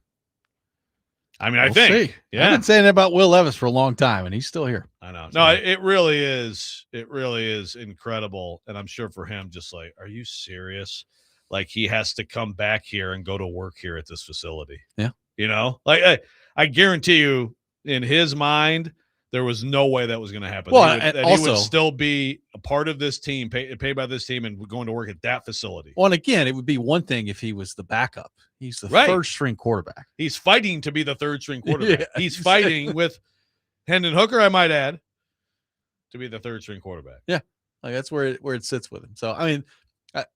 I mean, We'll I think, see. yeah. I've been saying that about Will Levis for a long time, and he's still here. I know. No, it really is. It really is incredible. And I'm sure for him, just like, are you serious? Like he has to come back here and go to work here at this facility. Yeah. Like I guarantee you in his mind, there was no way that was going to happen. Well, he would still be a part of this team, paid by this team, and going to work at that facility. Well, and again, it would be one thing if he was the backup. He's the third string quarterback. He's fighting to be the third string quarterback. Yeah, He's fighting with Hendon Hooker, I might add, to be the third string quarterback. Yeah, like that's where it sits with him. So I mean,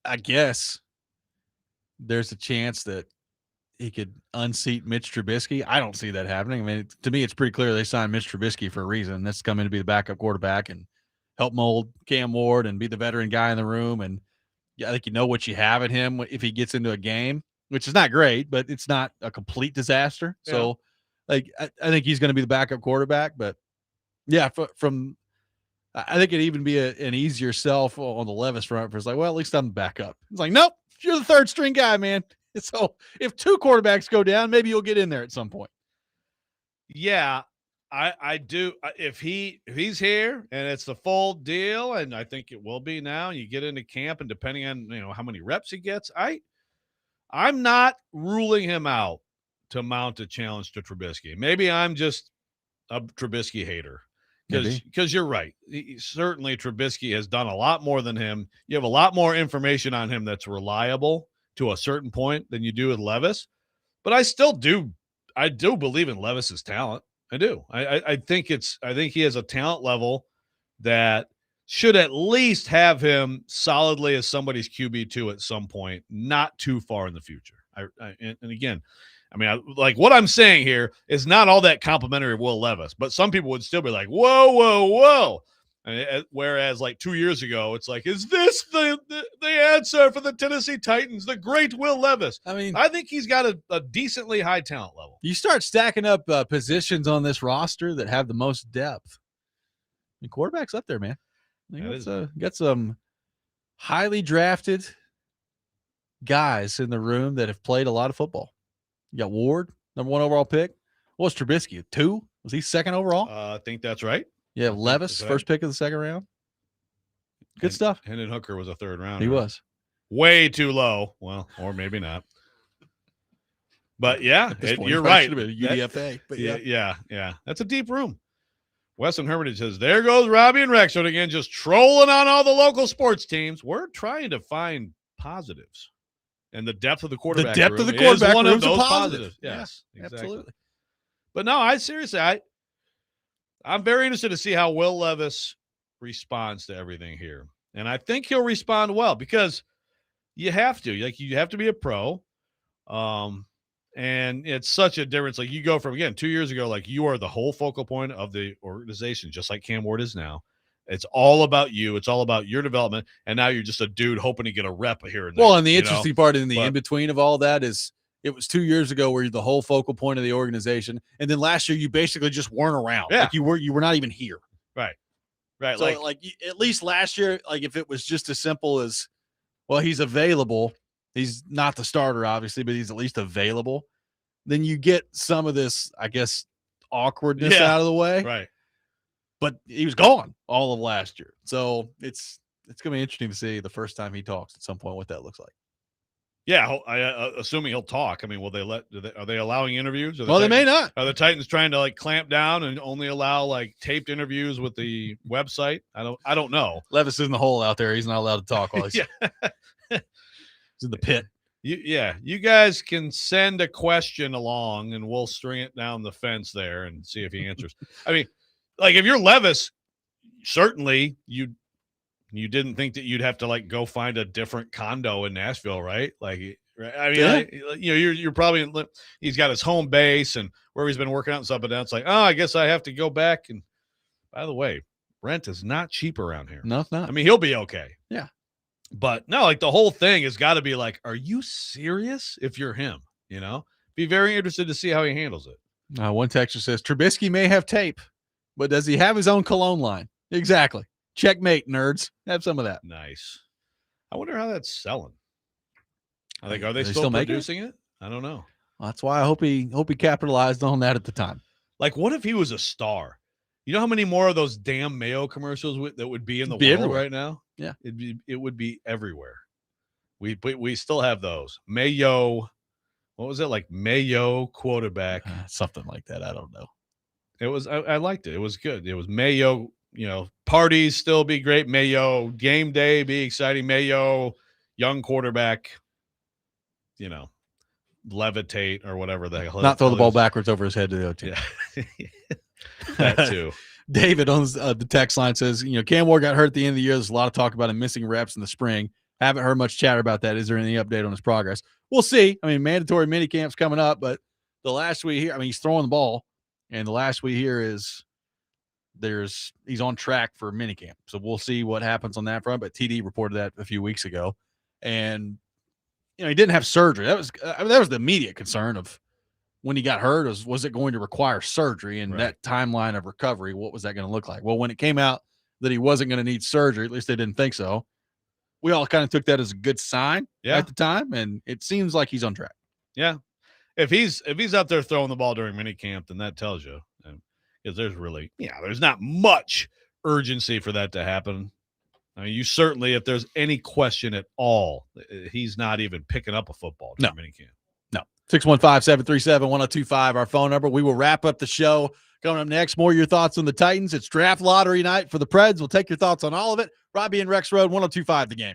I guess there's a chance that he could unseat Mitch Trubisky. I don't see that happening. I mean, to me, it's pretty clear they signed Mitch Trubisky for a reason. That's coming to be the backup quarterback and help mold Cam Ward and be the veteran guy in the room. And I think you know what you have in him if he gets into a game, which is not great, but it's not a complete disaster. Yeah. So, like, I think he's going to be the backup quarterback. But yeah, I think it'd even be an easier sell on the Levis front for it's like, well, at least I'm the backup. It's like, nope, you're the third string guy, man. So if two quarterbacks go down, maybe you'll get in there at some point. Yeah, I do. If he's here and it's the full deal, and I think it will be now, you get into camp, and depending on how many reps he gets, I'm not ruling him out to mount a challenge to Trubisky. Maybe I'm just a Trubisky hater because you're right. Certainly Trubisky has done a lot more than him. You have a lot more information on him that's reliable to a certain point than you do with Levis. But I do believe in Levis's talent. I do. I think he has a talent level that should at least have him solidly as somebody's QB2 at some point, not too far in the future. And again, I mean, like what I'm saying here is not all that complimentary of Will Levis, but some people would still be like, whoa, whoa, whoa. Whereas like 2 years ago, it's like, is this the answer for the Tennessee Titans, the great Will Levis? I mean, I think he's got a decently high talent level. You start stacking up positions on this roster that have the most depth. I mean, quarterback's up there, man. Got some highly drafted guys in the room that have played a lot of football. You got Ward, number 1 overall pick. What was Trubisky? 2? Was he 2nd overall? I think that's right. Yeah, Levis, first pick of the 2nd round. Good stuff. Hendon Hooker was a 3rd round. He was. Way too low. Well, or maybe not. But yeah, you're right. UDFA. But yeah. That's a deep room. Weston Hermitage says, there goes Robby and Rexrode again, just trolling on all the local sports teams. We're trying to find positives. And the depth of the quarterback room is one of those positive. positives. Yes, exactly. Absolutely. But no, I'm very interested to see how Will Levis responds to everything here. And I think he'll respond well because you have to. Like, you have to be a pro. And it's such a difference. Like, you go from, again, 2 years ago, like, you are the whole focal point of the organization, just like Cam Ward is now. It's all about you. It's all about your development. And now you're just a dude hoping to get a rep here and there. Well, and the interesting part in the in-between of all that is it was 2 years ago where you're the whole focal point of the organization. And then last year you basically just weren't around. Yeah. Like you were not even here. Right. So like at least last year, like if it was just as simple as, well, he's available. He's not the starter, obviously, but he's at least available. Then you get some of this, I guess, awkwardness out of the way. Right. But he was gone all of last year. So it's going to be interesting to see the first time he talks at some point what that looks like. Yeah, assuming he'll talk. I mean, will they are they allowing interviews? They may not. Are the Titans trying to like clamp down and only allow like taped interviews with the website? I don't know. Levis is in the hole out there. He's not allowed to talk while he's, he's in the pit. You guys can send a question along and we'll string it down the fence there and see if he answers. I mean, like if you're Levis, certainly you didn't think that you'd have to like go find a different condo in Nashville, right? Like, I mean, you're probably he's got his home base and where he's been working out and stuff. But now it's like, oh, I guess I have to go back. And by the way, rent is not cheap around here. No, it's not. I mean, he'll be okay. Yeah. But no, like the whole thing has got to be like, are you serious? If you're him, be very interested to see how he handles it. One texter says Trubisky may have tape, but does he have his own cologne line? Exactly. Checkmate, nerds. Have some of that. Nice. I wonder how that's selling. Are they still producing it? I don't know. Well, that's why I hope he capitalized on that at the time. Like, what if he was a star? You know how many more of those damn Mayo commercials that would be in the world everywhere right now? Yeah, it would be everywhere. We still have those Mayo. What was it like? Mayo quarterback, something like that. I don't know. It was. I liked it. It was good. It was Mayo. Parties still be great. Mayo game day be exciting. Mayo young quarterback. Levitate or whatever the hell. Not throw the ball backwards over his head to the OT. Yeah. That too. David on the text line says, Cam Ward got hurt at the end of the year. There's a lot of talk about him missing reps in the spring. Haven't heard much chatter about that. Is there any update on his progress? we'll see. I mean, mandatory mini camp's coming up, but the last we hear, I mean, he's throwing the ball, and the last we hear is he's on track for minicamp. So we'll see what happens on that front. But TD reported that a few weeks ago, and he didn't have surgery. That was the immediate concern of when he got hurt. Was it going to require surgery? And that timeline of recovery, what was that going to look like? Well, when it came out that he wasn't going to need surgery, at least they didn't think so. We all kind of took that as a good sign at the time, and it seems like he's on track. Yeah, if he's out there throwing the ball during minicamp, then that tells you. Because there's not much urgency for that to happen. I mean, you certainly, if there's any question at all, he's not even picking up a football during minicamp. No. 615-737-1025, our phone number. We will wrap up the show. Coming up next, more of your thoughts on the Titans. It's draft lottery night for the Preds. We'll take your thoughts on all of it. Robby and Rexrode, 1025 The Game.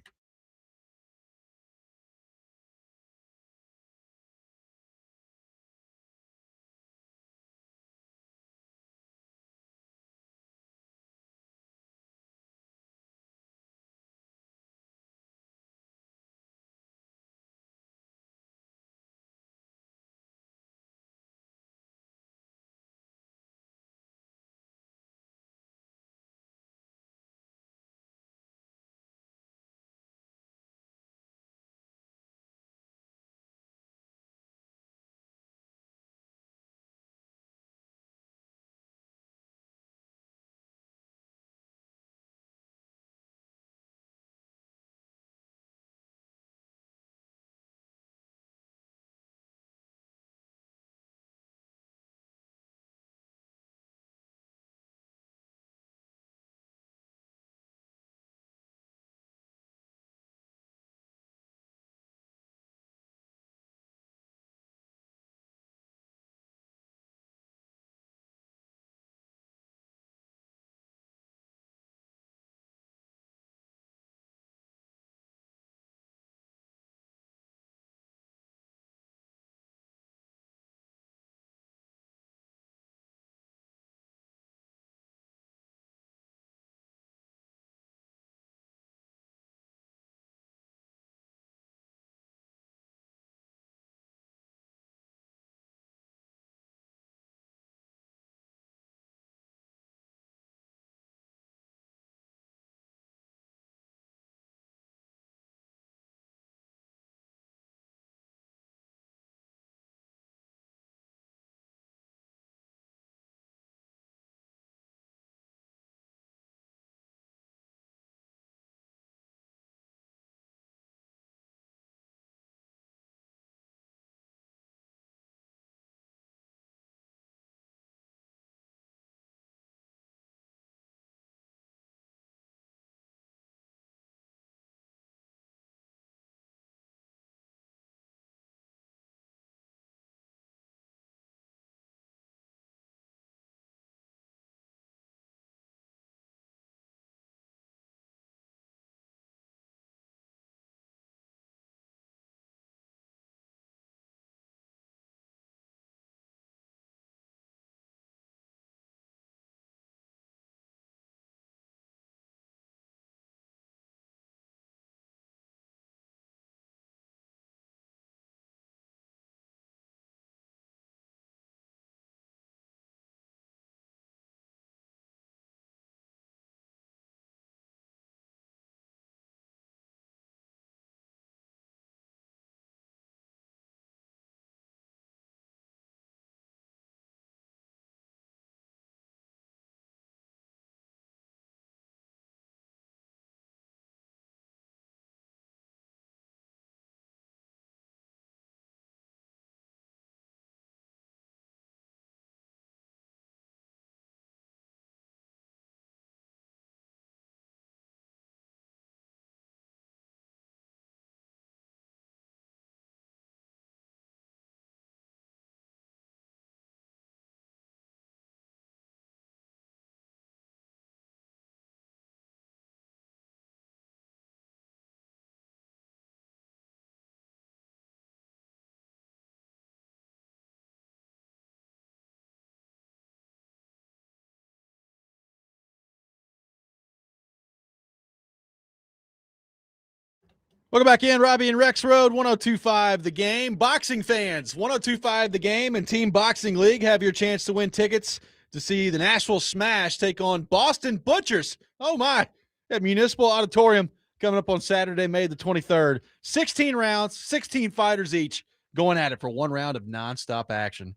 Welcome back in, Robby and Rexrode, 102.5 The Game. Boxing fans, 102.5 The Game and Team Boxing League have your chance to win tickets to see the Nashville Smash take on Boston Butchers. Oh, my. At Municipal Auditorium coming up on Saturday, May the 23rd. 16 rounds, 16 fighters each, going at it for one round of nonstop action.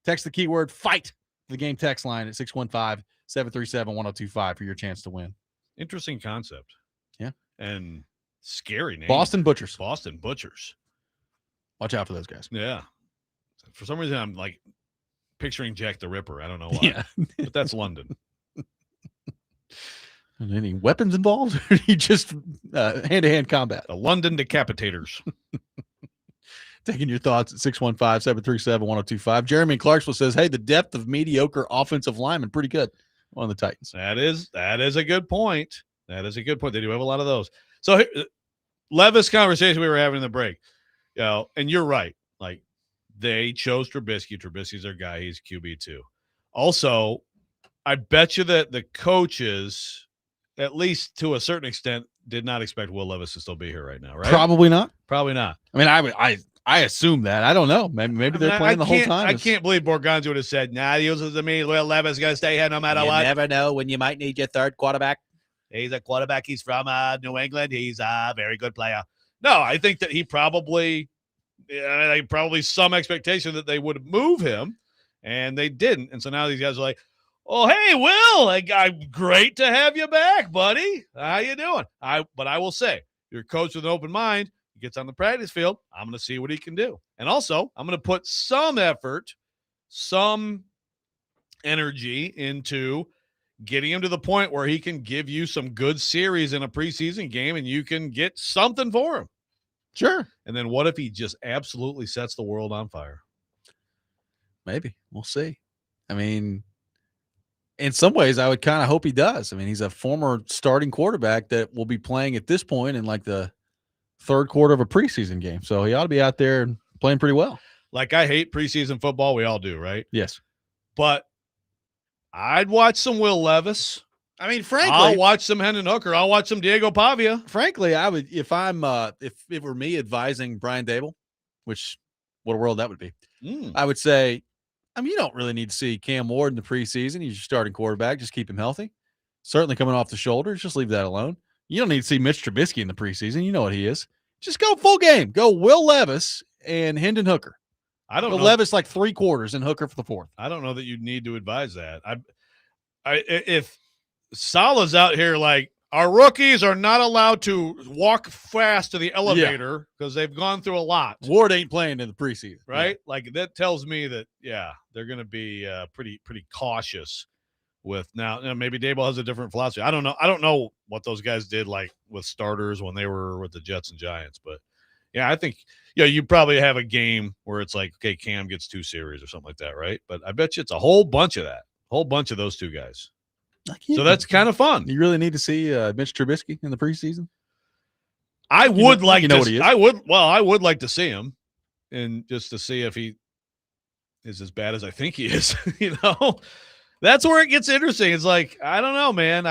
Text the keyword FIGHT to the Game text line at 615-737-1025 for your chance to win. Interesting concept. Yeah. And scary name. Boston Butchers. Boston Butchers. Watch out for those guys. Yeah. For some reason, I'm like picturing Jack the Ripper. I don't know why. Yeah. But that's London. Any weapons involved? Or you just hand-to-hand combat? The London Decapitators. Taking your thoughts at 615-737-1025. Jeremy in Clarksville says, hey, the depth of mediocre offensive linemen, pretty good on the Titans. That is a good point. That is a good point. They do have a lot of those. So Levis conversation we were having in the break, and you're right. Like, they chose Trubisky. Trubisky's their guy. He's QB2. Also, I bet you that the coaches, at least to a certain extent, did not expect Will Levis to still be here right now, right? Probably not. Probably not. I mean, I assume that. I don't know. Maybe they're playing the whole time. I can't believe Borgonzi would have said, nah, he uses to me. Will Levis is going to stay here no matter what. You never know when you might need your third quarterback. He's a quarterback. He's from New England. He's a very good player. No, I think that he probably some expectation that they would move him, and they didn't. And so now these guys are like, oh, hey, Will, great to have you back, buddy. How you doing? But I will say, your coach with an open mind, he gets on the practice field, I'm going to see what he can do. And also, I'm going to put some effort, some energy into getting him to the point where he can give you some good series in a preseason game and you can get something for him. Sure. And then what if he just absolutely sets the world on fire? Maybe. We'll see. I mean, in some ways, I would kind of hope he does. I mean, he's a former starting quarterback that will be playing at this point in like the third quarter of a preseason game. So he ought to be out there and playing pretty well. Like, I hate preseason football. We all do, right? Yes. But I'd watch some Will Levis. I mean, frankly, I'll watch some Hendon Hooker. I'll watch some Diego Pavia. Frankly, I would, if it were me advising Brian Dable, which what a world that would be, I would say, I mean, you don't really need to see Cam Ward in the preseason. He's your starting quarterback. Just keep him healthy. Certainly coming off the shoulders. Just leave that alone. You don't need to see Mitch Trubisky in the preseason. You know what he is. Just go full game. Go Will Levis and Hendon Hooker. I don't know. Levis like 3 quarters and Hooker for the 4th. I don't know that you need to advise that. If Salah's out here like, our rookies are not allowed to walk fast to the elevator because they've gone through a lot. Ward ain't playing in the preseason, right? Yeah. Like, that tells me that, they're going to be pretty cautious with now. Maybe Dable has a different philosophy. I don't know. I don't know what those guys did like with starters when they were with the Jets and Giants, but I think you probably have a game where it's like, okay, Cam gets 2 series or something like that, right? But I bet you it's a whole bunch of that, whole bunch of those 2 guys. So that's kind of fun. You really need to see Mitch Trubisky in the preseason. I would like what he is. I would like to see him, and just to see if he is as bad as I think he is. That's where it gets interesting. It's like, I don't know, man.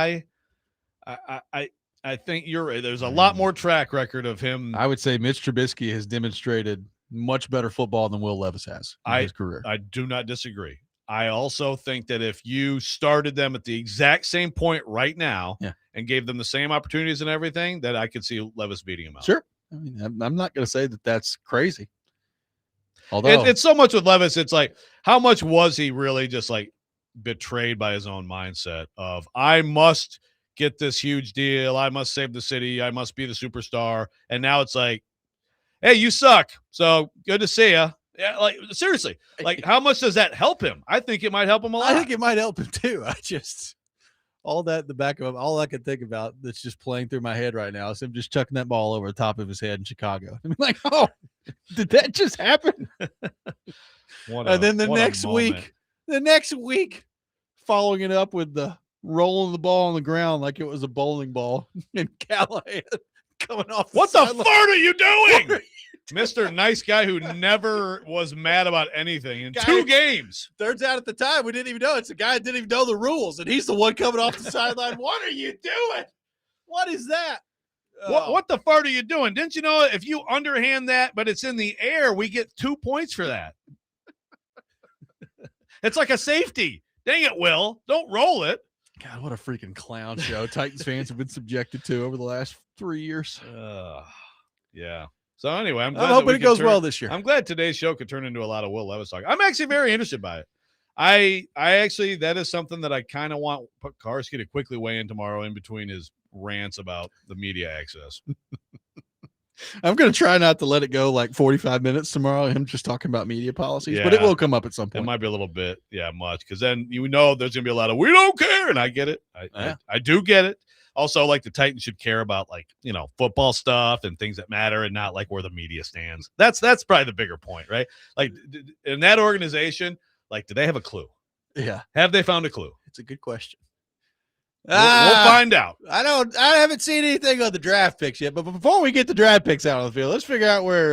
I think you're right. There's a lot more track record of him. I would say Mitch Trubisky has demonstrated much better football than Will Levis has in his career. I do not disagree. I also think that if you started them at the exact same point right now and gave them the same opportunities and everything, that I could see Levis beating him out. Sure. I mean, I'm not going to say that that's crazy. Although it's so much with Levis, it's like, how much was he really just like betrayed by his own mindset of, I must get this huge deal, I must save the city, I must be the superstar, and now it's like, hey, you suck, so good to see you. Yeah, like, seriously, like, how much does that help him? I think it might help him a lot. I think it might help him too. All that in the back of him, all I can think about that's just playing through my head right now is him just chucking that ball over the top of his head in Chicago. I'm like, oh, did that just happen? And then the next week, following it up with the rolling the ball on the ground like it was a bowling ball, and Callahan coming off. What the fart are you doing? Mr. Nice Guy who never was mad about anything in 2 games. Turns out at the time we didn't even know. It's the guy that didn't even know the rules, and he's the one coming off the sideline. What are you doing? What is that? What the fart are you doing? Didn't you know if you underhand that, but it's in the air, we get 2 points for that? It's like a safety. Dang it, Will. Don't roll it. God, what a freaking clown show Titans fans have been subjected to over the last 3 years. Yeah. So anyway, I'm I'm glad hoping it goes well this year. I'm glad today's show could turn into a lot of Will Levis talk. I'm actually very interested by it. I actually, that is something that I kind of want Karski to quickly weigh in tomorrow in between his rants about the media access. I'm going to try not to let it go like 45 minutes tomorrow, him just talking about media policies, but it Yeah. will come up at some It point. might be a little bit, much, because then you know there's going to be a lot of we don't care, and I get it. I do get it. Also, like the Titans should care about football stuff and things that matter, and not like where the media stands. That's probably the bigger point, right? Like in that organization, like do they have a clue? Yeah, Have they found a clue? it's a good question. We'll find out. I haven't seen anything on the draft picks yet, but before we get the draft picks out on the field, let's figure out where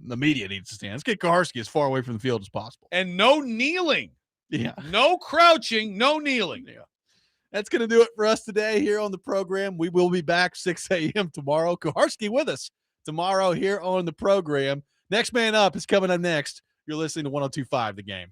the media needs to stand. Let's get Karski as far away from the field as possible. And no kneeling. Yeah. No crouching, no kneeling. Yeah. That's going to do it for us today here on the program. We will be back 6 a.m. tomorrow. Karski with us tomorrow here on the program. Next Man Up is coming up next. You're listening to 102.5 The Game.